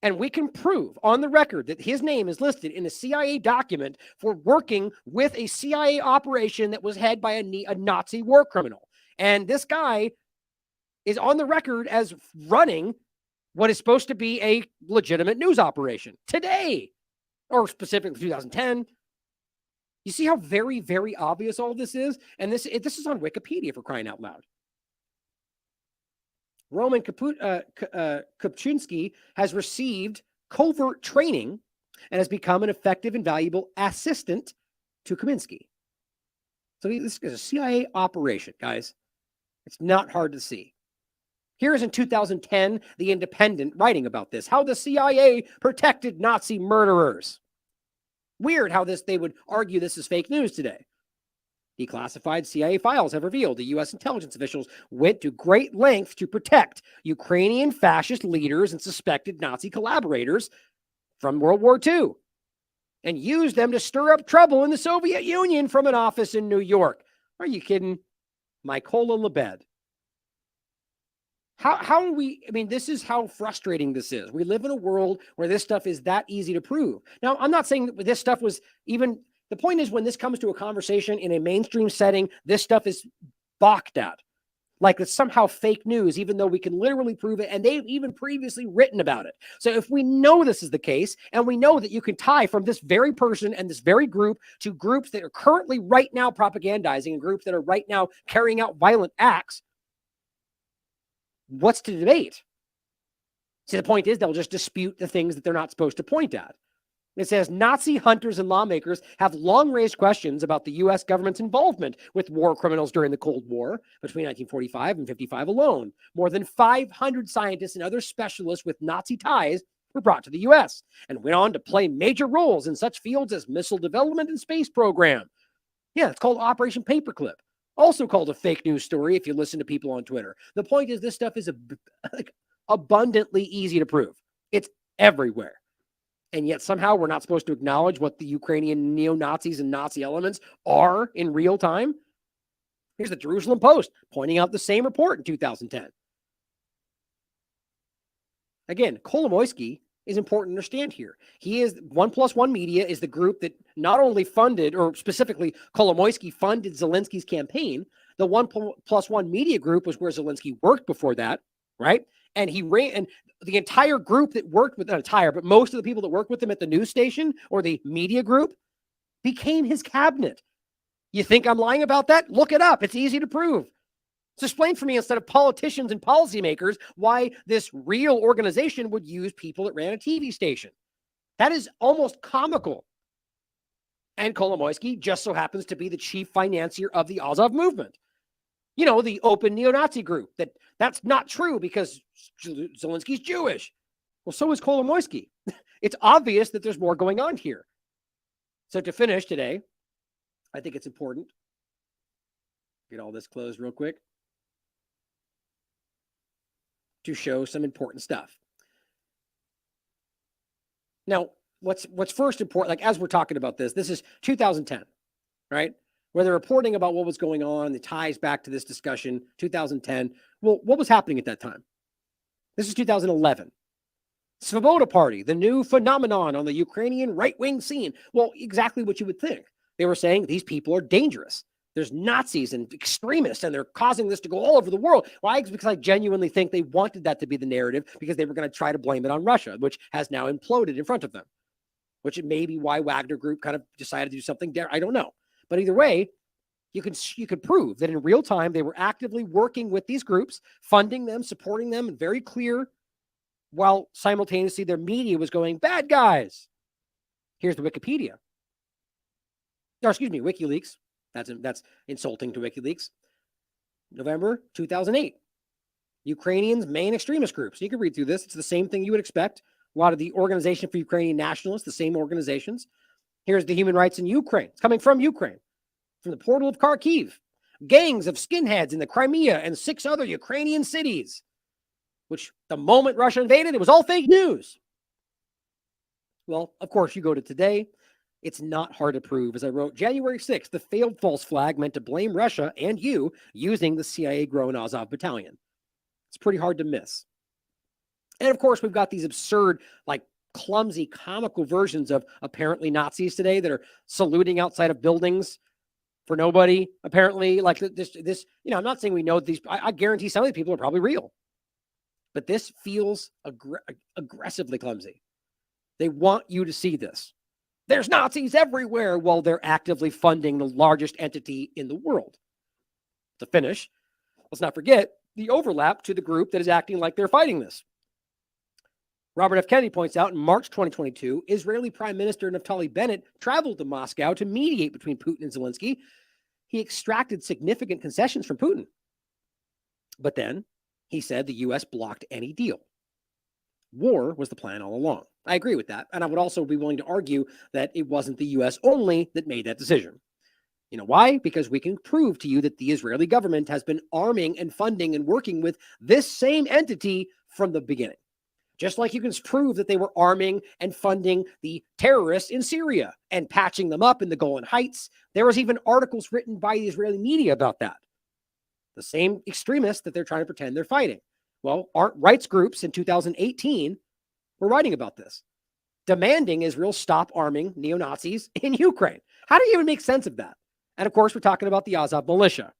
And we can prove on the record that his name is listed in a CIA document for working with a CIA operation that was headed by a Nazi war criminal. And this guy is on the record as running what is supposed to be a legitimate news operation today, or specifically 2010. You see how very, very obvious all this is? And this is on Wikipedia, for crying out loud. Roman Kapuczynski has received covert training and has become an effective and valuable assistant to Kaminsky. So this is a CIA operation, guys. It's not hard to see. Here's in 2010, The Independent writing about this, how the CIA protected Nazi murderers. Weird how they would argue this is fake news today. Declassified CIA files have revealed the U.S. intelligence officials went to great lengths to protect Ukrainian fascist leaders and suspected Nazi collaborators from World War II and used them to stir up trouble in the Soviet Union from an office in New York. Are you kidding? Mykola Lebed. How are we, I mean, this is how frustrating this is. We live in a world where this stuff is that easy to prove. Now, I'm not saying that this stuff was even, the point is when this comes to a conversation in a mainstream setting, this stuff is balked at. Like it's somehow fake news, even though we can literally prove it. And they've even previously written about it. So if we know this is the case, and we know that you can tie from this very person and this very group to groups that are currently right now propagandizing and groups that are right now carrying out violent acts, what's to debate? See, the point is they'll just dispute the things that they're not supposed to point at. It says Nazi hunters and lawmakers have long raised questions about the U.S. government's involvement with war criminals during the Cold War between 1945 and 55 alone. More than 500 scientists and other specialists with Nazi ties were brought to the U.S. and went on to play major roles in such fields as missile development and space program. Yeah, it's called Operation Paperclip. Also called a fake news story if you listen to people on Twitter. The point is this stuff is abundantly easy to prove. It's everywhere. And yet somehow we're not supposed to acknowledge what the Ukrainian neo-Nazis and Nazi elements are in real time. Here's the Jerusalem Post pointing out the same report in 2010. Again, Kolomoisky is important to understand here. He is 1+1 Media is the group that not only funded, or specifically Kolomoisky funded Zelensky's campaign. The 1+1 Media group was where Zelensky worked before that, right? And he ran, and the entire group that worked with, not entire, but most of the people that worked with him at the news station or the media group became his cabinet. You think I'm lying about that? Look it up. It's easy to prove. So explain for me, instead of politicians and policymakers, why this real organization would use people that ran a TV station. That is almost comical. And Kolomoisky just so happens to be the chief financier of the Azov movement. You know, the open neo-Nazi group. That's not true because Zelensky's Jewish. Well, so is Kolomoisky. It's obvious that there's more going on here. So to finish today, I think it's important. Get all this closed real quick. To show some important stuff. Now, what's first important, like as we're talking about this is 2010, right? Where they're reporting about what was going on, the ties back to this discussion, 2010. Well, what was happening at that time? This is 2011. Svoboda Party, the new phenomenon on the Ukrainian right-wing scene. Well, exactly what you would think. They were saying these people are dangerous. There's Nazis and extremists, and they're causing this to go all over the world. Why? Because I genuinely think they wanted that to be the narrative because they were going to try to blame it on Russia, which has now imploded in front of them, which may be why Wagner Group kind of decided to do something there. I don't know. But either way, you could prove that in real time, they were actively working with these groups, funding them, supporting them, and very clear, while simultaneously their media was going, bad guys. Here's the Wikipedia. Or excuse me, WikiLeaks. That's insulting to WikiLeaks. November 2008. Ukrainians' main extremist groups. You can read through this. It's the same thing you would expect. A lot of the Organization for Ukrainian Nationalists, the same organizations. Here's the human rights in Ukraine. It's coming from Ukraine, from the portal of Kharkiv. Gangs of skinheads in the Crimea and 6 other Ukrainian cities, which the moment Russia invaded, it was all fake news. Well, of course, you go to today. It's not hard to prove. As I wrote, January 6th, the failed false flag meant to blame Russia and you using the CIA-grown Azov battalion. It's pretty hard to miss. And of course, we've got these absurd, like clumsy, comical versions of apparently Nazis today that are saluting outside of buildings for nobody. Apparently, like this, you know, I'm not saying we know these. I guarantee some of these people are probably real. But this feels aggressively clumsy. They want you to see this. There's Nazis everywhere while they're actively funding the largest entity in the world. To finish, let's not forget the overlap to the group that is acting like they're fighting this. Robert F. Kennedy points out in March 2022, Israeli Prime Minister Naftali Bennett traveled to Moscow to mediate between Putin and Zelensky. He extracted significant concessions from Putin. But then he said the U.S. blocked any deal. War was the plan all along. I agree with that. And I would also be willing to argue that it wasn't the U.S. only that made that decision. You know why? Because we can prove to you that the Israeli government has been arming and funding and working with this same entity from the beginning. Just like you can prove that they were arming and funding the terrorists in Syria and patching them up in the Golan Heights. There was even articles written by the Israeli media about that. The same extremists that they're trying to pretend they're fighting. Well, art rights groups in 2018 were writing about this, demanding Israel stop arming neo-Nazis in Ukraine. How do you even make sense of that? And of course, we're talking about the Azov militia.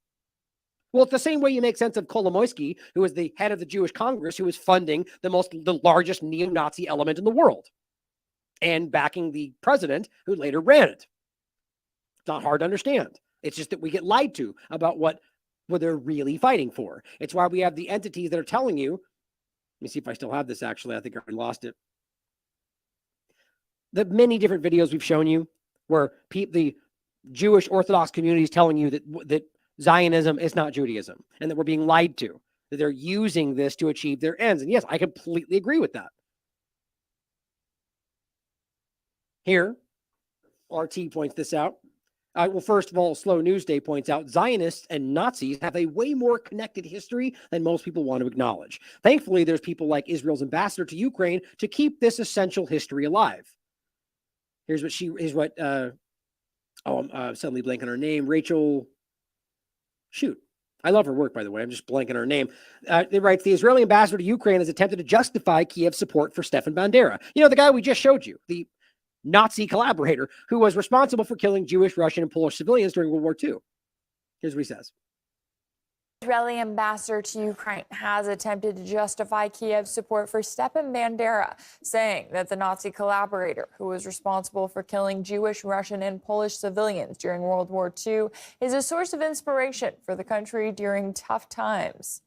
Well, it's the same way you make sense of Kolomoisky, who is the head of the Jewish Congress, who is funding the largest neo-Nazi element in the world and backing the president who later ran it. It's not hard to understand. It's just that we get lied to about what they're really fighting for. It's why we have the entities that are telling you. Let me see if I still have this, actually. I think I lost it. The many different videos we've shown you where the Jewish Orthodox community is telling you that Zionism is not Judaism and that we're being lied to, that they're using this to achieve their ends. And yes, I completely agree with that. Here, RT points this out. Well, first of all, Slow News Day points out Zionists and Nazis have a way more connected history than most people want to acknowledge. Thankfully, there's people like Israel's ambassador to Ukraine to keep this essential history alive. I'm suddenly blanking on her name. Rachel. Shoot. I love her work, by the way. I'm just blanking on her name. They write, the Israeli ambassador to Ukraine has attempted to justify Kiev's support for Stefan Bandera. You know, the guy we just showed you, the Nazi collaborator who was responsible for killing Jewish, Russian, and Polish civilians during World War II. Here's what he says. Israeli ambassador to Ukraine has attempted to justify Kiev's support for Stepan Bandera, saying that the Nazi collaborator who was responsible for killing Jewish, Russian, and Polish civilians during World War II is a source of inspiration for the country during tough times.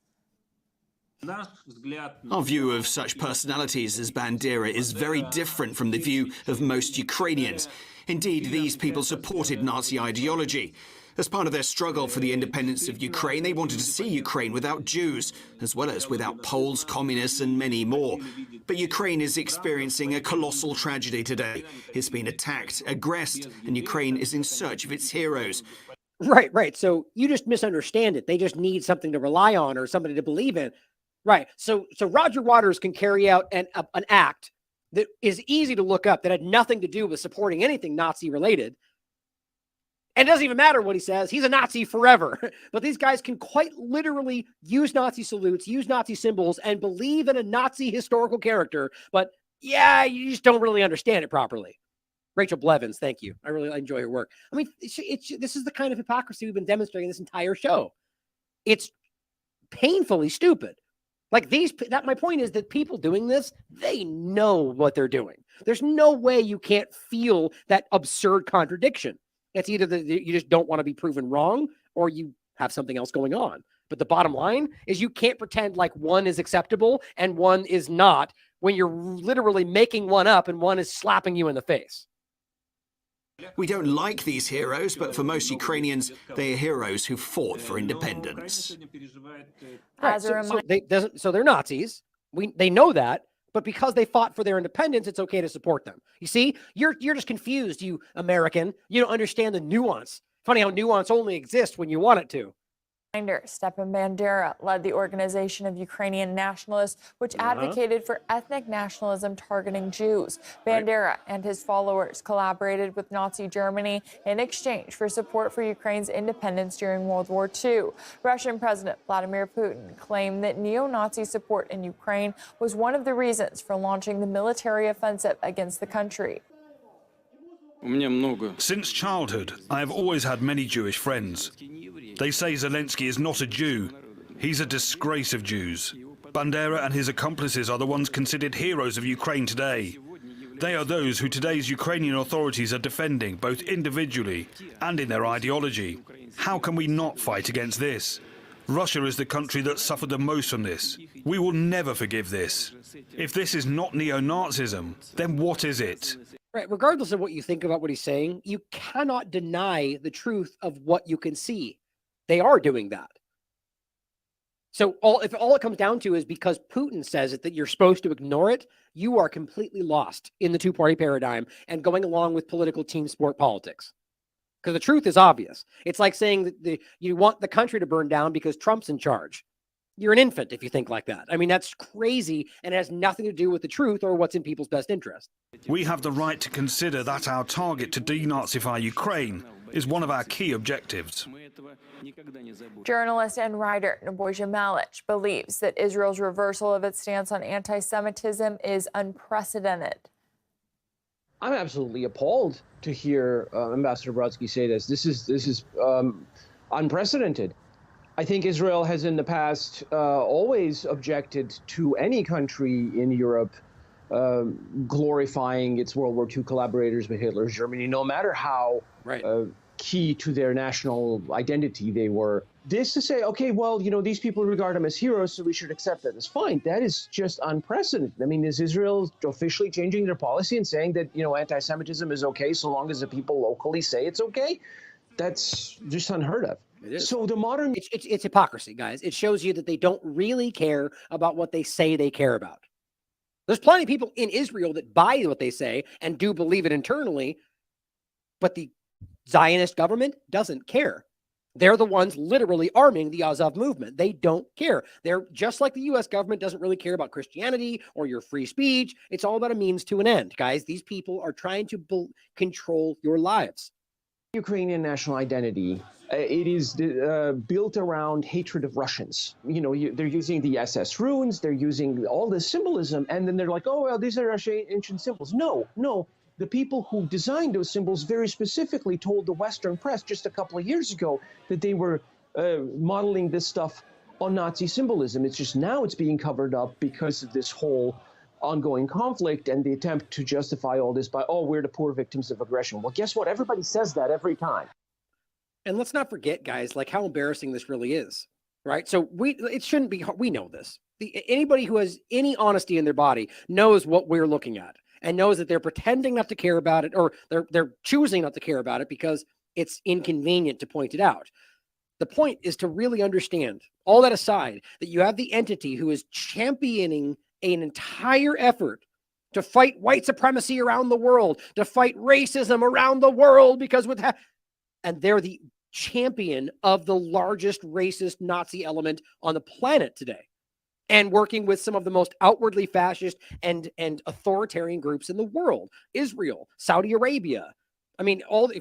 Our view of such personalities as Bandera is very different from the view of most Ukrainians. Indeed, these people supported Nazi ideology. As part of their struggle for the independence of Ukraine, they wanted to see Ukraine without Jews, as well as without Poles, communists, and many more. But Ukraine is experiencing a colossal tragedy today. It's been attacked, aggressed, and Ukraine is in search of its heroes. Right. So you just misunderstand it. They just need something to rely on or somebody to believe in. Right. So Roger Waters can carry out an act that is easy to look up that had nothing to do with supporting anything Nazi related. And it doesn't even matter what he says. He's a Nazi forever. But these guys can quite literally use Nazi salutes, use Nazi symbols, and believe in a Nazi historical character. But yeah, you just don't really understand it properly. Rachel Blevins, thank you. I really enjoy her work. I mean, this is the kind of hypocrisy we've been demonstrating this entire show. It's painfully stupid. Like my point is that people doing this, they know what they're doing. There's no way you can't feel that absurd contradiction. It's either that you just don't want to be proven wrong or you have something else going on. But the bottom line is you can't pretend like one is acceptable and one is not when you're literally making one up and one is slapping you in the face. We don't like these heroes, but for most Ukrainians, they are heroes who fought for independence. Right. So they're Nazis. They know that. But because they fought for their independence, it's okay to support them. You see, you're just confused, you American. You don't understand the nuance. Funny how nuance only exists when you want it to. Stepan Bandera led the Organization of Ukrainian Nationalists, which advocated for ethnic nationalism targeting Jews. Bandera and his followers collaborated with Nazi Germany in exchange for support for Ukraine's independence during World War II. Russian President Vladimir Putin claimed that neo-Nazi support in Ukraine was one of the reasons for launching the military offensive against the country. Since childhood, I have always had many Jewish friends. They say Zelensky is not a Jew. He's a disgrace of Jews. Bandera and his accomplices are the ones considered heroes of Ukraine today. They are those who today's Ukrainian authorities are defending, both individually and in their ideology. How can we not fight against this? Russia is the country that suffered the most from this. We will never forgive this. If this is not neo-Nazism, then what is it? Right. Regardless of what you think about what he's saying, you cannot deny the truth of what you can see. They are doing that. So if all it comes down to is because Putin says it that you're supposed to ignore it, you are completely lost in the two-party paradigm and going along with political team sport politics. Because the truth is obvious. It's like saying that you want the country to burn down because Trump's in charge. You're an infant if you think like that. I mean, that's crazy and it has nothing to do with the truth or what's in people's best interest. We have the right to consider that our target to denazify Ukraine is one of our key objectives. Journalist and writer Nebojsa Malic believes that Israel's reversal of its stance on anti-Semitism is unprecedented. I'm absolutely appalled to hear Ambassador Brodsky say this. This is unprecedented. I think Israel has in the past always objected to any country in Europe glorifying its World War II collaborators with Hitler's Germany, no matter how key to their national identity they were. This to say, okay, well, these people regard them as heroes, so we should accept that. It's fine. That is just unprecedented. I mean, is Israel officially changing their policy and saying that, anti-Semitism is okay so long as the people locally say it's okay? That's just unheard of. It is. So the modern... It's hypocrisy, guys. It shows you that they don't really care about what they say they care about. There's plenty of people in Israel that buy what they say and do believe it internally, but the Zionist government doesn't care. They're the ones literally arming the Azov movement. They don't care. They're just like the U.S. government doesn't really care about Christianity or your free speech. It's all about a means to an end, guys. These people are trying to control your lives. Ukrainian national identity, it is built around hatred of Russians. They're using the SS runes, they're using all this symbolism, and then they're like, oh, well, these are ancient symbols. No. The people who designed those symbols very specifically told the Western press just a couple of years ago that they were modeling this stuff on Nazi symbolism. It's just now it's being covered up because of this whole ongoing conflict and the attempt to justify all this by, oh, we're the poor victims of aggression. Well, guess what? Everybody says that every time. And let's not forget, guys, like how embarrassing this really is, right? So it shouldn't be, we know this. Anybody who has any honesty in their body knows what we're looking at and knows that they're pretending not to care about it, or they're choosing not to care about it because it's inconvenient to point it out. The point is to really understand, all that aside, that you have the entity who is championing an entire effort to fight white supremacy around the world, to fight racism around the world, because and they're the champion of the largest racist Nazi element on the planet today, and working with some of the most outwardly fascist and authoritarian groups in the world. Israel, Saudi Arabia,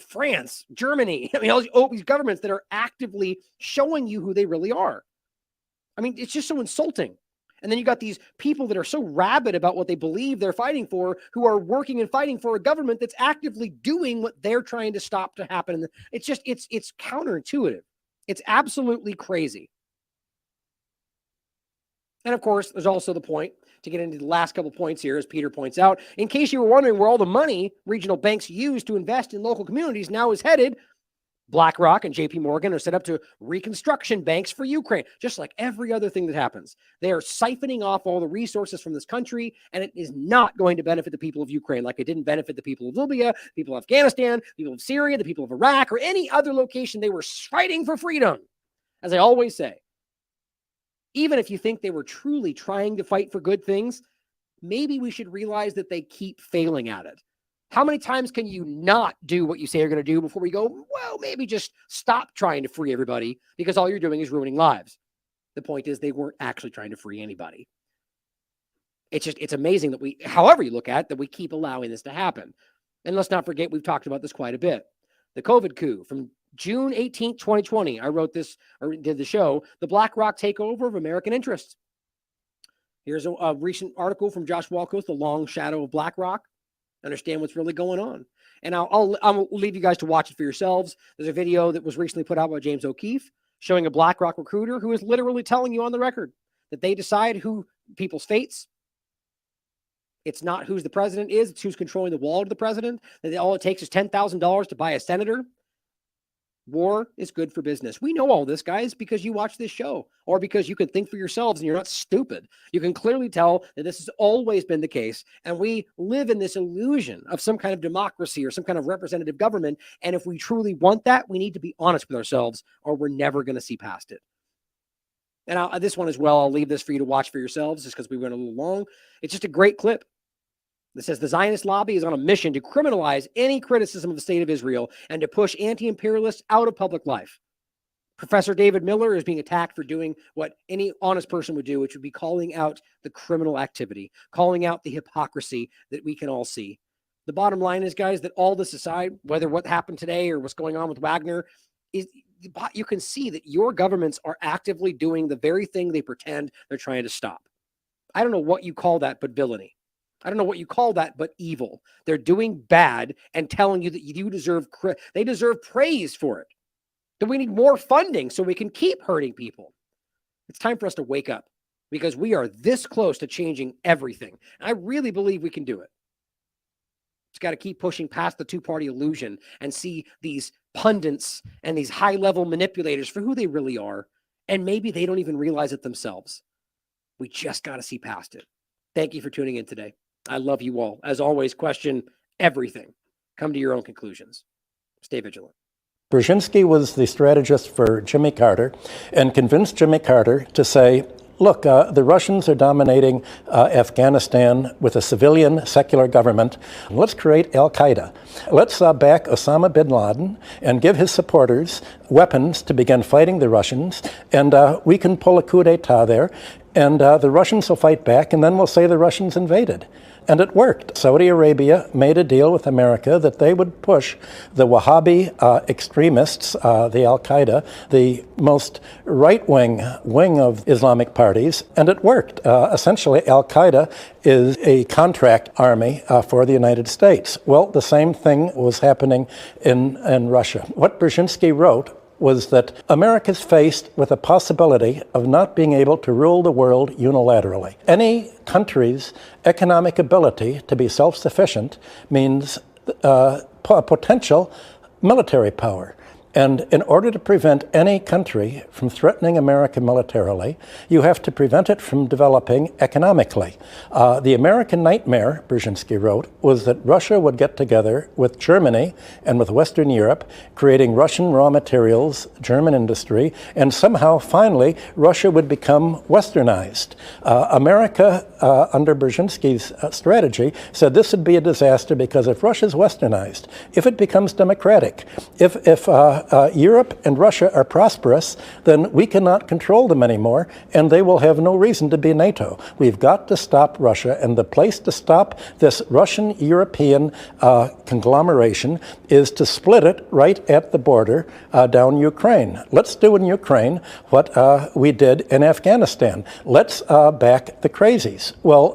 France, Germany, all these governments that are actively showing you who they really are. It's just so insulting. And then you got these people that are so rabid about what they believe they're fighting for, who are working and fighting for a government that's actively doing what they're trying to stop to happen. It's just, it's counterintuitive. It's absolutely crazy. And of course, there's also the point, to get into the last couple points here, as Peter points out, in case you were wondering where all the money regional banks use to invest in local communities now is headed, BlackRock and JP Morgan are set up to reconstruction banks for Ukraine, just like every other thing that happens. They are siphoning off all the resources from this country, and it is not going to benefit the people of Ukraine like it didn't benefit the people of Libya, people of Afghanistan, people of Syria, the people of Iraq, or any other location they were fighting for freedom. As I always say, even if you think they were truly trying to fight for good things, maybe we should realize that they keep failing at it. How many times can you not do what you say you're going to do before we go, well, maybe just stop trying to free everybody, because all you're doing is ruining lives? The point is, they weren't actually trying to free anybody. It's amazing that however you look at it, that we keep allowing this to happen. And let's not forget, we've talked about this quite a bit. The COVID coup from June 18th, 2020. I wrote this, or did the show, The BlackRock Takeover of American Interests. Here's a recent article from Josh Walkoth, The Long Shadow of BlackRock. Understand what's really going on. And I'll leave you guys to watch it for yourselves. There's a video that was recently put out by James O'Keefe showing a BlackRock recruiter who is literally telling you on the record that they decide who people's fates. It's not who's the president is, it's who's controlling the wallet of the president. That all it takes is $10,000 to buy a senator. War is good for business. We know all this, guys, because you watch this show, or because you can think for yourselves and you're not stupid. You can clearly tell that this has always been the case, and we live in this illusion of some kind of democracy or some kind of representative government. And if we truly want that, we need to be honest with ourselves, or we're never going to see past it. And this one as well, I'll leave this for you to watch for yourselves, just because we went a little long. It's just a great clip. That says the Zionist lobby is on a mission to criminalize any criticism of the state of Israel and to push anti-imperialists out of public life. Professor David Miller is being attacked for doing what any honest person would do, which would be calling out the criminal activity, calling out the hypocrisy that we can all see. The bottom line is, guys, that all this aside, whether what happened today or what's going on with Wagner, is you can see that your governments are actively doing the very thing they pretend they're trying to stop. I don't know what you call that but villainy. I don't know what you call that but evil. They're doing bad and telling you that you deserve, they deserve praise for it. That we need more funding so we can keep hurting people. It's time for us to wake up, because we are this close to changing everything. I really believe we can do it. It's got to keep pushing past the two-party illusion and see these pundits and these high-level manipulators for who they really are. And maybe they don't even realize it themselves. We just got to see past it. Thank you for tuning in today. I love you all. As always, question everything. Come to your own conclusions. Stay vigilant. Brzezinski was the strategist for Jimmy Carter and convinced Jimmy Carter to say, look, the Russians are dominating Afghanistan with a civilian secular government. Let's create al-Qaeda. Let's back Osama bin Laden and give his supporters weapons to begin fighting the Russians. And we can pull a coup d'etat there. And the Russians will fight back, and then we'll say the Russians invaded. And it worked. Saudi Arabia made a deal with America that they would push the Wahhabi extremists, the al-Qaeda, the most right-wing wing of Islamic parties, and it worked. Essentially, al-Qaeda is a contract army for the United States. Well, the same thing was happening in Russia. What Brzezinski wrote was that America's faced with a possibility of not being able to rule the world unilaterally. Any country's economic ability to be self-sufficient means potential military power. And in order to prevent any country from threatening America militarily, you have to prevent it from developing economically. The American nightmare, Brzezinski wrote, was that Russia would get together with Germany and with Western Europe, creating Russian raw materials, German industry, and somehow, finally, Russia would become westernized. America, under Brzezinski's strategy, said this would be a disaster because if Russia's westernized, if it becomes democratic, if Europe and Russia are prosperous, then we cannot control them anymore, and they will have no reason to be NATO. We've got to stop Russia, and the place to stop this Russian-European conglomeration is to split it right at the border down Ukraine. Let's do in Ukraine what we did in Afghanistan. Let's back the crazies. Well,